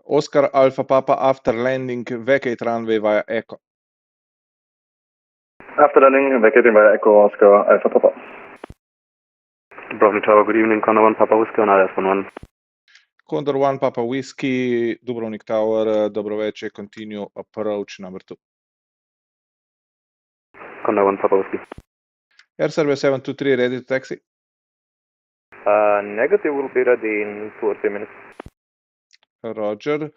Oscar Alpha Papa, after landing, vacate runway via Echo. After landing, vacating by Echo, Oscar Alpha Papa. Dubrovnik Tower, good evening, Condor 1 Papa Whiskey on RS11. Condor 1 Papa Whiskey, Dubrovnik Tower, dobro večer, continue approach number 2. Condor 1 Papa Whiskey. Air Service 723, ready to taxi? Negative, will be ready in 2 or 3 minutes. Roger.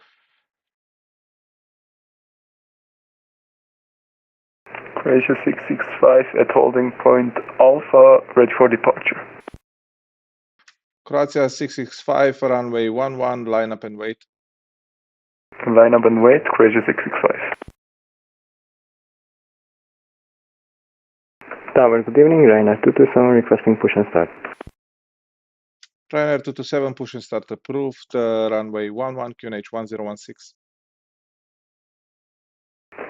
Croatia 665 at holding point Alpha, ready for departure. Croatia 665, runway 11, line up and wait. Line up and wait, Croatia 665. Tower, good evening, Ryanair 227 requesting push and start. Ryanair 227, push and start approved, runway 11, QNH 1016.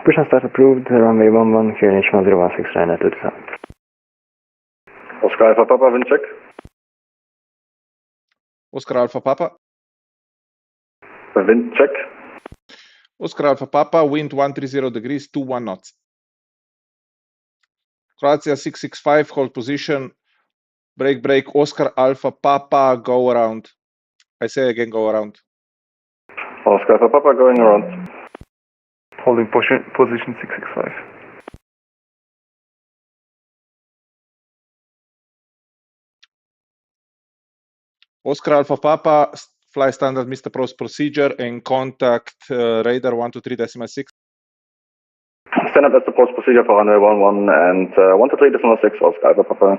Push and start approved, runway 11, QNH 1016, Ryanair 227. Oscar Alpha Papa, wind check. Oscar Alpha Papa. Wind check. Oscar Alpha Papa, wind 130 degrees, 21 knots. Croatia 665, hold position. Break, Oscar Alpha Papa, go around. I say again, go around. Oscar Alpha Papa, going around. Holding position 665. Oscar Alpha Papa, fly standard missed approach procedure and contact radar 123.6. Stand up as the post procedure for runway 11 and 123.6, Oscar Alpha Papa.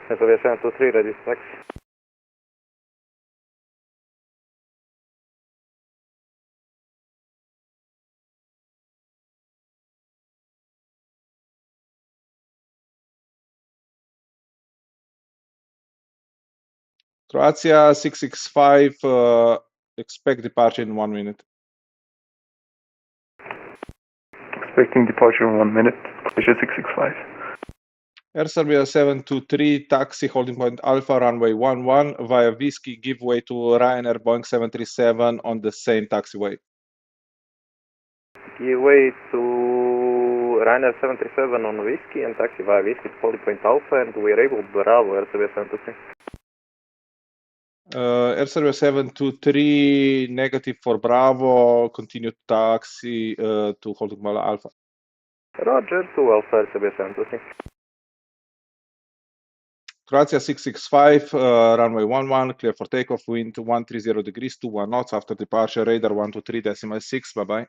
SOV 723, ready to taxi. Croatia 665, expect departure in 1 minute. Expecting departure in 1 minute, Croatia 665. Air Serbia 723, taxi holding point Alpha, runway 11, via Whiskey, give way to Ryanair Boeing 737 on the same taxiway. Give way to Ryanair 737 on Whiskey and taxi via Whiskey to holding point Alpha, and we're able Bravo, Air Serbia 723. Air Serbia 723, negative for Bravo, continue taxi to holding point Alpha. Roger, to Alpha, Air Serbia 723. Croatia 665, runway 11, clear for takeoff, wind 130 degrees, 21 knots after departure, radar 123.6, bye-bye.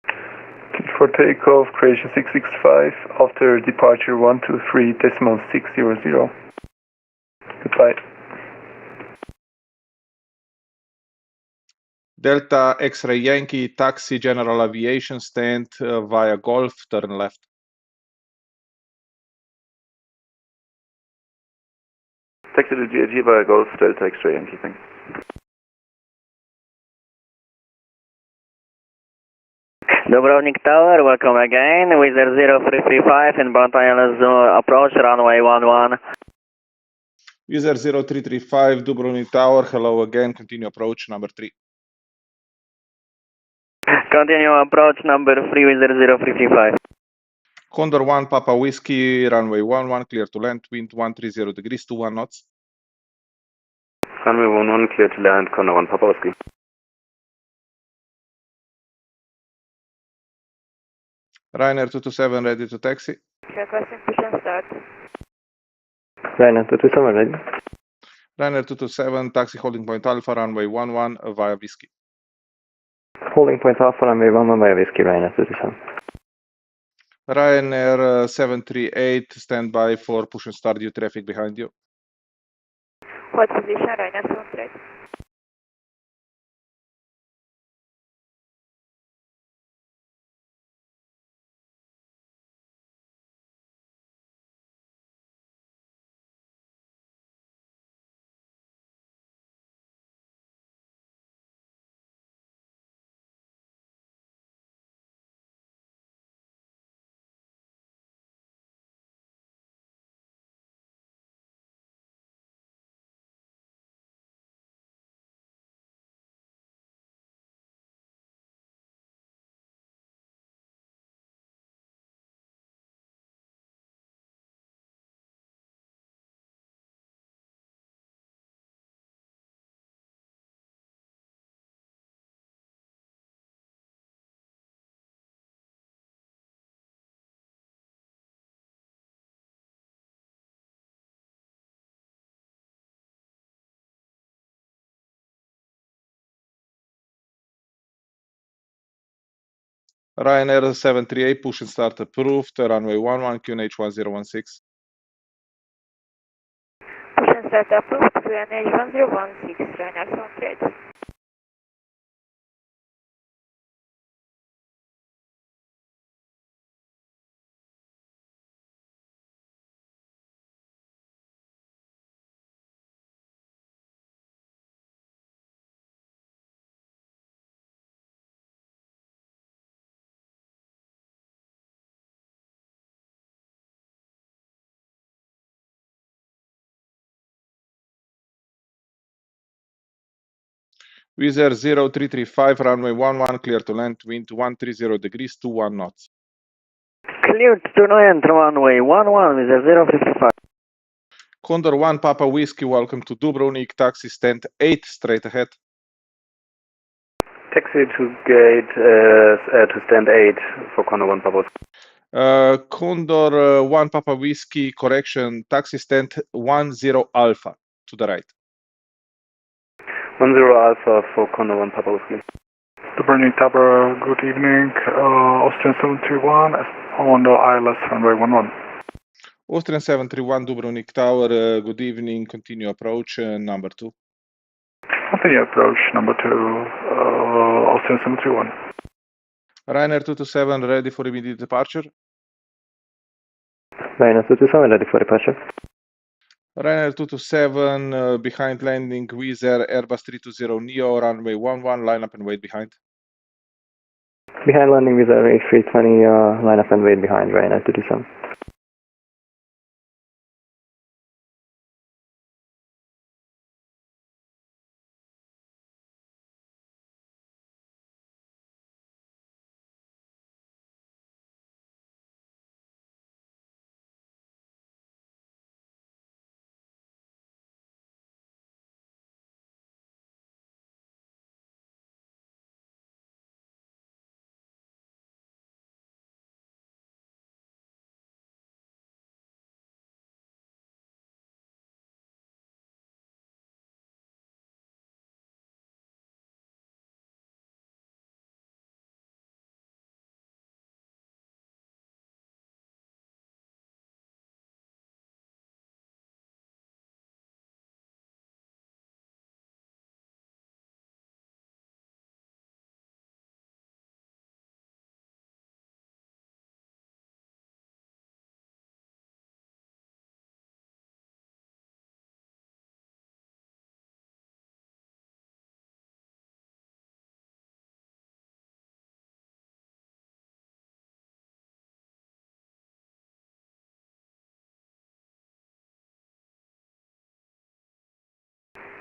Clear for takeoff, Croatia 665, after departure 123.600. Goodbye. Delta X-Ray Yankee, taxi General Aviation stand via Golf, turn left. Taxi to GAG via Golf, Delta X-Ray Yankee, thanks. Dubrovnik Tower, welcome again. With 0335 and Bantayan approach, runway 11. User 0335, Dubrovnik Tower, hello again, continue approach number 3. Continue approach number 3 with 0355. Condor 1, Papa Whiskey, runway 11, clear to land, wind 130 degrees, 21 knots. Runway 11, clear to land, Condor 1, Papa Whiskey. Ryanair 227, ready to taxi. Requesting push and start. Ryanair 227, ready. Ryanair 227, taxi holding point Alpha, runway 11 via Whiskey. Holding point Alpha, runway 11 via Whiskey, Ryanair 227. Ryanair 738, stand by for push and start due traffic behind you. What position, Ryanair 738? Ryanair 738, push and start approved, runway 11, QNH 1016. Push and start approved, QNH 1016, Ryanair 738. Wizz Air 0335, runway 11, clear to land, wind 130 degrees, 21 knots. Cleared to land, runway 11 with 0355. Condor 1, Papa Whiskey, welcome to Dubrovnik, taxi stand 8, straight ahead. Taxi to gate to stand 8 for Condor 1, Papa Whiskey. Condor 1, Papa Whiskey, correction, taxi stand 10 Alpha, to the right. 10 Alpha for Condor 1, Papa Whiskey. Dubrovnik Tower, good evening. Austrian 731 on the ILS runway 11. Austrian 731, Dubrovnik Tower, good evening, continue approach, number 2. Continue approach, number 2, Austrian 731. Ryanair 227, ready for immediate departure. Ryanair 227, ready for departure. Ryanair 227, behind landing, Wizz Air, Airbus 320 Neo, runway 11, line up and wait behind. Behind landing with our A320, line up and wait behind, Ryanair 227.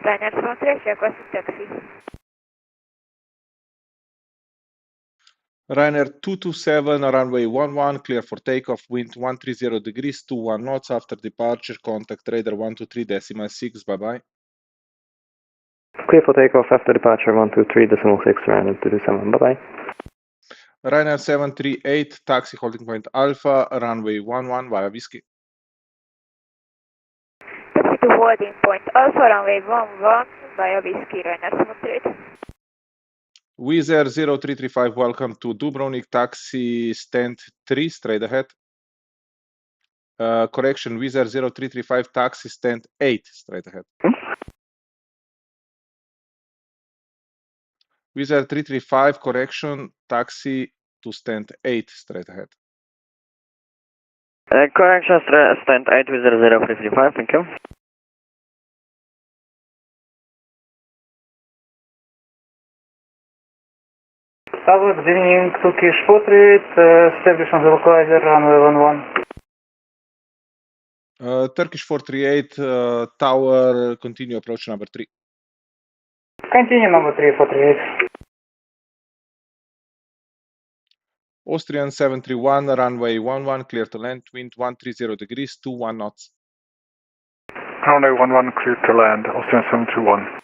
Ryanair 73, request taxi. Ryanair 227, runway 11, clear for takeoff, wind 130 degrees, 21 knots. After departure, contact radar 123.6, bye-bye. Clear for takeoff after departure 123.6, Ryanair 227, bye-bye. Ryanair 738, taxi holding point Alpha, runway 11 via Whiskey. Taxi to holding point Alpha, runway 11 via Whiskey, Ryanair 738. Wizz Air 0335, welcome to Dubrovnik, taxi stand 3, straight ahead. Correction, Wizz Air 0335, taxi stand 8, straight ahead. Wizz Air 335, correction, taxi to stand 8, straight ahead. Correction, stand 8 with 0335, thank you. Tower, good evening, Turkish 48, establish on the localizer, runway 11. Turkish 438, tower, continue approach number 3. Continue number 348. Austrian 731, runway 11, clear to land, wind 130 degrees, 21 knots. Runway 11, clear to land, Austrian 721.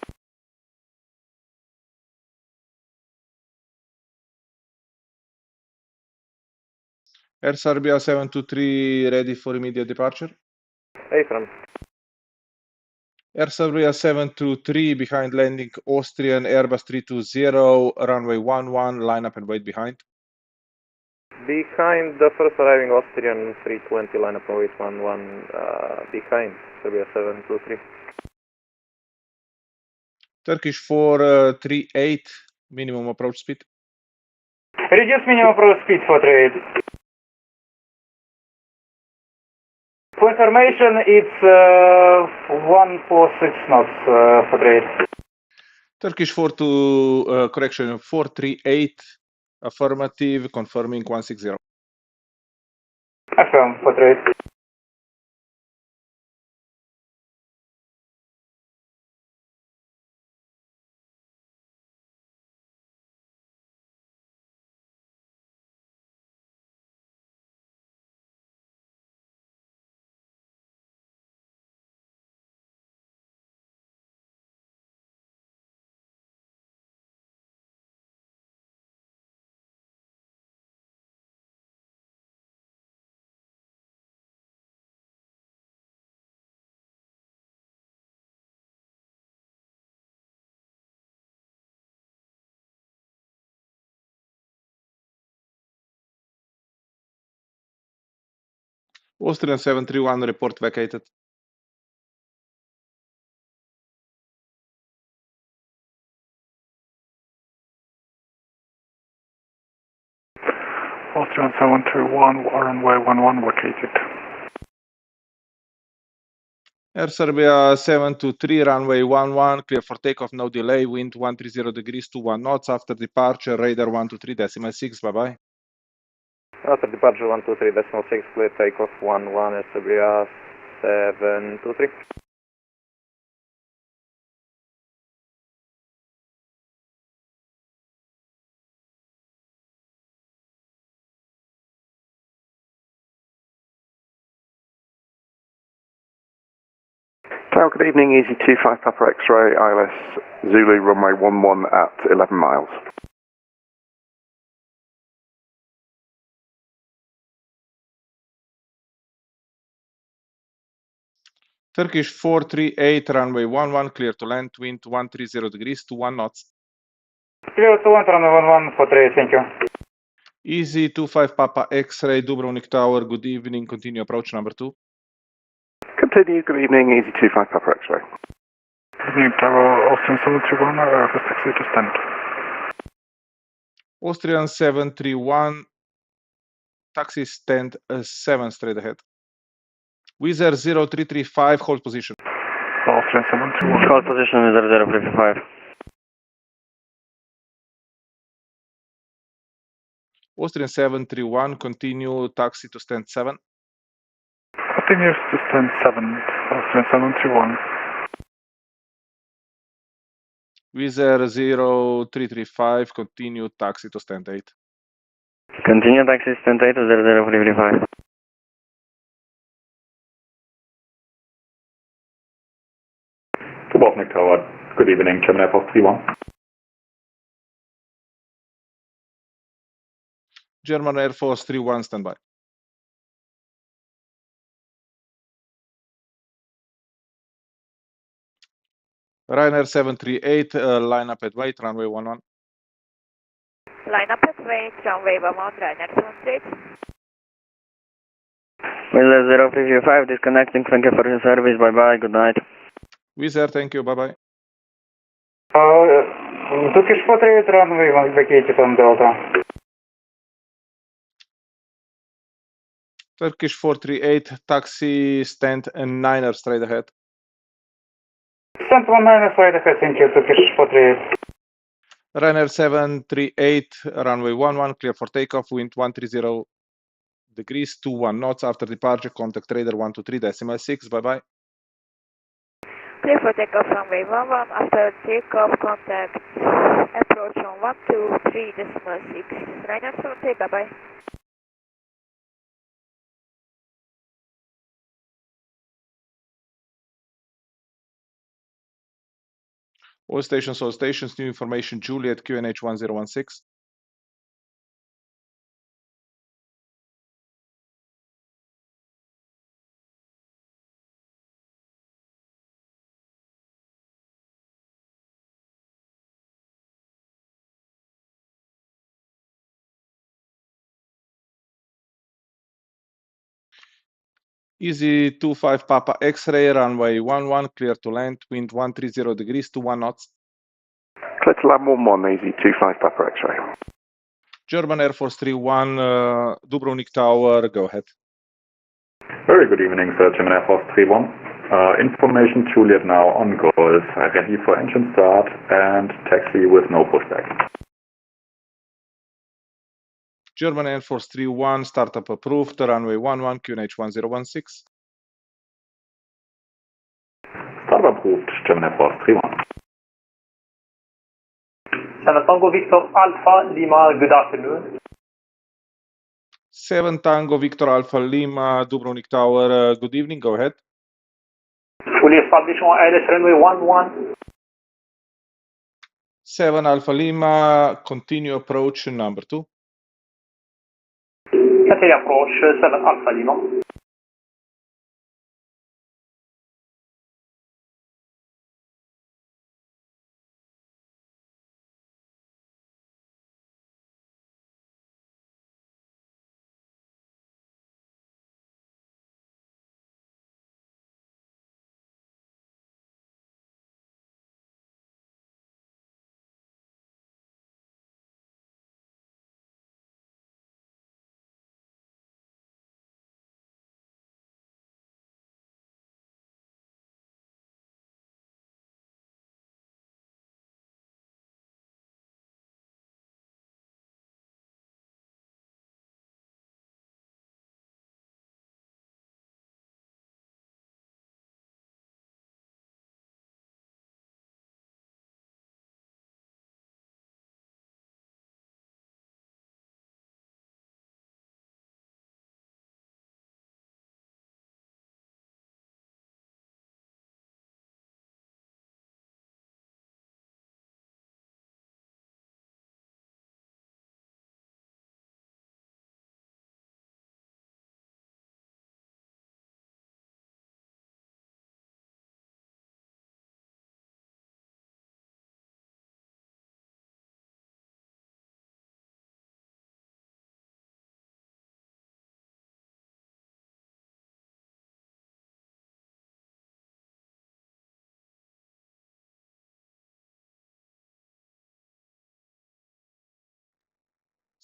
Air Serbia 723, ready for immediate departure. Affirm. Air Serbia 723, behind landing Austrian Airbus 320, runway 11, line up and wait behind. Behind the first arriving Austrian 320, line up and wait 11, behind Serbia 723. Turkish 438, minimum approach speed. Reduce minimum approach speed 438. For information, it's 146 knots, 438. Turkish 438, affirmative, confirming 160. Affirm, 438. Austrian 731, report vacated. Austrian 721, runway 11, vacated. Air Serbia 723, runway 11, clear for takeoff, no delay, wind 130 degrees, 21 knots. After departure, radar 123.6, bye-bye. After departure 123.6, clear takeoff 11, Air Serbia 723. Tower, good evening, easy 25 Papa X-ray, ILS Zulu, runway 11 at 11 miles. Turkish 438, runway 11, clear to land, wind 130 degrees, 21 knots. Clear to land, runway 11, 438, thank you. Easy 25 Papa X-ray, Dubrovnik Tower, good evening, continue approach number 2. Continue, good evening, easy 25 Papa X-ray. Good evening, Tower, Austrian 731, request taxi to stand. Austrian 731, taxi stand 7, straight ahead. Wizz Air 0335, hold position. Austrian 721. Hold position with 0335. Austrian 731, continue taxi to stand 7. Continues to stand 7, Austrian 721. Wizz Air 0335, continue taxi to stand 8. Continue taxi stand 8 to 00335. Dubrovnik Tower, good evening, German Air Force 31. German Air Force 31, stand by. Ryanair 738, line up at weight, runway 11. Line up at weight, runway 11, Ryanair 738. Wizz Air 0335, disconnecting, thank you for your service, bye bye, good night. Wizz Air, thank you, bye bye. Turkish 48, runway 1, vacated on Delta. Turkish 438, taxi stand 9er straight ahead. Stand 19 straight ahead, thank you, Turkish 48. Ryanair 738, runway 11, clear for takeoff, wind 130 degrees, 21 knots. After departure, contact radar 123.6, bye bye. Clear for takeoff, runway 11, after takeoff, contact approach on 123.6, Ryanair 738, bye bye. All stations, new information, Juliet, QNH 1016. Easy 25 Papa X-ray, runway 11, clear to land, wind 130 degrees, 21 knots. Clear to land 11, easy 25 Papa X-ray. German Air Force 31, Dubrovnik Tower, go ahead. Very good evening, sir, German Air Force 31. Information Juliet now on Golf, ready for engine start and taxi with no pushback. German Air Force 31, startup approved, runway 11, QNH 1016. Startup approved, German Air Force 31. San Tango Victor Alpha Lima, good afternoon. 7 Tango Victor Alpha Lima, Dubrovnik Tower, good evening, go ahead. Fully established on ILS runway 11. 7 Alpha Lima, continue approach number 2. Continue approach 7 Alpha Lima.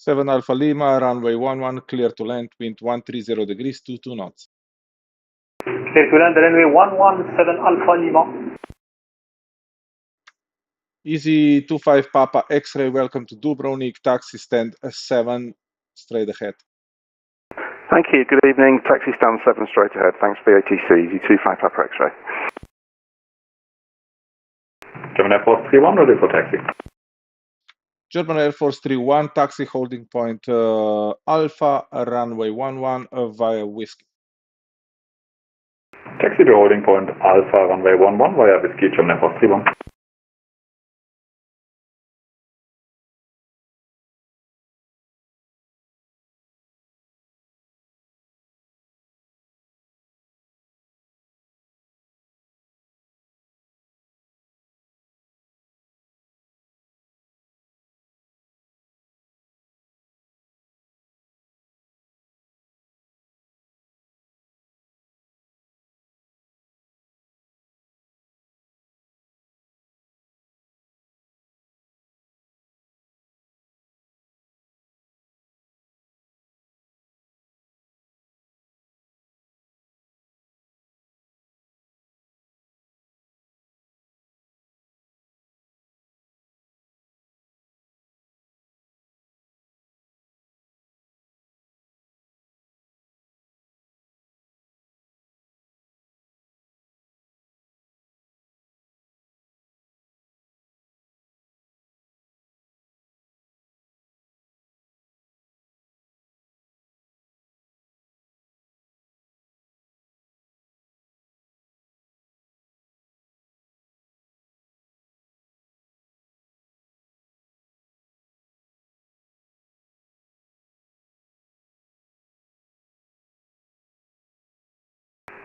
Seven Alpha Lima, runway 11, clear to land, wind 130 degrees, 22 knots. Clear to land, runway 11, 7 Alpha Lima. Easy 25 Papa X-ray, welcome to Dubrovnik, taxi stand 7, straight ahead. Thank you, good evening, taxi stand 7 straight ahead, thanks for the ATC, easy 25 Papa X-ray. German Air Force 31, ready for taxi. German Air Force 31, taxi holding point Alpha, runway 11 via Whiskey. Taxi to holding point Alpha, runway 11 via Whiskey, German Air Force 31.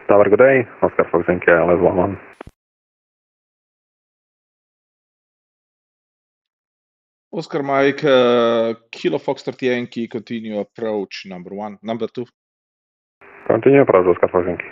Tower, good day. Oscar Fox Yankee, ILS 11. Oscar Mike, Kilo Foxtrot Yankee, continue approach number 1. Number 2. Continue approach, Oscar Fox Yankee.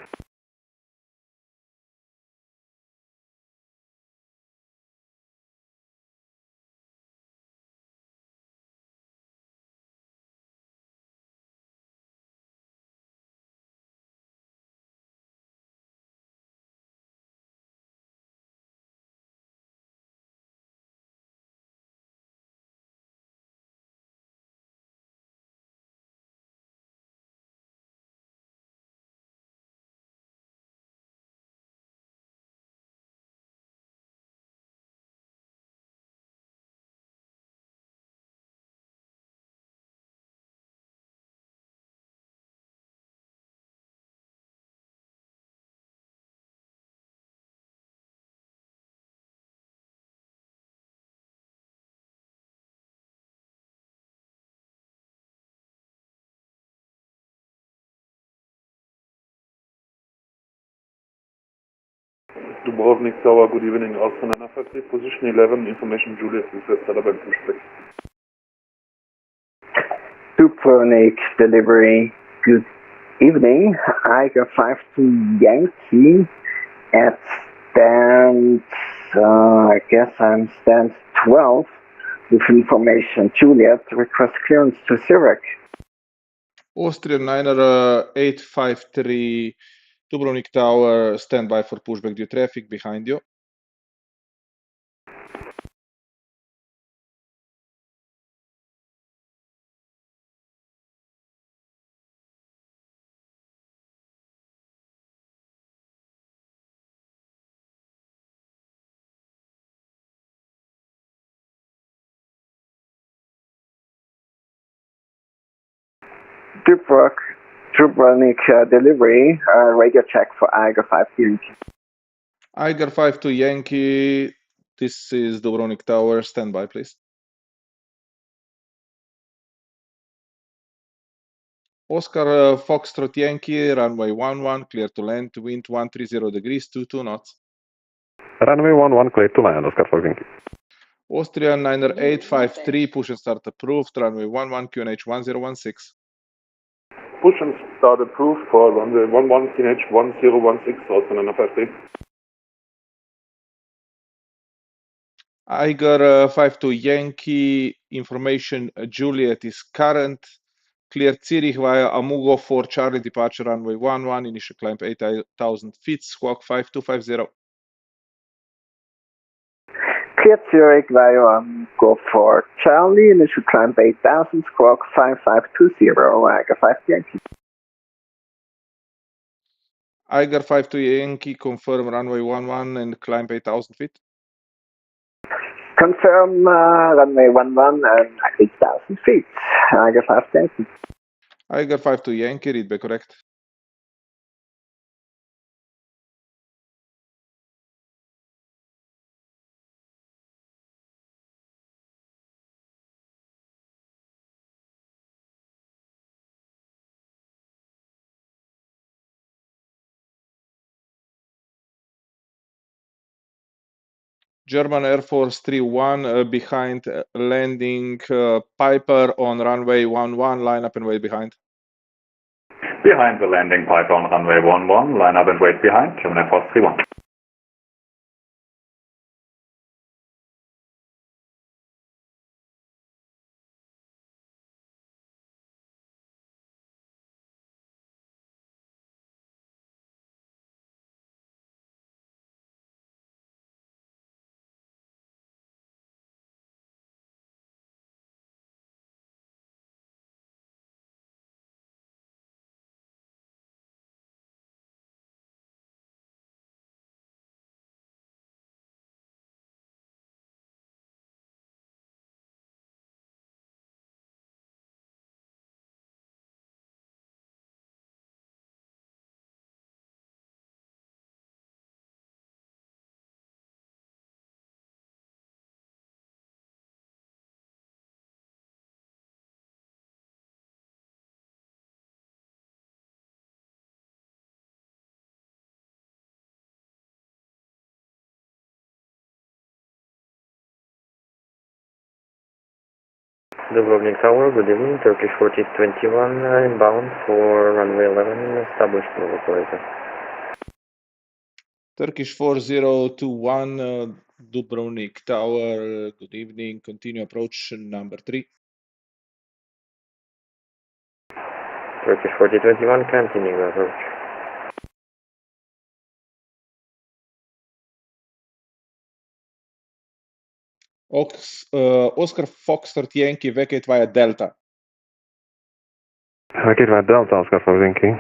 Dubrovnik Tower, good evening. Austin Anafati, position 11, information Juliet, request Taliban pushback. Dubrovnik delivery, good evening. Eiger 52 Yankee at stand, I guess I'm stand 12 with information Juliet, request clearance to Zurich. Austrian Niner 853, Dubrovnik Tower, standby for pushback due traffic behind you. Dubrovnik delivery, radio check for Eiger 52 Yankee. Eiger 52 Yankee, this is Dubrovnik Tower, standby please. Oscar Foxtrot Yankee, runway 11, clear to land, wind 130 degrees, 22 knots. Runway 11, clear to land, Oscar Fox Yankee. Austrian Niner 853, push and start approved, runway 11, QNH 1016. Push and start approved for runway 11, QNH 1016, Austin Anafati. Eiger 52 Yankee, information Juliet is current. Clear Zurich via Amugo for Charlie, departure runway 11, initial climb 8,000 feet, squawk 5250. Clear Zurich via Amugo for Charlie, initial climb 8,000, squawk 5520, Eiger 52 Yankee. Eiger 52 Yankee, confirm runway 11 and climb 8,000 feet. Confirm runway 11 and 8,000 feet. Eiger 5 Yankee. Eiger 5 to Yankee, read back correct. German Air Force 31 behind landing Piper on runway 11, line up and wait behind. Behind the landing Piper on runway 11, line up and wait behind, German Air Force 31. Dubrovnik Tower, good evening, Turkish 4021 inbound for runway 11, established move operator. Turkish 4021 Dubrovnik Tower, good evening, continue approach number 3. Turkish 4021, continue approach. Oscar Foxtrot Yankee, vacate via Delta. Vacate via Delta, Oscar Fox Yankee.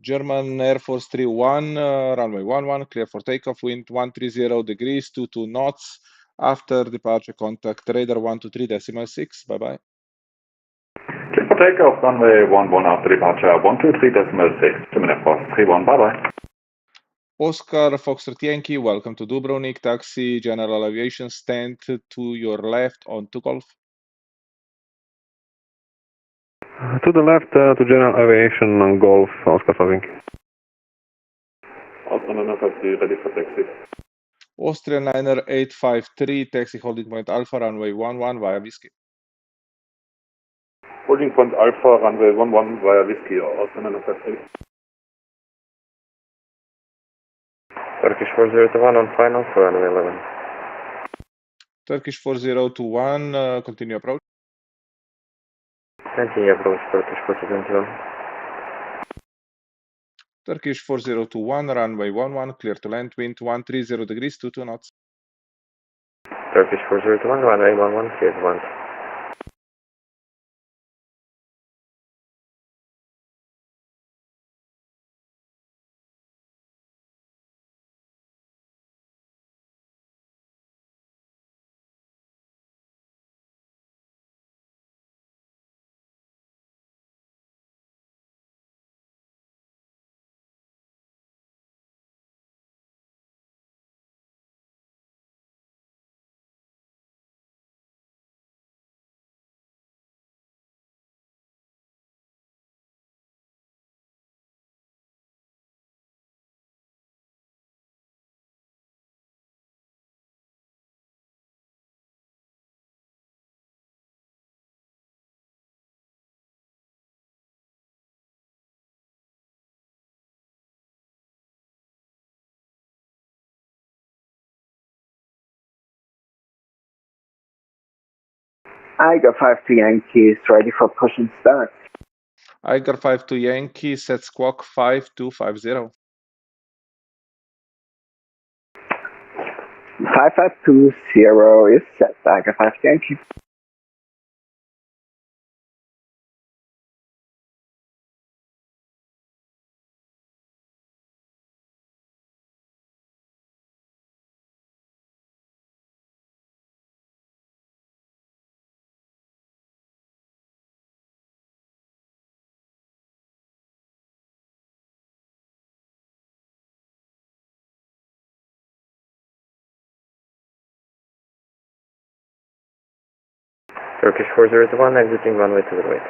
German Air Force 31, runway 11, clear for takeoff, wind 130 degrees, 22 knots. After departure, contact radar 123.6. Bye-bye. Clear for takeoff, runway 11 after departure, 123.6, German Air Force 31, bye-bye. Oscar Foxtrot Yankee, welcome to Dubrovnik, taxi, general aviation, stand to your left on 2 Golf. To the left, to general aviation on Golf, Oscar Fox Yankee. Austrian 953, ready for taxi. Austrian Liner 853, taxi holding point Alpha, runway 11 via Whiskey. Holding point Alpha, runway 11 via Whiskey, Austrian 953. Turkish 4021 on final for runway 11. Turkish 4021, continue approach. Continue approach, Turkish 4021. Turkish 4021, runway 11, clear to land, wind 130 degrees, 22 knots. Turkish 4021, runway 11, clear to land. Iger 5 to Yankee is ready for push and start. Iger 5 to Yankee, set squawk 5250. 5520 is set. Iger 5 to Yankee. Turkish 401 exiting runway to the right.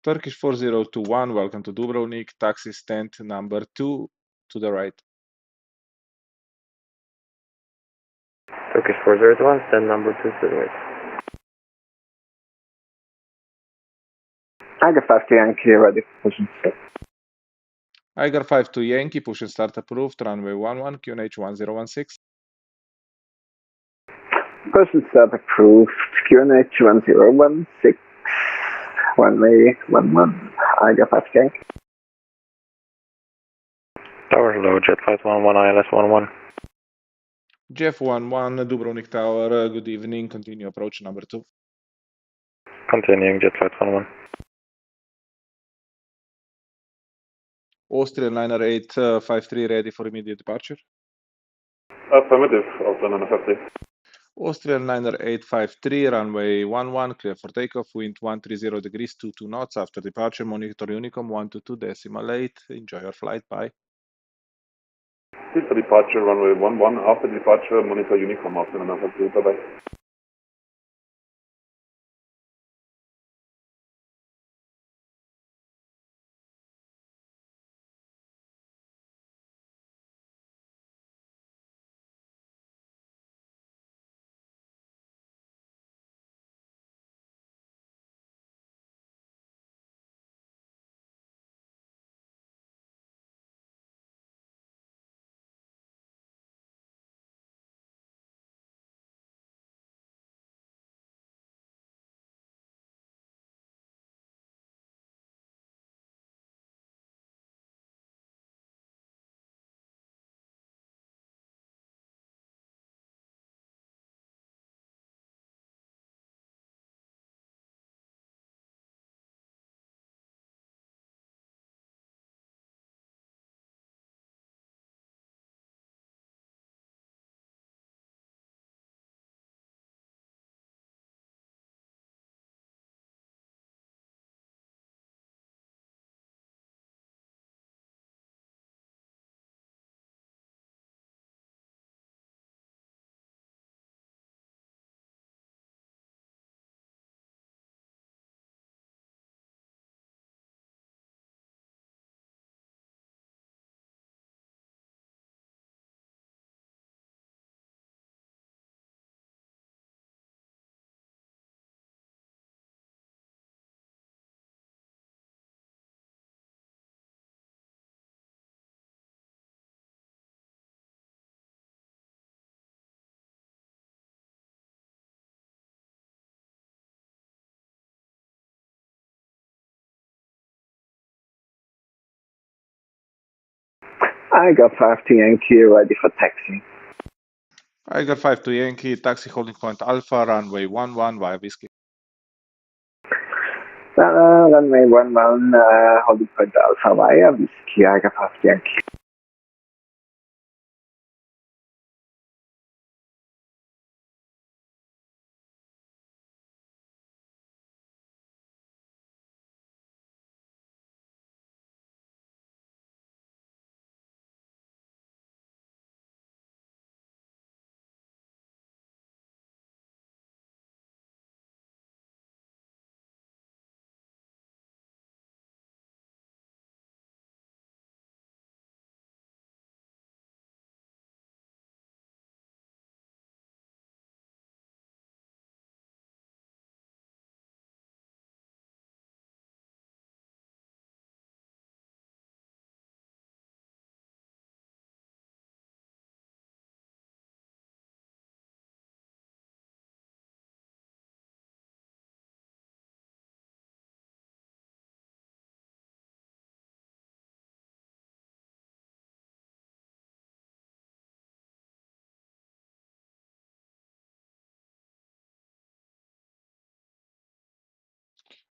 Turkish 4021, welcome to Dubrovnik, taxi stand number 2 to the right. Turkish 401, stand number 2 to the right. Iger 5 to Yankee, ready for push and start. Iger 5 to Yankee, push and start approved, runway 11, QNH 1016. Push and start approved. QNH 1016. Runway 11. Iger 5 to Yankee. Tower low, jet flight 11, ILS 11. Jeff 11, Dubrovnik Tower, good evening, continue approach number 2. Continuing, jet flight 11. Austrian liner 853 ready for immediate departure. Affirmative, Austrian liner 53. Austrian liner 853, runway 11, clear for takeoff, wind 130 degrees, 22 knots. After departure, monitor Unicom 122.8. Enjoy your flight, bye. Clear for departure, runway 11. After departure, monitor Unicom, Austrian liner 53. Bye-bye. Iger 5 to Yankee, ready for taxi. Iger 5 to Yankee, taxi holding point Alpha, runway 11 via Whiskey. Runway 11, holding point Alpha via Whiskey. Iger 5 to Yankee.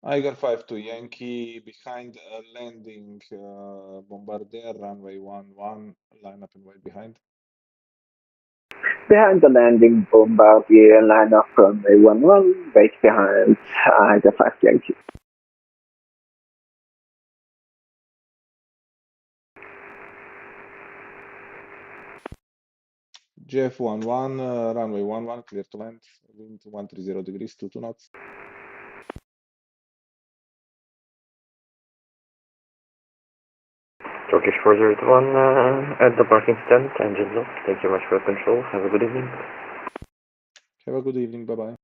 Iger 52 Yankee behind landing Bombardier, runway 11, line up and wait behind. Behind the landing, Bombardier, line up runway 11, wait behind Iger 5 Yankee. JF 11, runway 11, clear to land, wind 130 degrees, 22 knots. Turkish 401 at the parking stand, engines off. Thank you very much for your control. Have a good evening. Have a good evening, bye-bye.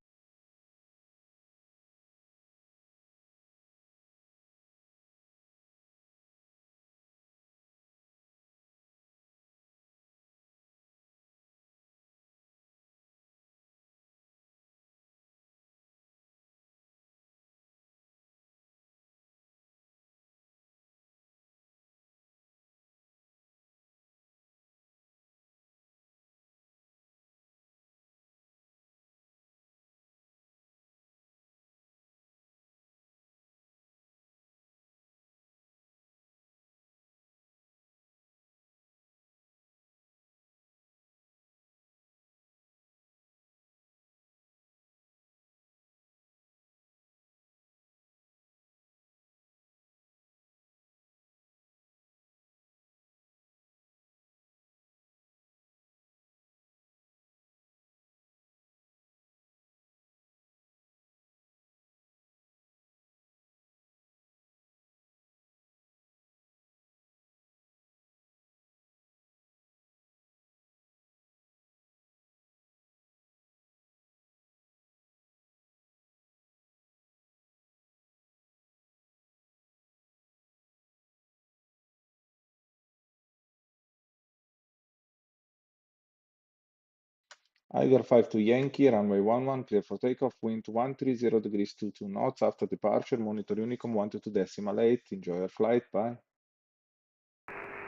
Iger 52 Yankee, runway 11, clear for takeoff, wind 130 degrees, 22 knots. After departure, monitor Unicom 122.8. Enjoy your flight, bye.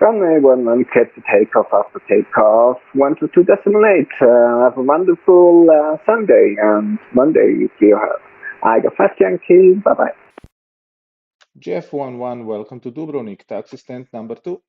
Runway 11, clear to takeoff after takeoff, 122.8. Have a wonderful Sunday and Monday if you have Iger 5 Yankee. Bye-bye. JF 11, welcome to Dubrovnik, taxi stand number 2.